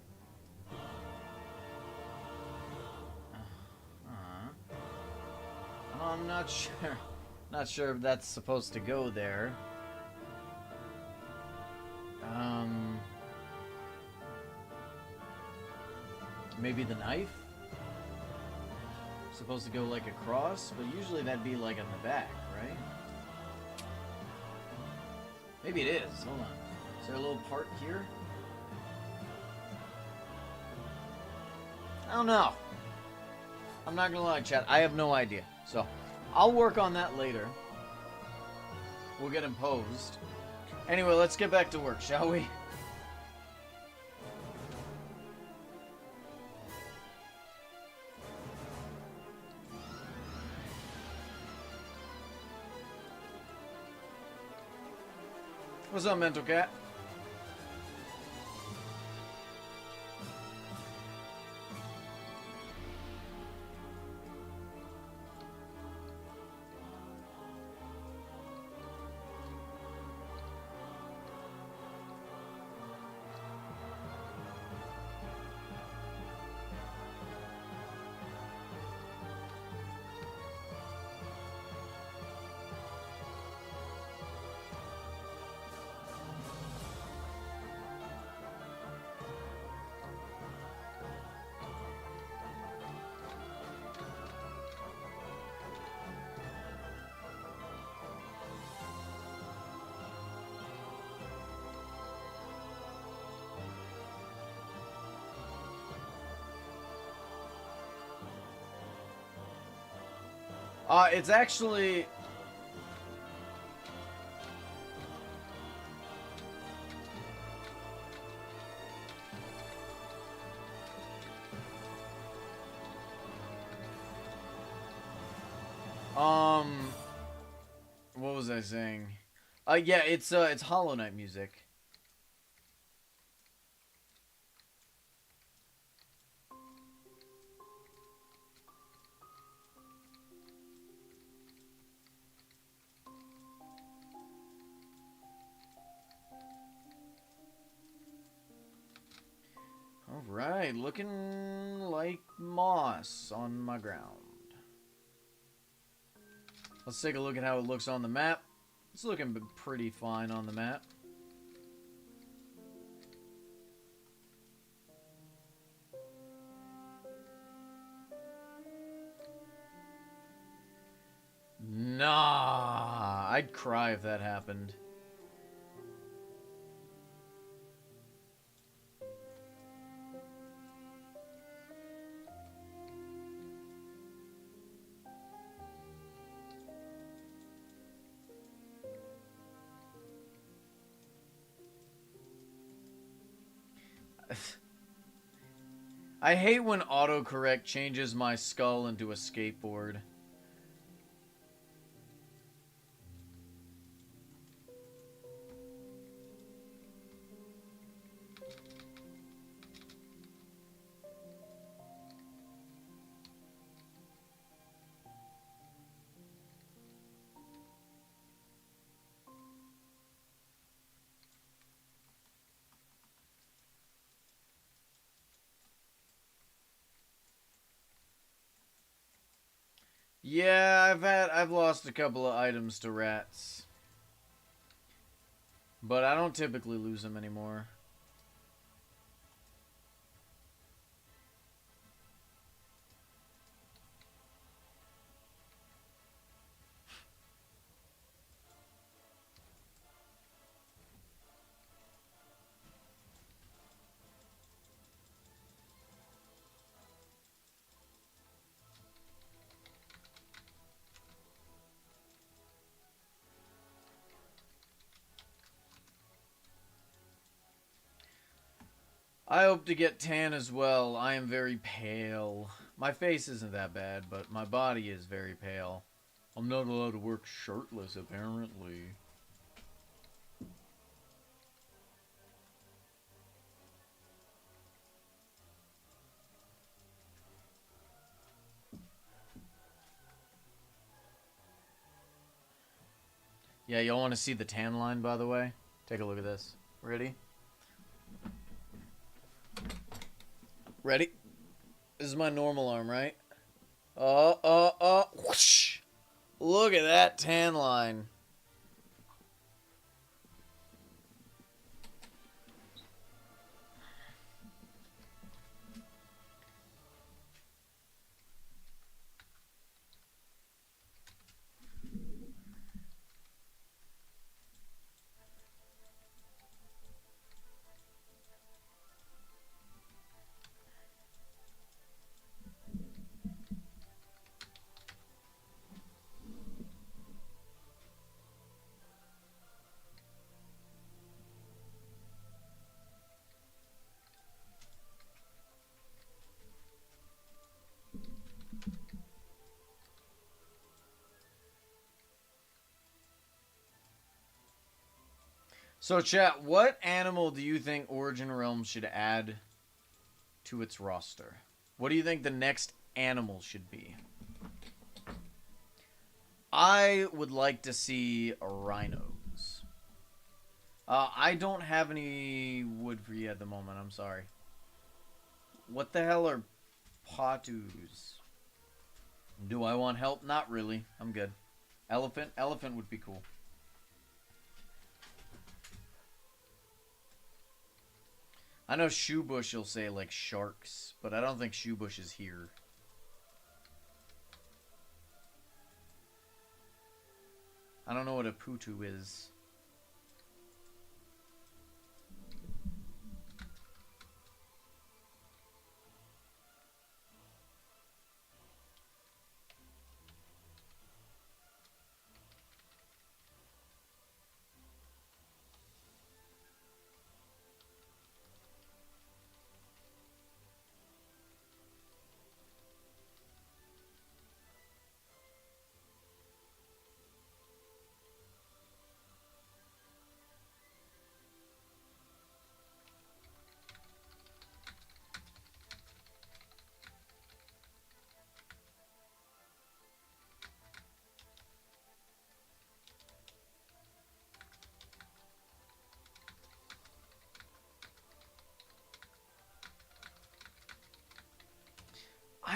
I'm not sure. Not sure if that's supposed to go there. Maybe the knife? Supposed to go like across, but usually that'd be like on the back, right? Maybe it is. Hold on. Is there a little part here? I don't know. I'm not gonna lie, chat. I have no idea. So, I'll work on that later. We'll get him posed. Anyway, let's get back to work, shall we? What's up, Mental Cat? It's actually... What was I saying? Yeah, it's Hollow Knight music. Alright, looking like moss on my ground. Let's take a look at how it looks on the map. It's looking pretty fine on the map. Nah, I'd cry if that happened. I hate when autocorrect changes my skull into a skateboard. Yeah, I've lost a couple of items to rats. But I don't typically lose them anymore. I hope to get tan as well. I am very pale. My face isn't that bad, but my body is very pale. I'm not allowed to work shirtless, apparently. Yeah, y'all want to see the tan line, by the way? Take a look at this. Ready? Ready? This is my normal arm, right? Whoosh! Look at that tan line. So, chat, what animal do you think Origin Realms should add to its roster? What do you think the next animal should be? I would like to see rhinos. I don't have any wood for you at the moment, I'm sorry. What the hell are patus? Do I want help? Not really. I'm good. Elephant? Elephant would be cool. I know Shoebush will say, like, sharks, but I don't think Shoebush is here. I don't know what a putu is.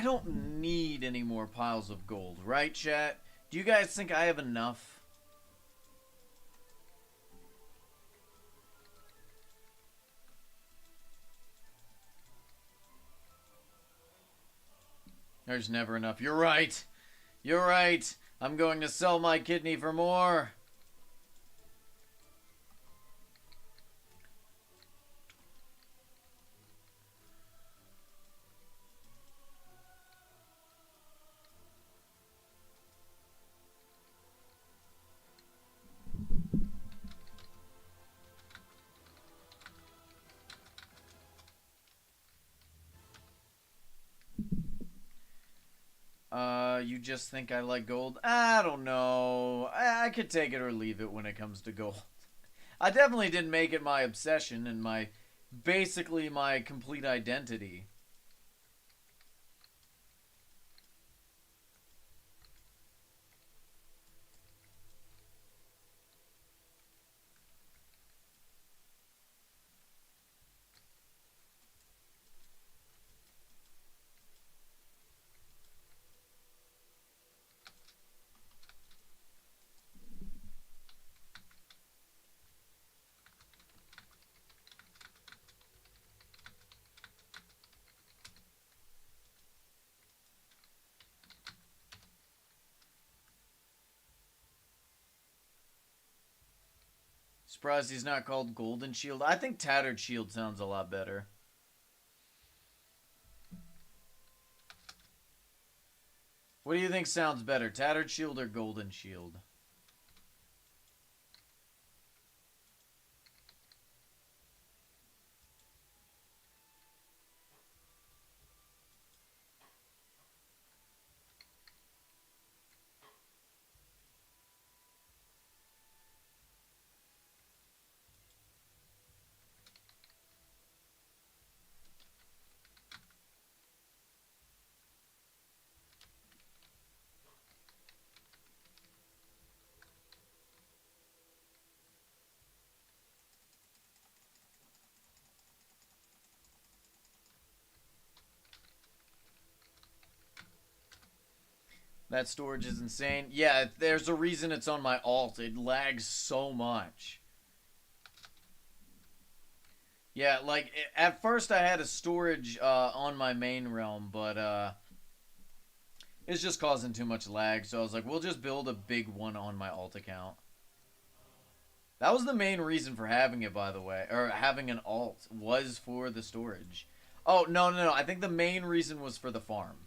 don't need any more piles of gold, right, chat? Do you guys think I have enough? There's never enough. You're right. You're right. I'm going to sell my kidney for more. You just think I like gold? I don't know. I could take it or leave it when it comes to gold. I definitely didn't make it my obsession and basically my complete identity. Surprised he's not called Golden Shield. I think Tattered Shield sounds a lot better. What do you think sounds better, Tattered Shield or Golden Shield? That storage is insane. Yeah, there's a reason it's on my alt. It lags so much. Yeah, like, at first I had a storage on my main realm, but it's just causing too much lag. So I was like, we'll just build a big one on my alt account. That was the main reason for having it, by the way. Or having an alt, was for the storage. Oh, no. I think the main reason was for the farm.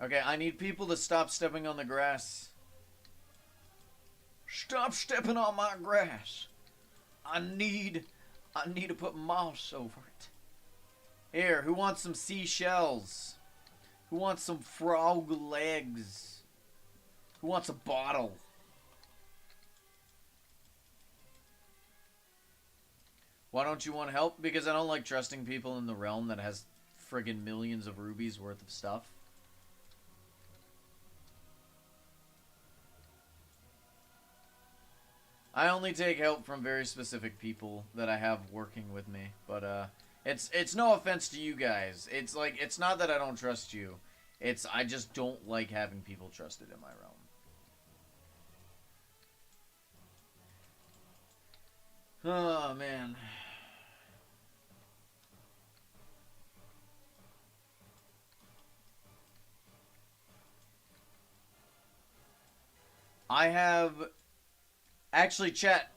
Okay, I need people to stop stepping on the grass. Stop stepping on my grass. I need to put moss over it. Here, who wants some seashells? Who wants some frog legs? Who wants a bottle? Why don't you want help? Because I don't like trusting people in the realm that has friggin' millions of rubies worth of stuff. I only take help from very specific people that I have working with me, but it's no offense to you guys. It's like, it's not that I don't trust you. It's I just don't like having people trusted in my realm. Oh man. I have actually, chat.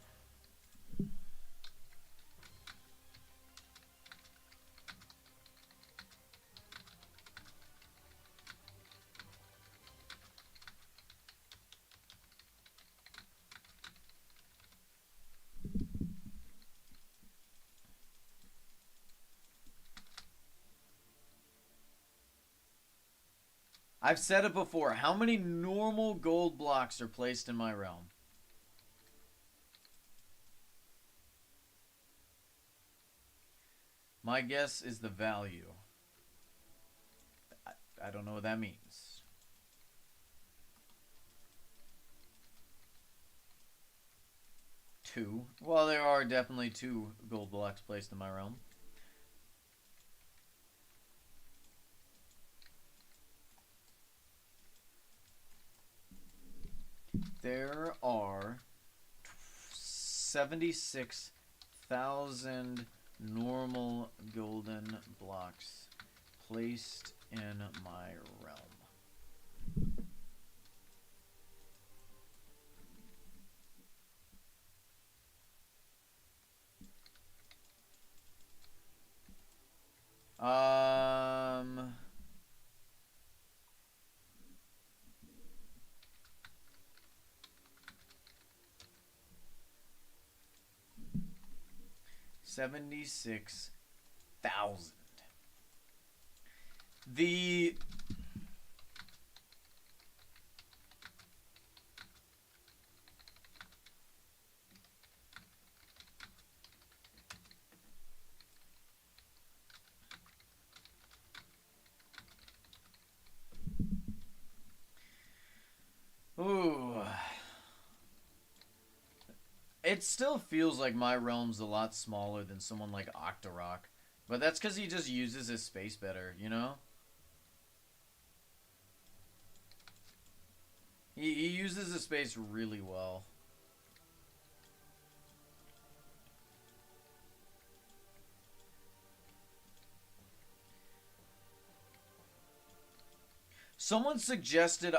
I've said it before. How many normal gold blocks are placed in my realm? My guess is the value. I don't know what that means. 2. Well, there are definitely 2 gold blocks placed in my realm. There are 76,000 normal golden blocks placed in my realm. Um... 76,000. The Ooh. It still feels like my realm's a lot smaller than someone like Octorok. But that's because he just uses his space better, you know? He uses his space really well. Someone suggested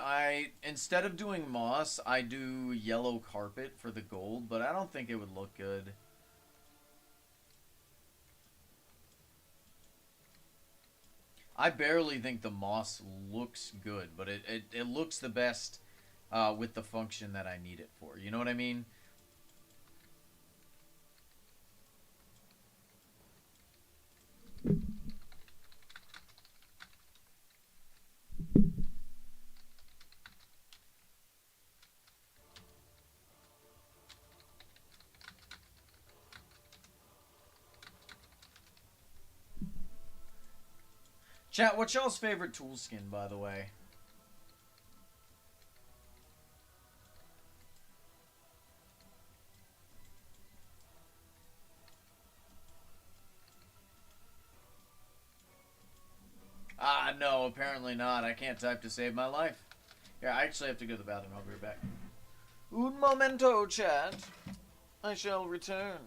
instead of doing moss, I do yellow carpet for the gold, but I don't think it would look good. I barely think the moss looks good, but it looks the best with the function that I need it for. You know what I mean? Chat, what's y'all's favorite tool skin, by the way? Ah, no, apparently not. I can't type to save my life. Here, I actually have to go to the bathroom. I'll be right back. Un momento, chat. I shall return.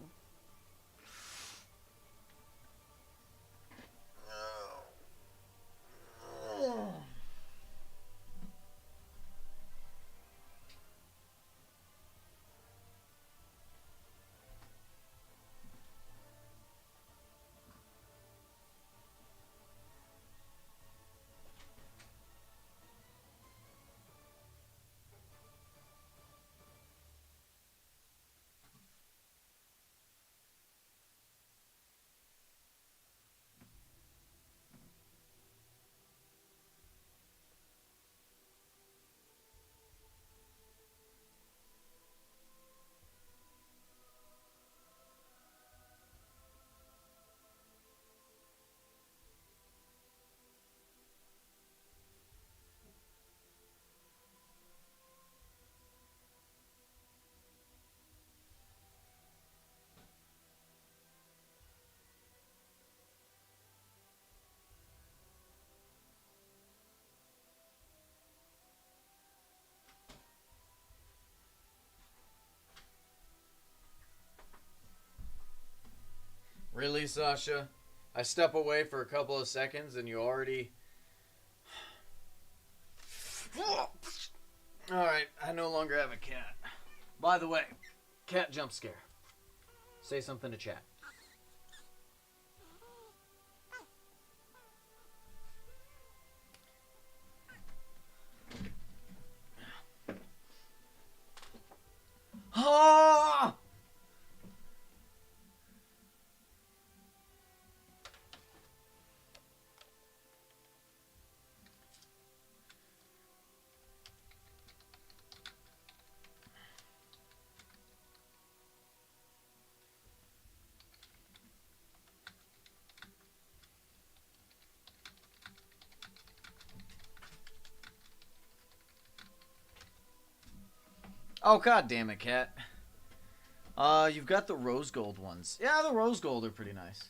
Really, Sasha? I step away for a couple of seconds and you already... Alright, I no longer have a cat. By the way, cat jump scare. Say something to chat. Ah! Oh, god damn it, cat. You've got the rose gold ones. Yeah, the rose gold are pretty nice.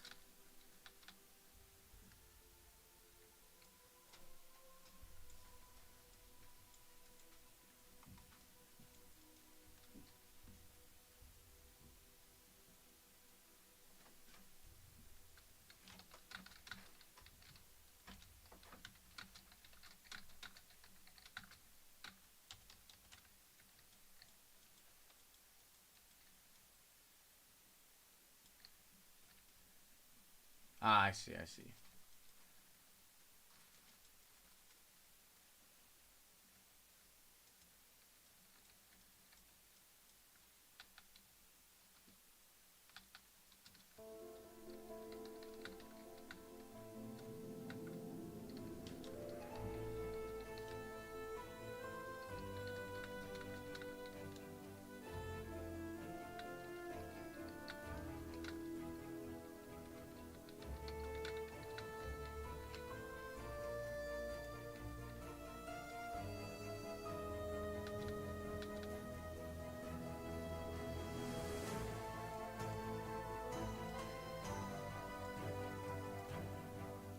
Ah, I see, I see.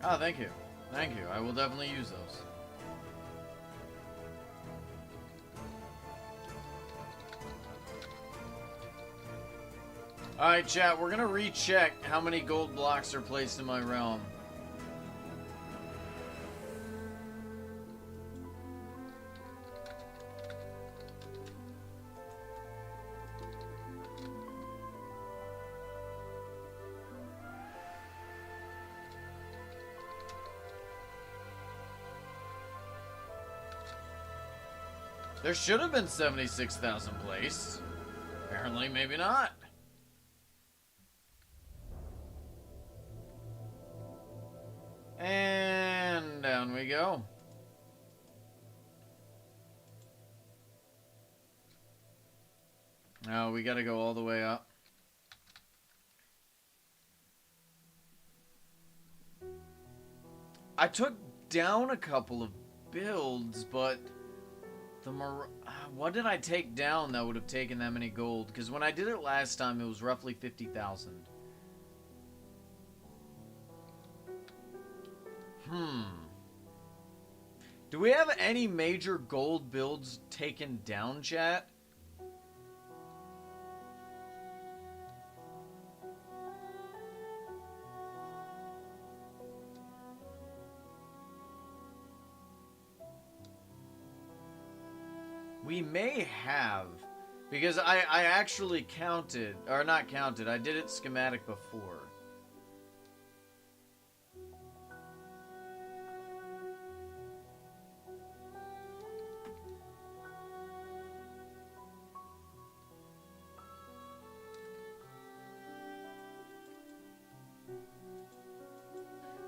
Oh, thank you. Thank you. I will definitely use those. Alright, chat, we're gonna recheck how many gold blocks are placed in my realm. There should have been 76,000 placed. Apparently, maybe not. And down we go. Now we gotta go all the way up. I took down a couple of builds, but what did I take down that would have taken that many gold? Because when I did it last time, it was roughly 50,000. Do we have any major gold builds taken down, chat? We may have, because I actually counted, or not counted, I did it schematic before.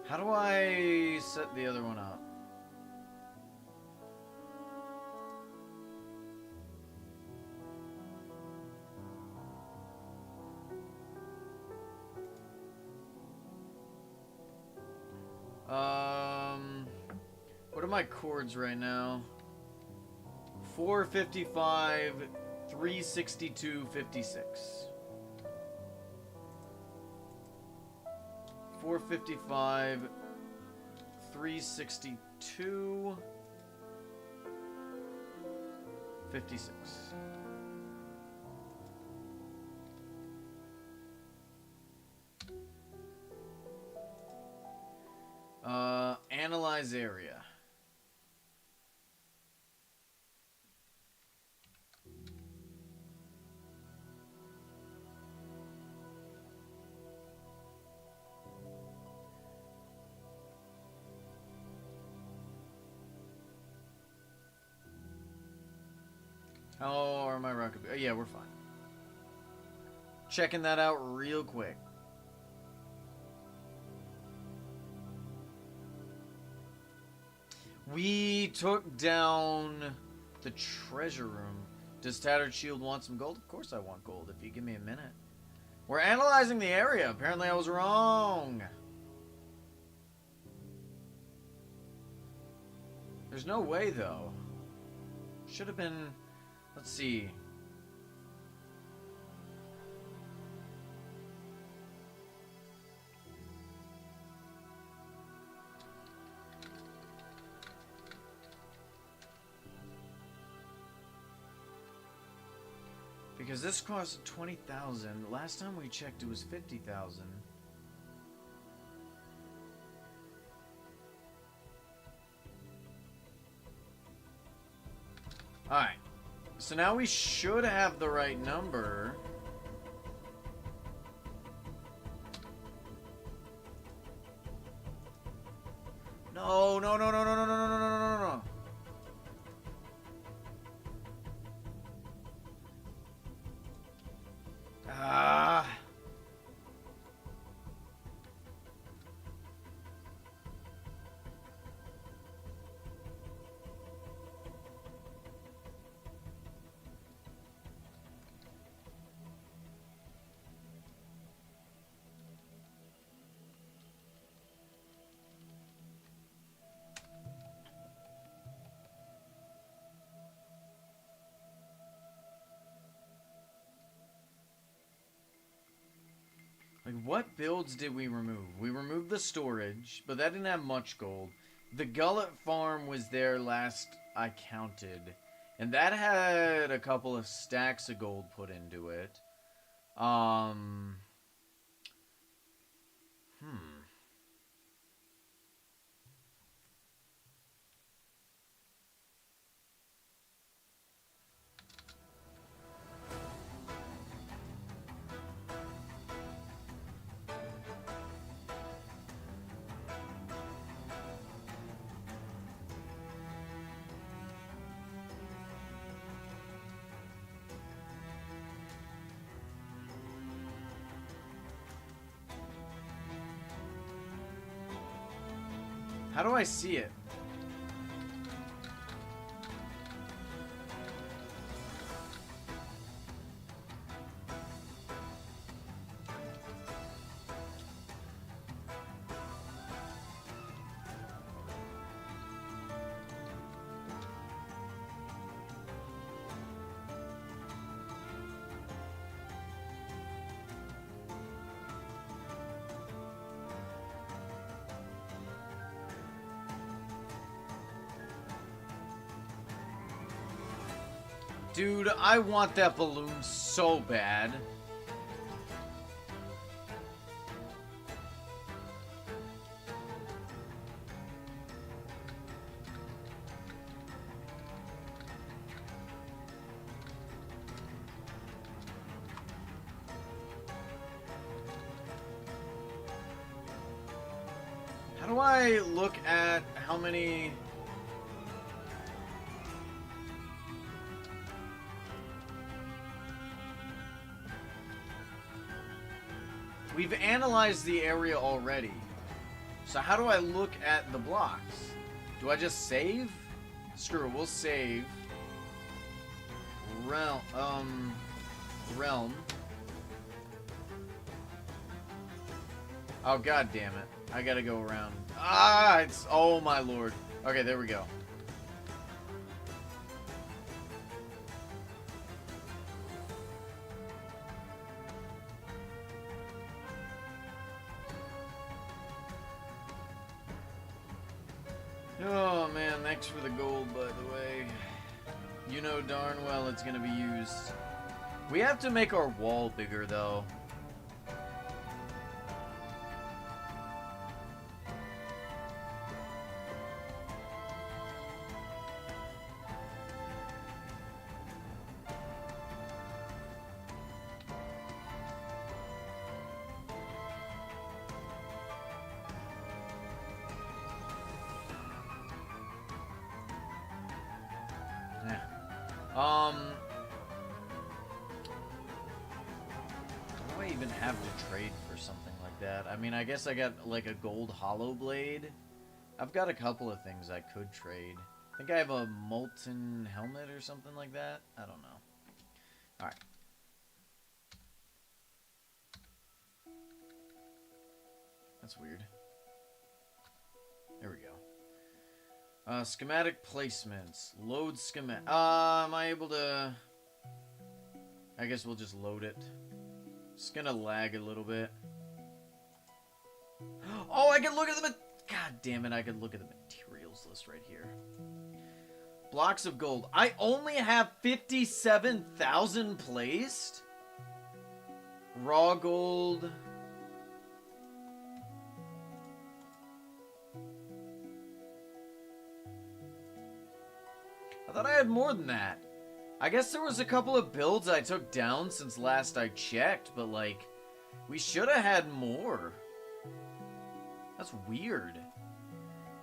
How do I set the other one up? What are my chords right now? 455, 362, 56. 455, 362, 56. Analyze area. How are my rocket? Oh, yeah, we're fine. Checking that out real quick. We took down the treasure room. Does Tattered Shield want some gold? Of course I want gold, if you give me a minute. We're analyzing the area. Apparently I was wrong. There's no way, though. Should have been... Let's see. Because this cost 20,000. Last time we checked, it was 50,000. Alright. So now we should have the right number. No, no, no, no, no, no, no, no, no, no, no, no. Ah. Like, what builds did we remove? We removed the storage, but that didn't have much gold. The Gullet Farm was there last I counted, and that had a couple of stacks of gold put into it. How do I see it? Dude, I want that balloon so bad. How do I look at how many... We've analyzed the area already. So how do I look at the blocks? Do I just save? Screw it, we'll save. Realm. Oh, god damn it. I gotta go around. Ah, it's... Oh, my lord. Okay, there we go. Oh, man, thanks for the gold, by the way. You know darn well it's gonna be used. We have to make our wall bigger, though. What do I even have to trade for something like that? I mean, I guess I got like a gold hollow blade. I've got a couple of things I could trade. I think I have a molten helmet or something like that. I don't know. Alright. That's weird. There we go. Schematic placements. Load schematic. Am I able to... I guess we'll just load it. It's gonna lag a little bit. Oh, I can look at the... God damn it, I can look at the materials list right here. Blocks of gold. I only have 57,000 placed? Raw gold. I thought I had more than that. I guess there was a couple of builds I took down since last I checked, but like, we should have had more. That's weird.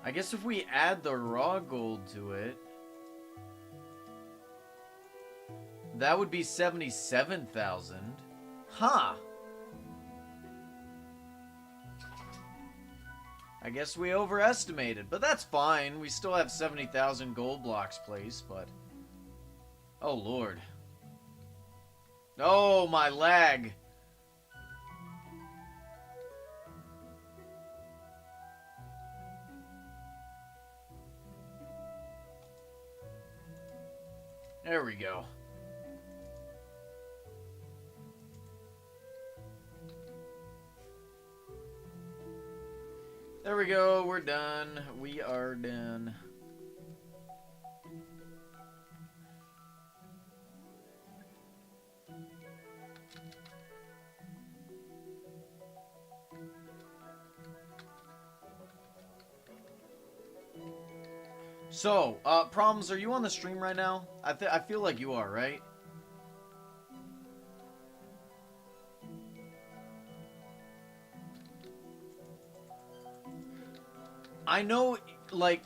I guess if we add the raw gold to it, that would be 77,000. Huh. I guess we overestimated, but that's fine. We still have 70,000 gold blocks placed, but... Oh, Lord. Oh, my lag. There we go. There we go, we're done. We are done. So, Problems, are you on the stream right now? I feel like you are, right? I know, like,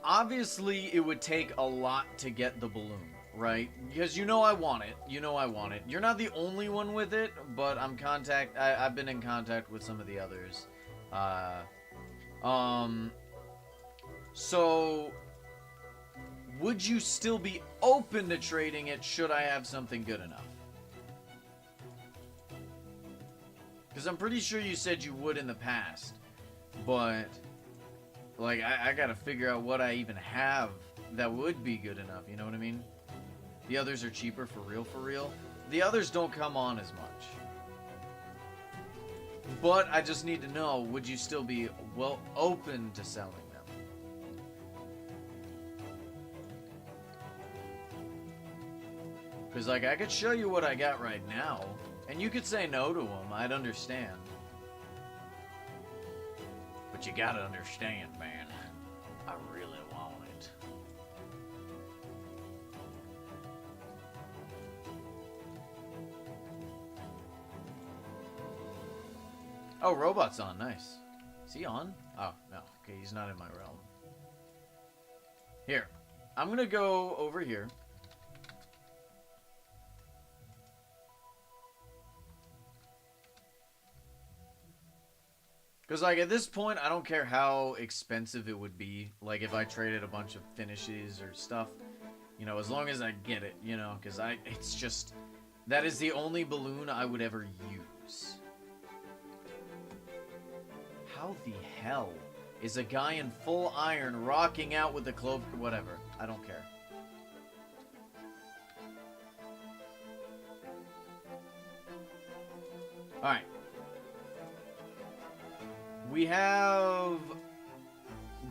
obviously it would take a lot to get the balloon, right? Because you know I want it. You know I want it. You're not the only one with it, but I've been in contact with some of the others. So, would you still be open to trading it should I have something good enough? Because I'm pretty sure you said you would in the past, but... Like, I gotta figure out what I even have that would be good enough, you know what I mean? The others are cheaper for real, for real. The others don't come on as much. But I just need to know, would you still be, well, open to selling them? Because, like, I could show you what I got right now, and you could say no to them, I'd understand. But you gotta understand, man. I really want it. Oh, Robot's on. Nice. Is he on? Oh, no. Okay, he's not in my realm. Here. I'm gonna go over here. Because, like, at this point, I don't care how expensive it would be. Like, if I traded a bunch of finishes or stuff. You know, as long as I get it, you know. Because it's just... That is the only balloon I would ever use. How the hell is a guy in full iron rocking out with the clover? Whatever. I don't care. Alright. We have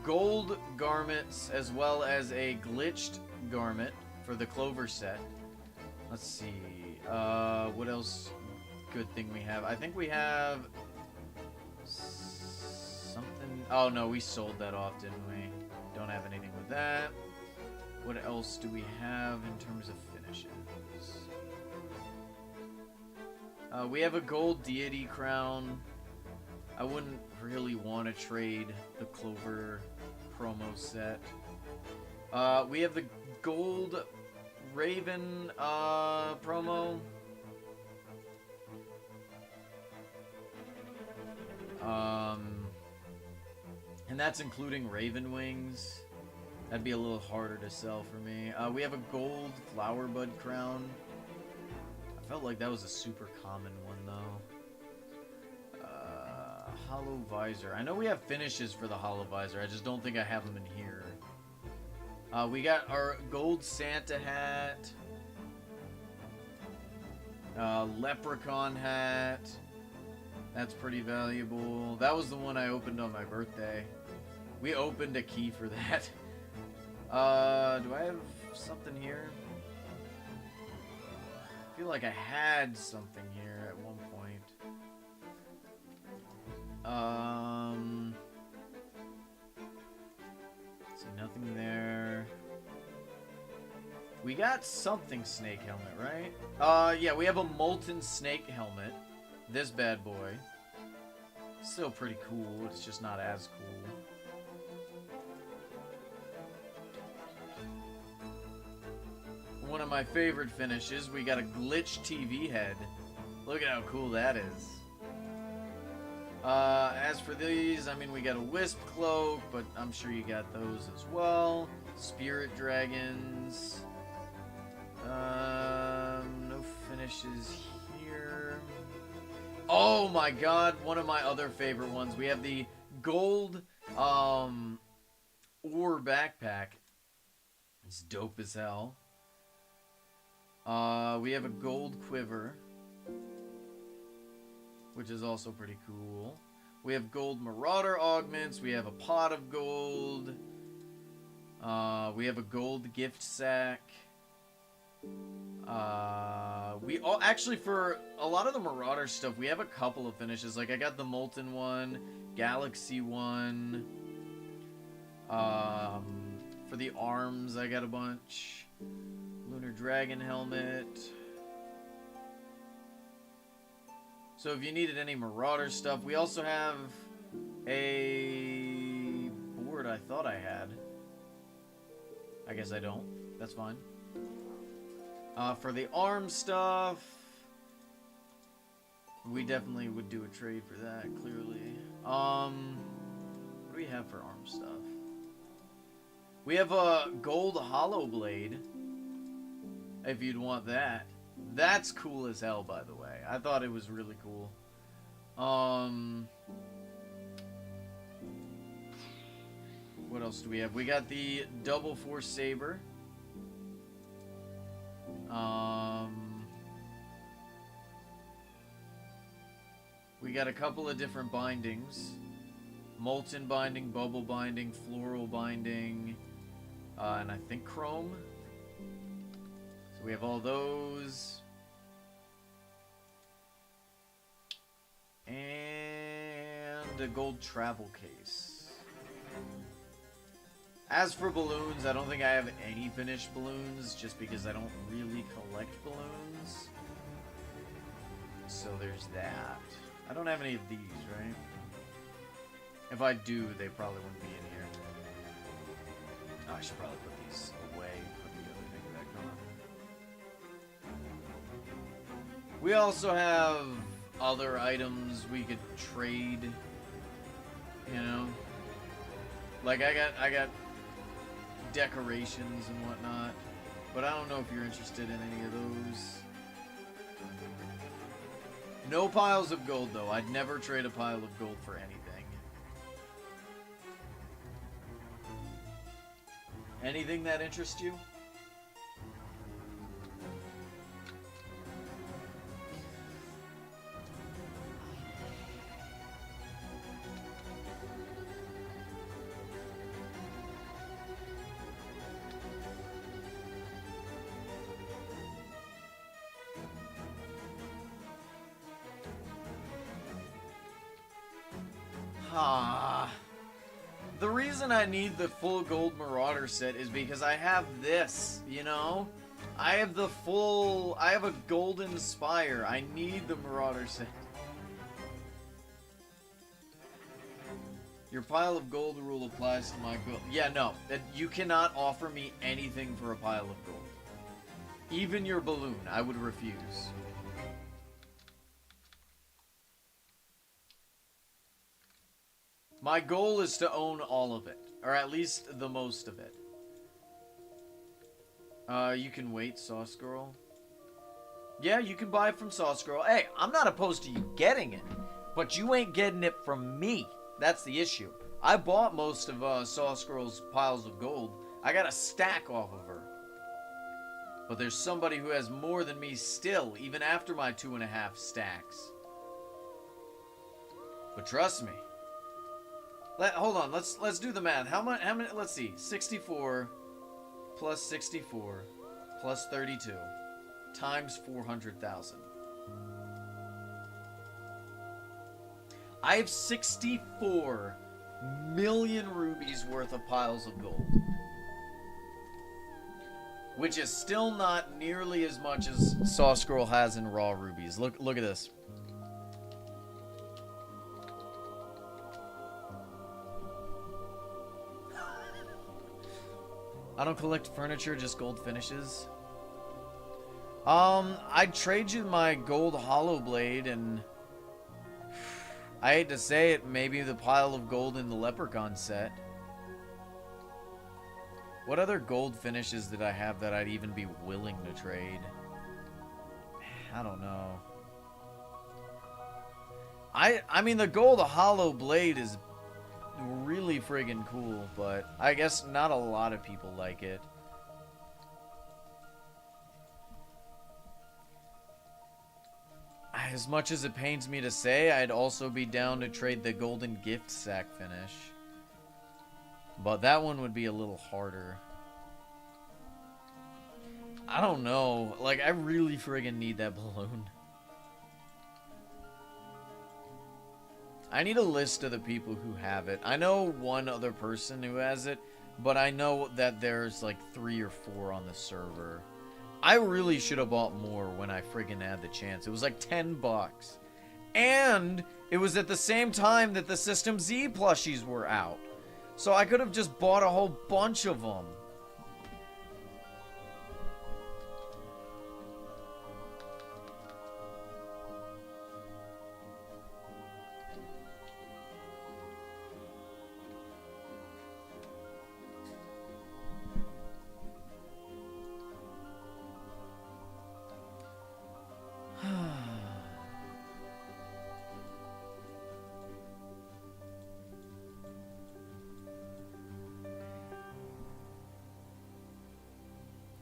gold garments as well as a glitched garment for the clover set. Let's see. What else good thing we have? I think we have something. Oh no, we sold that off, didn't we? Don't have anything with that. What else do we have in terms of finishes? We have a gold deity crown. I wouldn't really want to trade the Clover promo set. We have the gold Raven promo. And that's including Raven Wings. That'd be a little harder to sell for me. We have a gold Flower Bud crown. I felt like that was a super common one though. Hollow Visor. I know we have finishes for the Hollow Visor. I just don't think I have them in here. We got our gold Santa hat. Leprechaun hat. That's pretty valuable. That was the one I opened on my birthday. We opened a key for that. Do I have something here? I feel like I had something here at one point. See, nothing there. We got something snake helmet, right? Yeah, we have a molten snake helmet. This bad boy. Still pretty cool, it's just not as cool. One of my favorite finishes, we got a glitch TV head. Look at how cool that is. As for these, I mean, we got a wisp cloak, but I'm sure you got those as well. Spirit dragons. No finishes here. Oh my god, one of my other favorite ones. We have the gold, ore backpack. It's dope as hell. We have a gold quiver, which is also pretty cool. We have gold marauder augments. We have a pot of gold. We have a gold gift sack. Actually, for a lot of the marauder stuff, we have a couple of finishes. Like, I got the molten one, galaxy one. For the arms, I got a bunch. Lunar dragon helmet. So if you needed any marauder stuff, we also have a board I thought I had. I guess I don't. That's fine. For the arm stuff, we definitely would do a trade for that, clearly. What do we have for arm stuff? We have a gold hollow blade, if you'd want that. That's cool as hell, by the way. I thought it was really cool. What else do we have? We got the double force saber. We got a couple of different bindings. Molten binding, bubble binding, floral binding, and I think chrome. So we have all those. And a gold travel case. As for balloons, I don't think I have any finished balloons, just because I don't really collect balloons. So there's that. I don't have any of these, right? If I do, they probably wouldn't be in here. Oh, I should probably put these away, put the other thing back on. We also have other items we could trade, you know? Like, I got decorations and whatnot, but I don't know if you're interested in any of those. No piles of gold, though. I'd never trade a pile of gold for anything. Anything that interests you? The reason I need the full gold marauder set is because I have this, you know? I have a golden spire. I need the marauder set. Your pile of gold rule applies to my gold. Yeah, no. You cannot offer me anything for a pile of gold. Even your balloon, I would refuse. My goal is to own all of it. Or at least the most of it. You can wait, Sauce Girl. Yeah, you can buy it from Sauce Girl. Hey, I'm not opposed to you getting it. But you ain't getting it from me. That's the issue. I bought most of Sauce Girl's piles of gold. I got a stack off of her. But there's somebody who has more than me still, even after my 2.5 stacks. But trust me. Hold on, let's do the math. How many? Let's see. 64 plus 64 plus 32 times 400,000. I have 64 million rubies worth of piles of gold. Which is still not nearly as much as Sauce Girl has in raw rubies. Look at this. I don't collect furniture, just gold finishes. I'd trade you my gold hollow blade, and I hate to say it, maybe the pile of gold in the leprechaun set. What other gold finishes did I have that I'd even be willing to trade? I don't know. I mean, the gold hollow blade is really friggin' cool, but I guess not a lot of people like it. As much as it pains me to say, I'd also be down to trade the golden gift sack finish. But that one would be a little harder. I don't know. Like, I really friggin' need that balloon. I need a list of the people who have it. I know one other person who has it, but I know that there's like 3 or 4 on the server. I really should have bought more when I friggin' had the chance. It was like $10. And it was at the same time that the System Z plushies were out. So I could have just bought a whole bunch of them.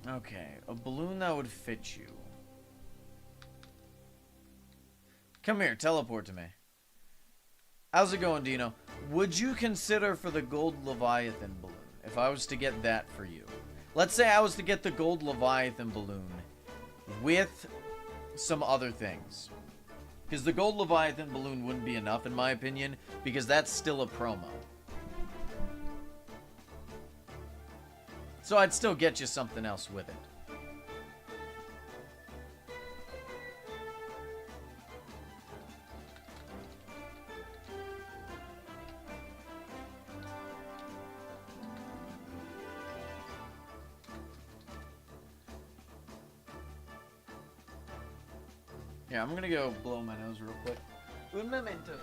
Okay, a balloon that would fit you. Come here, teleport to me. How's it going, Dino? Would you consider for the gold Leviathan balloon, if I was to get that for you? Let's say I was to get the gold Leviathan balloon with some other things. Because the gold Leviathan balloon wouldn't be enough, in my opinion, because that's still a promo. So I'd still get you something else with it. Yeah, I'm gonna go blow my nose real quick. Un momento.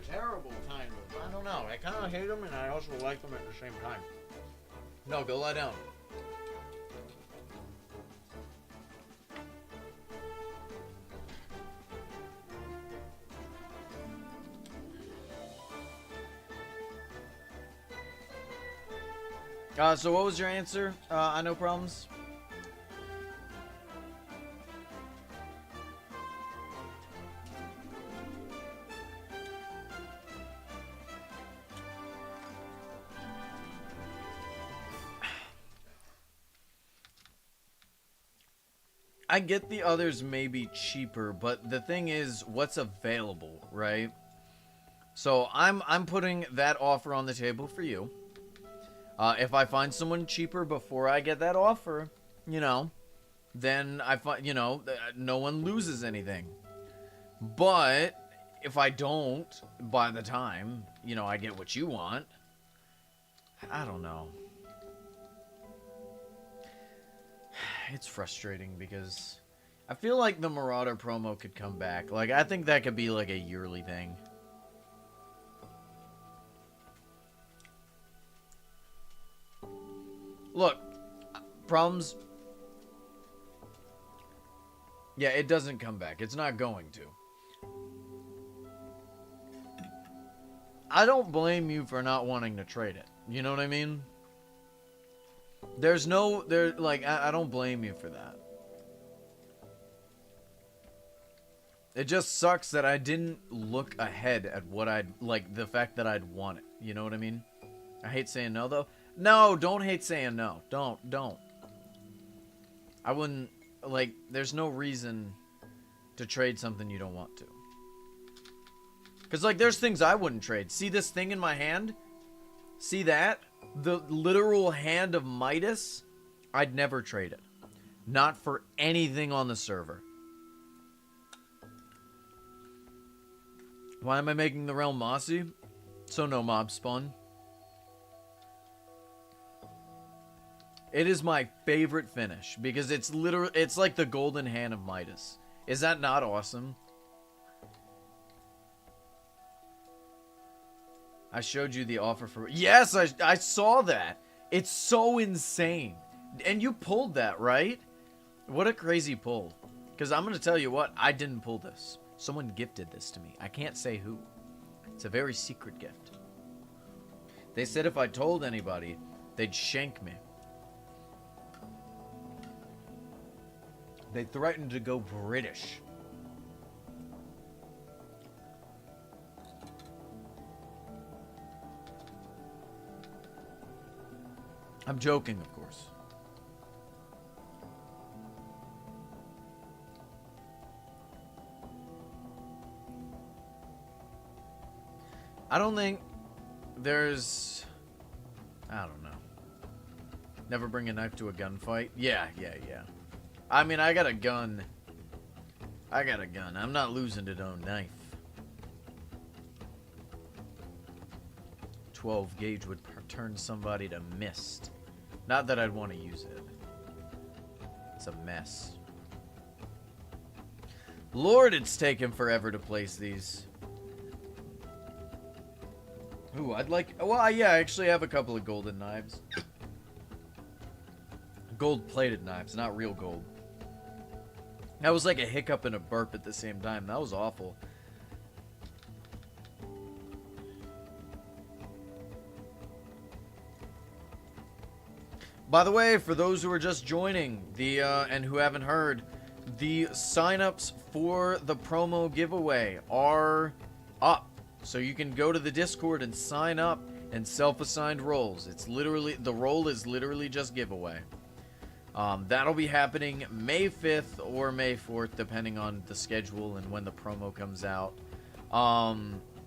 Terrible, kind of. I don't know. I kind of hate them, and I also like them at the same time. No, go lie down. So what was your answer? I know problems. I get the others may be cheaper, but the thing is, what's available, right? So I'm putting that offer on the table for you. If I find someone cheaper before I get that offer, you know, then I find, you know, no one loses anything. But if I don't, by the time, you know, I get what you want, I don't know. it's frustrating because I feel like the Marauder promo could come back. Like, I think that could be like a yearly thing. Look, problems. Yeah, it doesn't come back. It's not going to. I don't blame you for not wanting to trade it. You know what I mean? I don't blame you for that. It just sucks that I didn't look ahead at what the fact that I'd want it. You know what I mean? I hate saying no, though. No, don't hate saying no. Don't. I wouldn't, there's no reason to trade something you don't want to. Because, there's things I wouldn't trade. See this thing in my hand? See that? The literal hand of Midas? I'd never trade it. Not for anything on the server. Why am I making the realm mossy? So no mob spawn. It is my favorite finish because it's like the golden hand of Midas. Is that not awesome? I showed you the offer for... Yes, I saw that. It's so insane. And you pulled that, right? What a crazy pull. Because I'm going to tell you what, I didn't pull this. Someone gifted this to me. I can't say who. It's a very secret gift. They said if I told anybody, they'd shank me. They threatened to go British. I'm joking, of course. I don't think there's... I don't know. Never bring a knife to a gunfight? Yeah. I mean, I got a gun. I'm not losing to no knife. 12 gauge would turn somebody to mist. Not that I'd want to use it. It's a mess. Lord, it's taken forever to place these. Ooh, I'd like... Well, yeah, I actually have a couple of golden knives. Gold-plated knives, not real gold. That was like a hiccup and a burp at the same time. That was awful. By the way, for those who are just joining, and who haven't heard, the signups for the promo giveaway are up. So you can go to the Discord and sign up and self-assigned roles. It's literally, the role is literally just giveaway. That'll be happening May 5th or May 4th, depending on the schedule and when the promo comes out.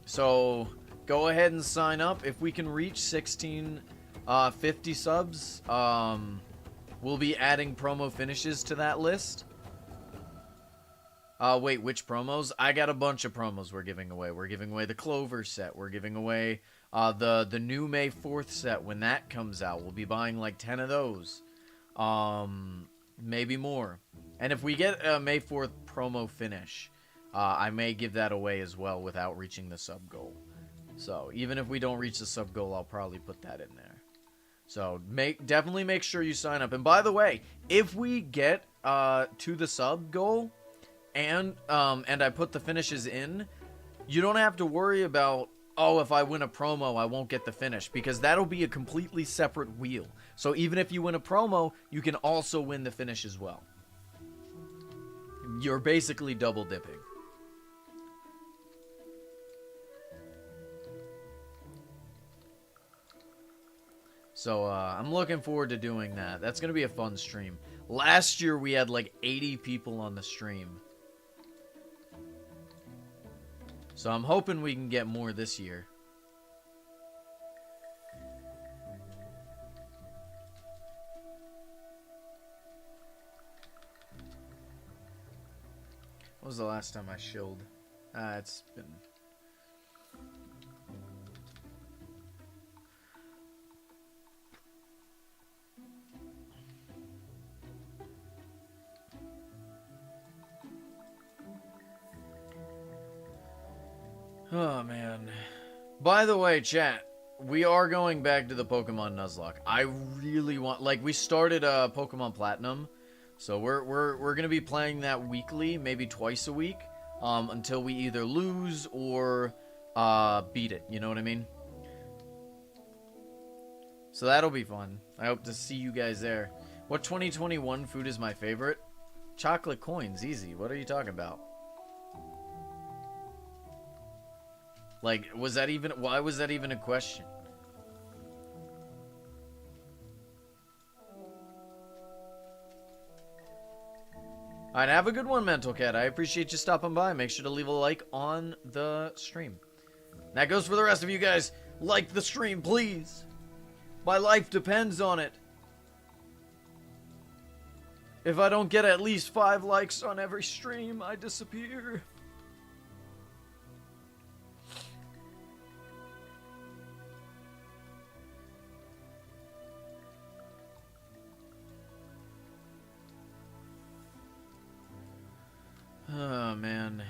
So go ahead and sign up. If we can reach 50 subs, we'll be adding promo finishes to that list. Wait, which promos? I got a bunch of promos we're giving away. We're giving away the Clover set. We're giving away the new May 4th set when that comes out. We'll be buying like 10 of those. Maybe more. And if we get a May 4th promo finish, I may give that away as well without reaching the sub goal. So even if we don't reach the sub goal, I'll probably put that in there. So definitely make sure you sign up. And by the way, if we get to the sub goal and I put the finishes in, you don't have to worry about, oh, if I win a promo, I won't get the finish, because that'll be a completely separate wheel. So even if you win a promo, you can also win the finish as well. You're basically double dipping. So I'm looking forward to doing that. That's going to be a fun stream. Last year we had like 80 people on the stream. So I'm hoping we can get more this year. When was the last time I shilled? It's been... Oh, man. By the way, chat, we are going back to the Pokemon Nuzlocke. I really want... Like, we started Pokemon Platinum, so we're going to be playing that weekly, maybe twice a week, until we either lose or beat it. You know what I mean? So that'll be fun. I hope to see you guys there. What 2021 food is my favorite? Chocolate coins, easy. What are you talking about? Like, was that even... Why was that even a question? Alright, have a good one, Mental Cat. I appreciate you stopping by. Make sure to leave a like on the stream. That goes for the rest of you guys. Like the stream, please. My life depends on it. If I don't get at least 5 likes on every stream, I disappear. Oh, man.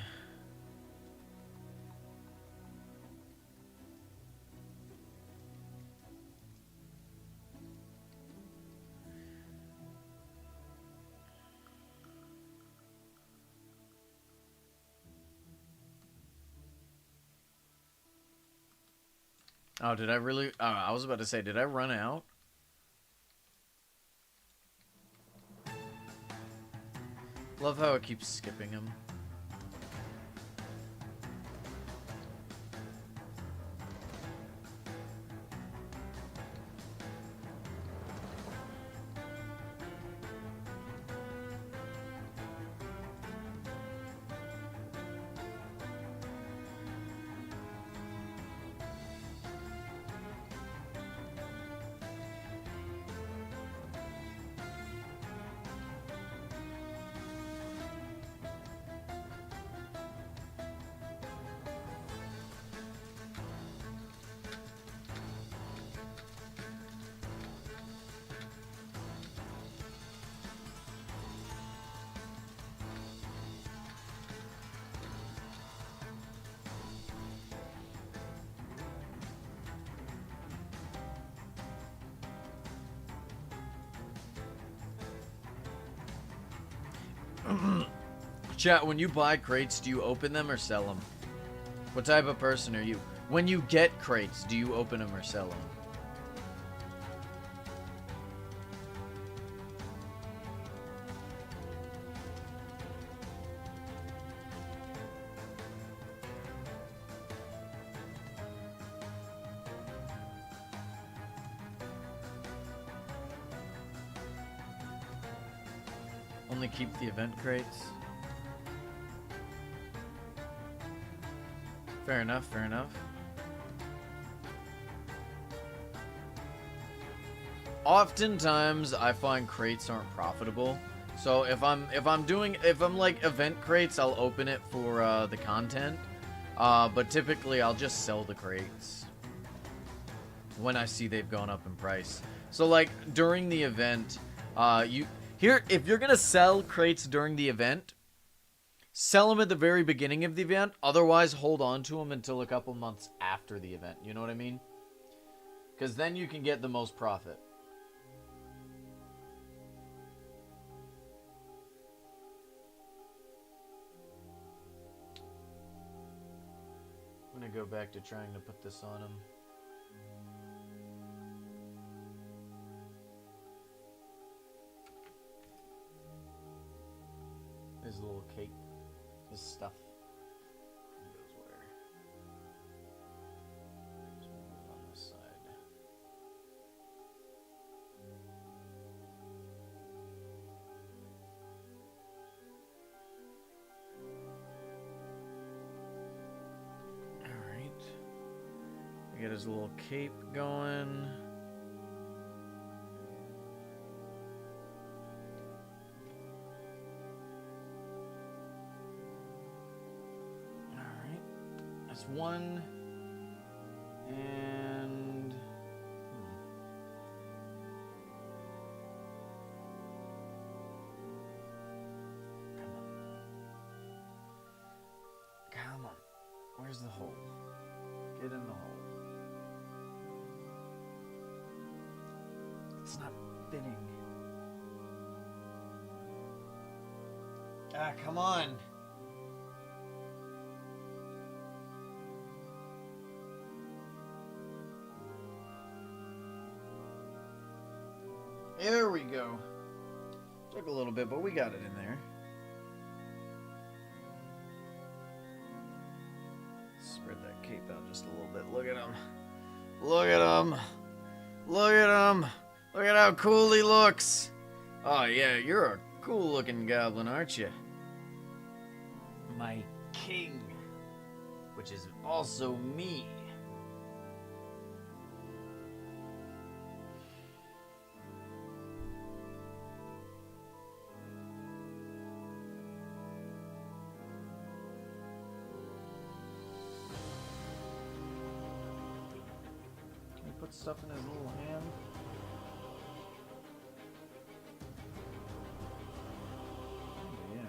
Oh, did I really... Oh, I was about to say, did I run out? Love how it keeps skipping him. Chat, when you buy crates, do you open them or sell them? What type of person are you? When you get crates, do you open them or sell them? Only keep the event crates. Fair enough, fair enough. Oftentimes I find crates aren't profitable. So if I'm like event crates, I'll open it for the content. But typically I'll just sell the crates when I see they've gone up in price. So like during the event, if you're gonna sell crates during the event, sell them at the very beginning of the event. Otherwise, hold on to them until a couple months after the event. You know what I mean? Because then you can get the most profit. I'm going to go back to trying to put this on him. His little cape. His stuff. He goes where? Let's move it on this side. Alright. We got his little cape going. That's one. And... Come on. Come on. Where's the hole? Hit in the hole. It's not fitting. Ah, come on. There we go. Took a little bit, but we got it in there. Spread that cape out just a little bit. Look at him. Look at him. Look at him. Look at how cool he looks. Oh, yeah, you're a cool looking goblin, aren't you? My king, which is also me. Can you put stuff in his little hand? Oh, yeah.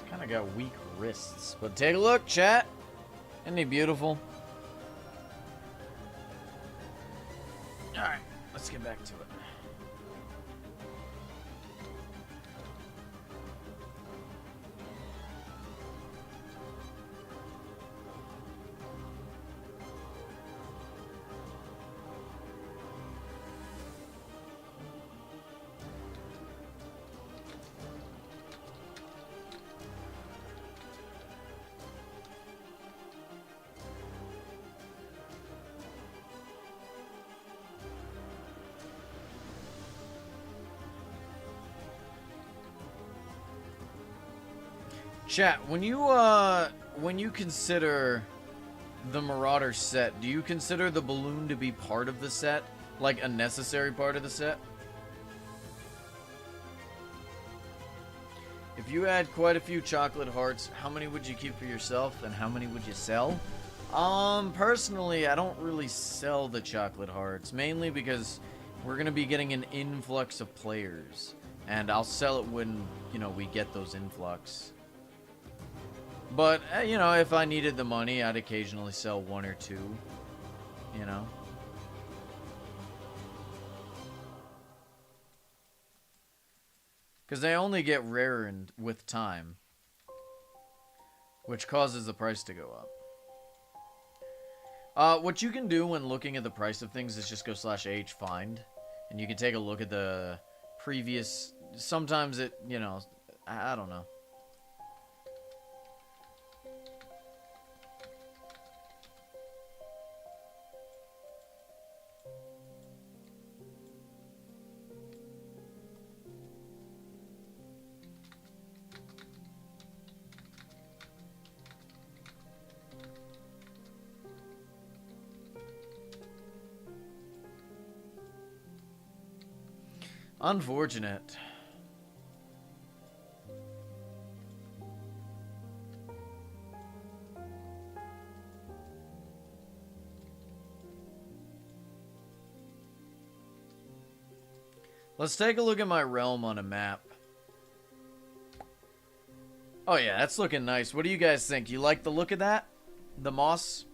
Kind of got weak wrists, but take a look, chat. Isn't he beautiful? All right, let's get back to it. Chat, when you consider the Marauder set, do you consider the balloon to be part of the set? Like a necessary part of the set? If you had quite a few chocolate hearts, how many would you keep for yourself and how many would you sell? Personally, I don't really sell the chocolate hearts, mainly because we're going to be getting an influx of players, and I'll sell it when, you know, we get those influx. But, you know, if I needed the money, I'd occasionally sell one or two, you know. Because they only get rarer with time, which causes the price to go up. What you can do when looking at the price of things is just go /h find, and you can take a look at the previous, sometimes it, you know, I don't know. Unfortunate. Let's take a look at my realm on a map. Oh yeah, that's looking nice. What do you guys think? You like the look of that? The moss?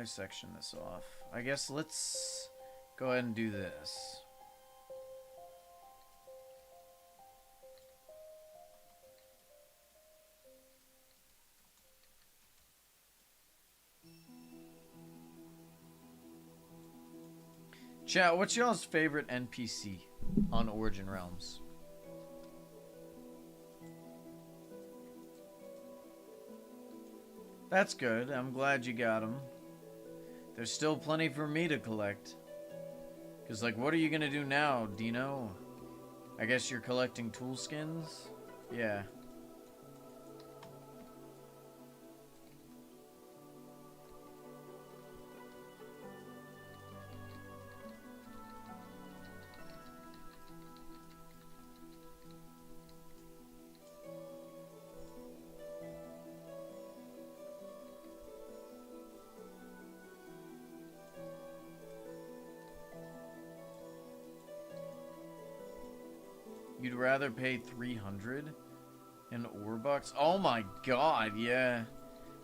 I section this off? I guess let's go ahead and do this. Chat, what's y'all's favorite NPC on Origin Realms? That's good. I'm glad you got them. There's still plenty for me to collect. Because, like, what are you going to do now, Dino? I guess you're collecting tool skins? Yeah. You'd rather pay 300 in ore bucks? Oh my god, yeah.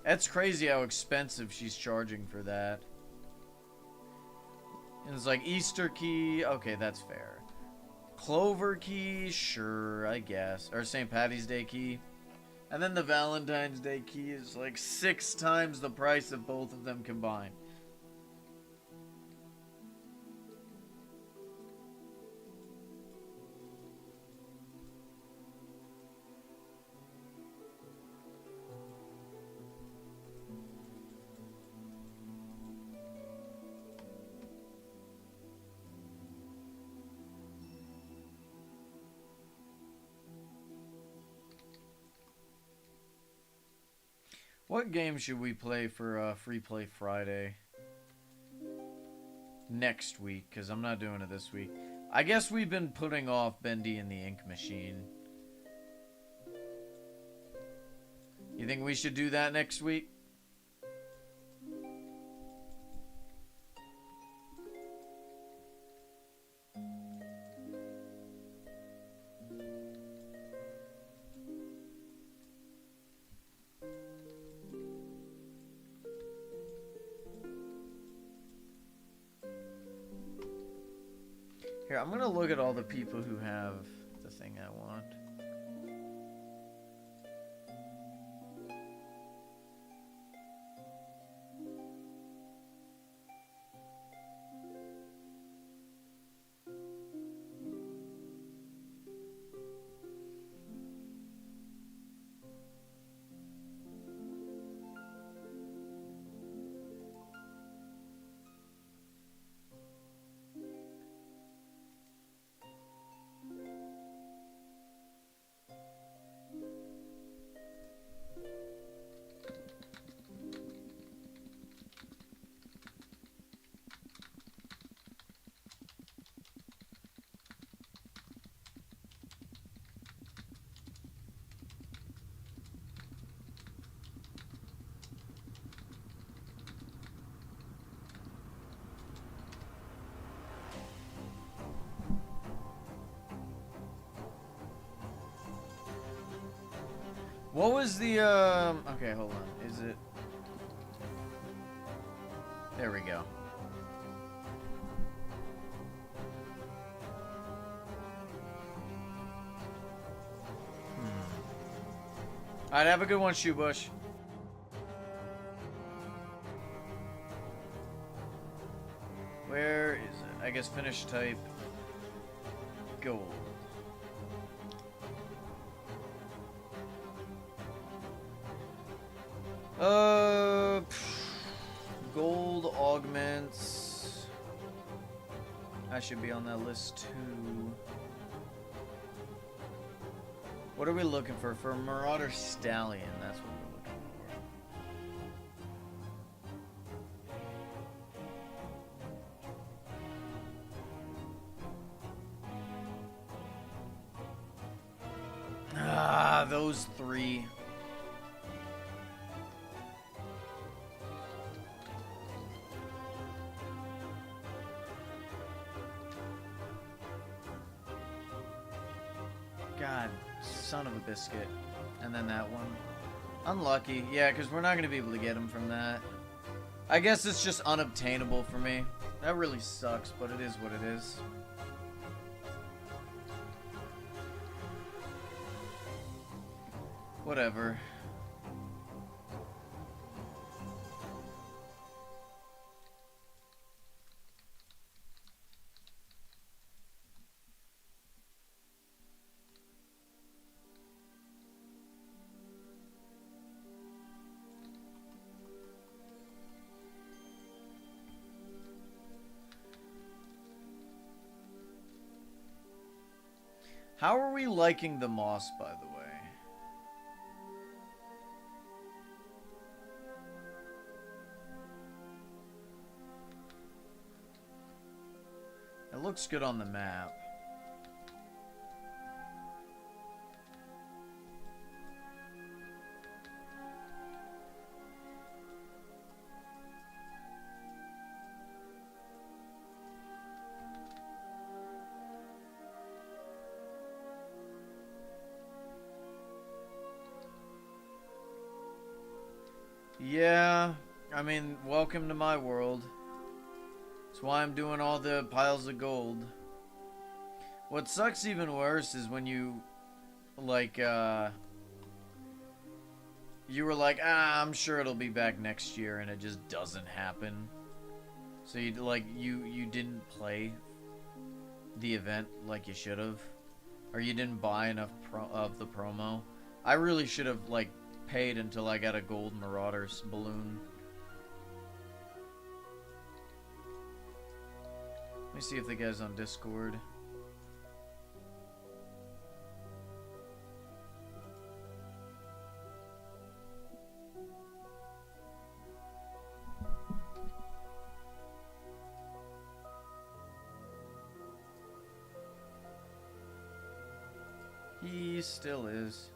That's crazy how expensive she's charging for that. And it's like Easter key, okay, that's fair. Clover key, sure, I guess. Or St. Patty's Day key. And then the Valentine's Day key is like 6 times the price of both of them combined. What game should we play for Free Play Friday? Next week, because I'm not doing it this week. I guess we've been putting off Bendy and the Ink Machine. You think we should do that next week? Here, I'm gonna look at all the people who have the thing I want. What was the, okay, hold on. Is it? There we go. Alright, have a good one, Shoebush. Where is it? I guess finish type. Gold. Gold augments. I should be on that list too. What are we looking for? For Marauder Stallion, that's what we're looking for. Ah, those three. God, son of a biscuit. And then that one. Unlucky. Yeah, because we're not going to be able to get him from that. I guess it's just unobtainable for me. That really sucks, but it is what it is. Whatever. How are we liking the moss, by the way? It looks good on the map. Yeah, I mean, welcome to my world. That's why I'm doing all the piles of gold. What sucks even worse is when you, like, you were like, I'm sure it'll be back next year, and it just doesn't happen. So you, like, you didn't play the event like you should have. Or you didn't buy enough of the promo. I really should have, like, paid until I got a gold Marauders balloon. Let me see if the guy's on Discord. He still is.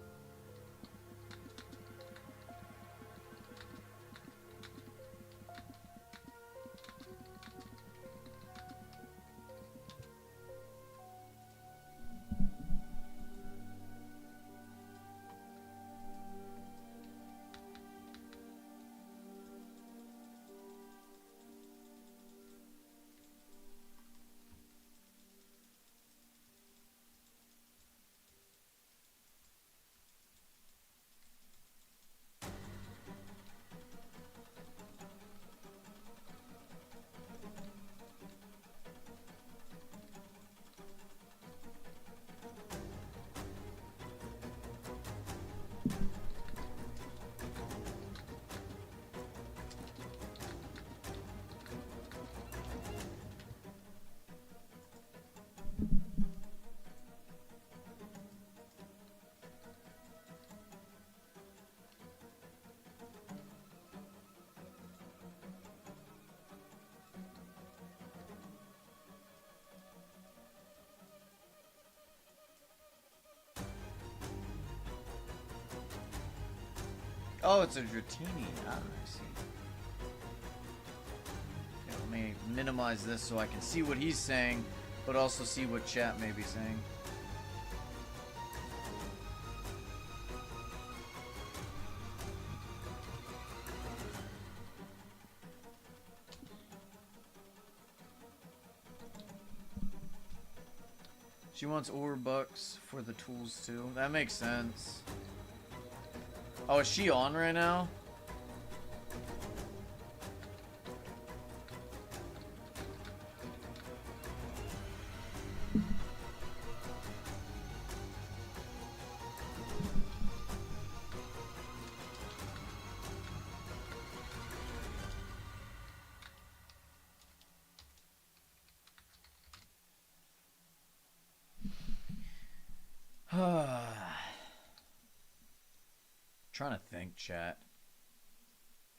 Oh, it's a Dratini. Ah, I see. Okay, let me minimize this so I can see what he's saying, but also see what chat may be saying. She wants ore bucks for the tools too. That makes sense. Oh, is she on right now? Trying to think, chat.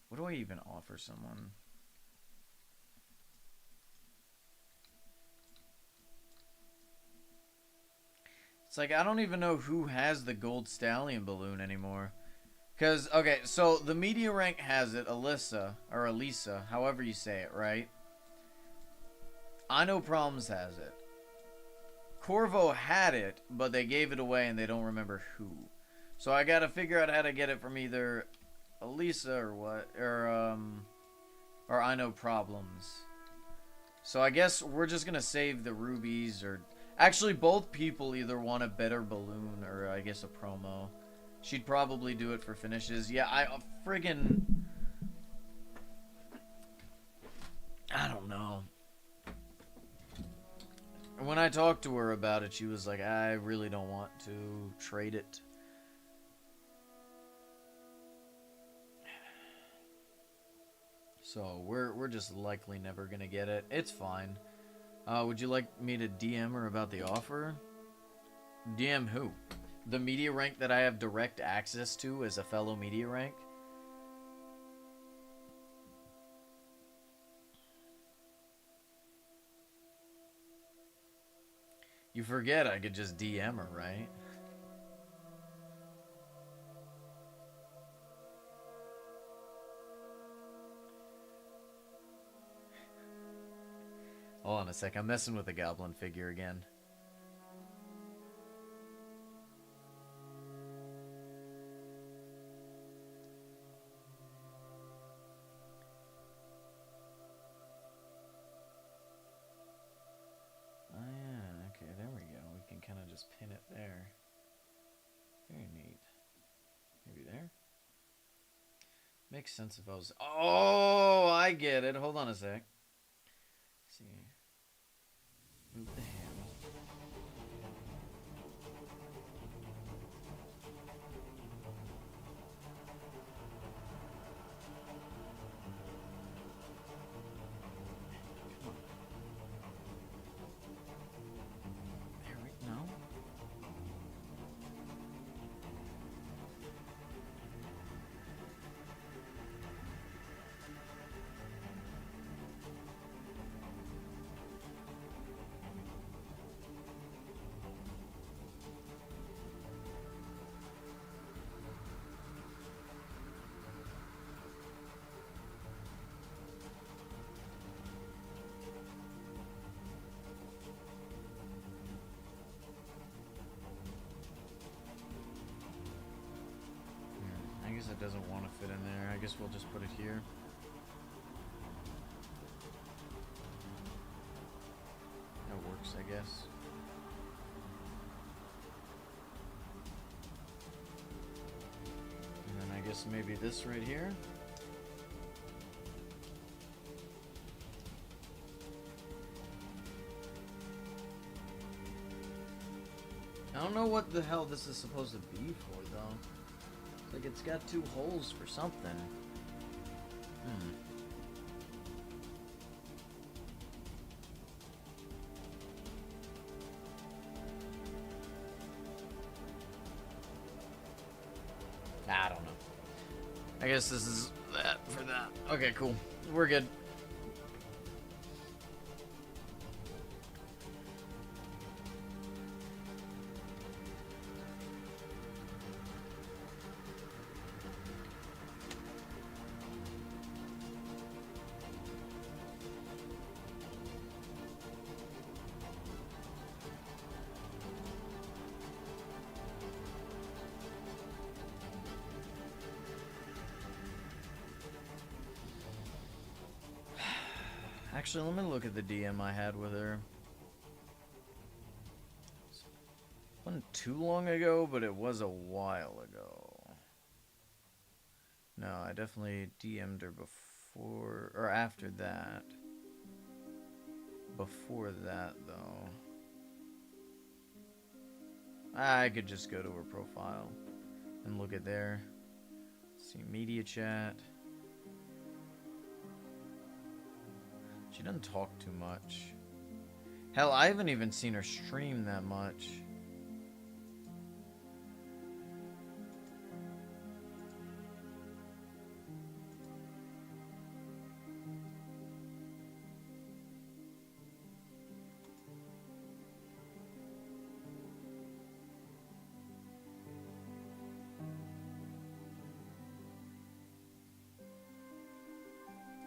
What do I even offer someone? It's like, I don't even know who has the gold stallion balloon anymore. Because, okay, so the media rank has it, Alyssa, or Elisa, however you say it, right? I Know Problems has it. Corvo had it, but they gave it away and they don't remember who. So I gotta figure out how to get it from either Elisa or what, or Or I know problems. So I guess we're just gonna save the rubies, or... Actually, both people either want a better balloon or, I guess, a promo. She'd probably do it for finishes. Yeah, I friggin... I don't know. When I talked to her about it, she was like, I really don't want to trade it. So, we're just likely never gonna get it. It's fine. Would you like me to DM her about the offer? DM who? The media rank that I have direct access to as a fellow media rank? You forget I could just DM her, right? Hold on a sec, I'm messing with the goblin figure again. Oh yeah, okay, there we go. We can kind of just pin it there. Very neat. Maybe there? Makes sense if I was... Oh, I get it. Hold on a sec. Let's see. Move the hand. Come on. There we go. I guess it doesn't want to fit in there. I guess we'll just put it here. That works, I guess. And then I guess maybe this right here. I don't know what the hell this is supposed to be for, though. Like, it's got two holes for something. I don't know. I guess this is that for that. Okay, cool. We're good. Actually, let me look at the DM I had with her. It wasn't too long ago, but it was a while ago. No, I definitely DM'd her before, or after that. Before that, though. I could just go to her profile and look at there. See media chat. She doesn't talk too much. Hell, I haven't even seen her stream that much.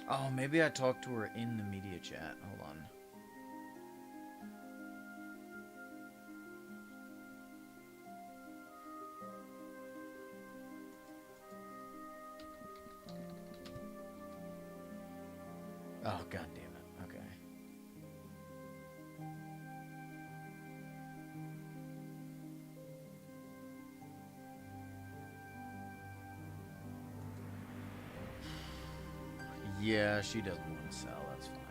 Oh, maybe I talked to her in the media chat. Hold on. God damn it. Okay. Yeah, she doesn't want to sell. That's fine.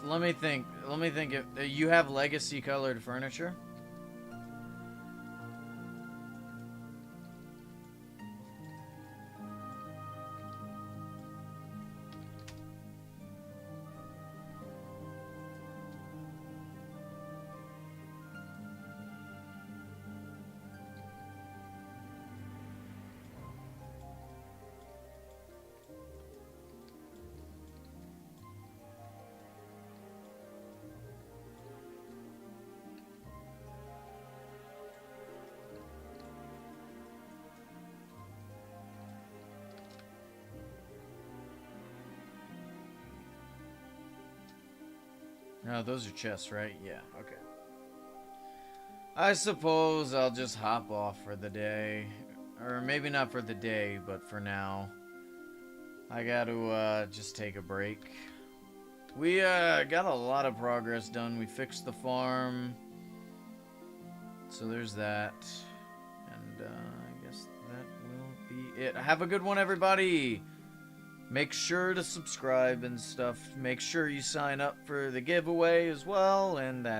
Let me think. Let me think. If you have legacy colored furniture. No, those are chests, right? Yeah, okay. I suppose I'll just hop off for the day. Or maybe not for the day, but for now. I gotta just take a break. We got a lot of progress done. We fixed the farm. So there's that. And I guess that will be it. Have a good one, everybody! Make sure to subscribe and stuff. Make sure you sign up for the giveaway as well, and that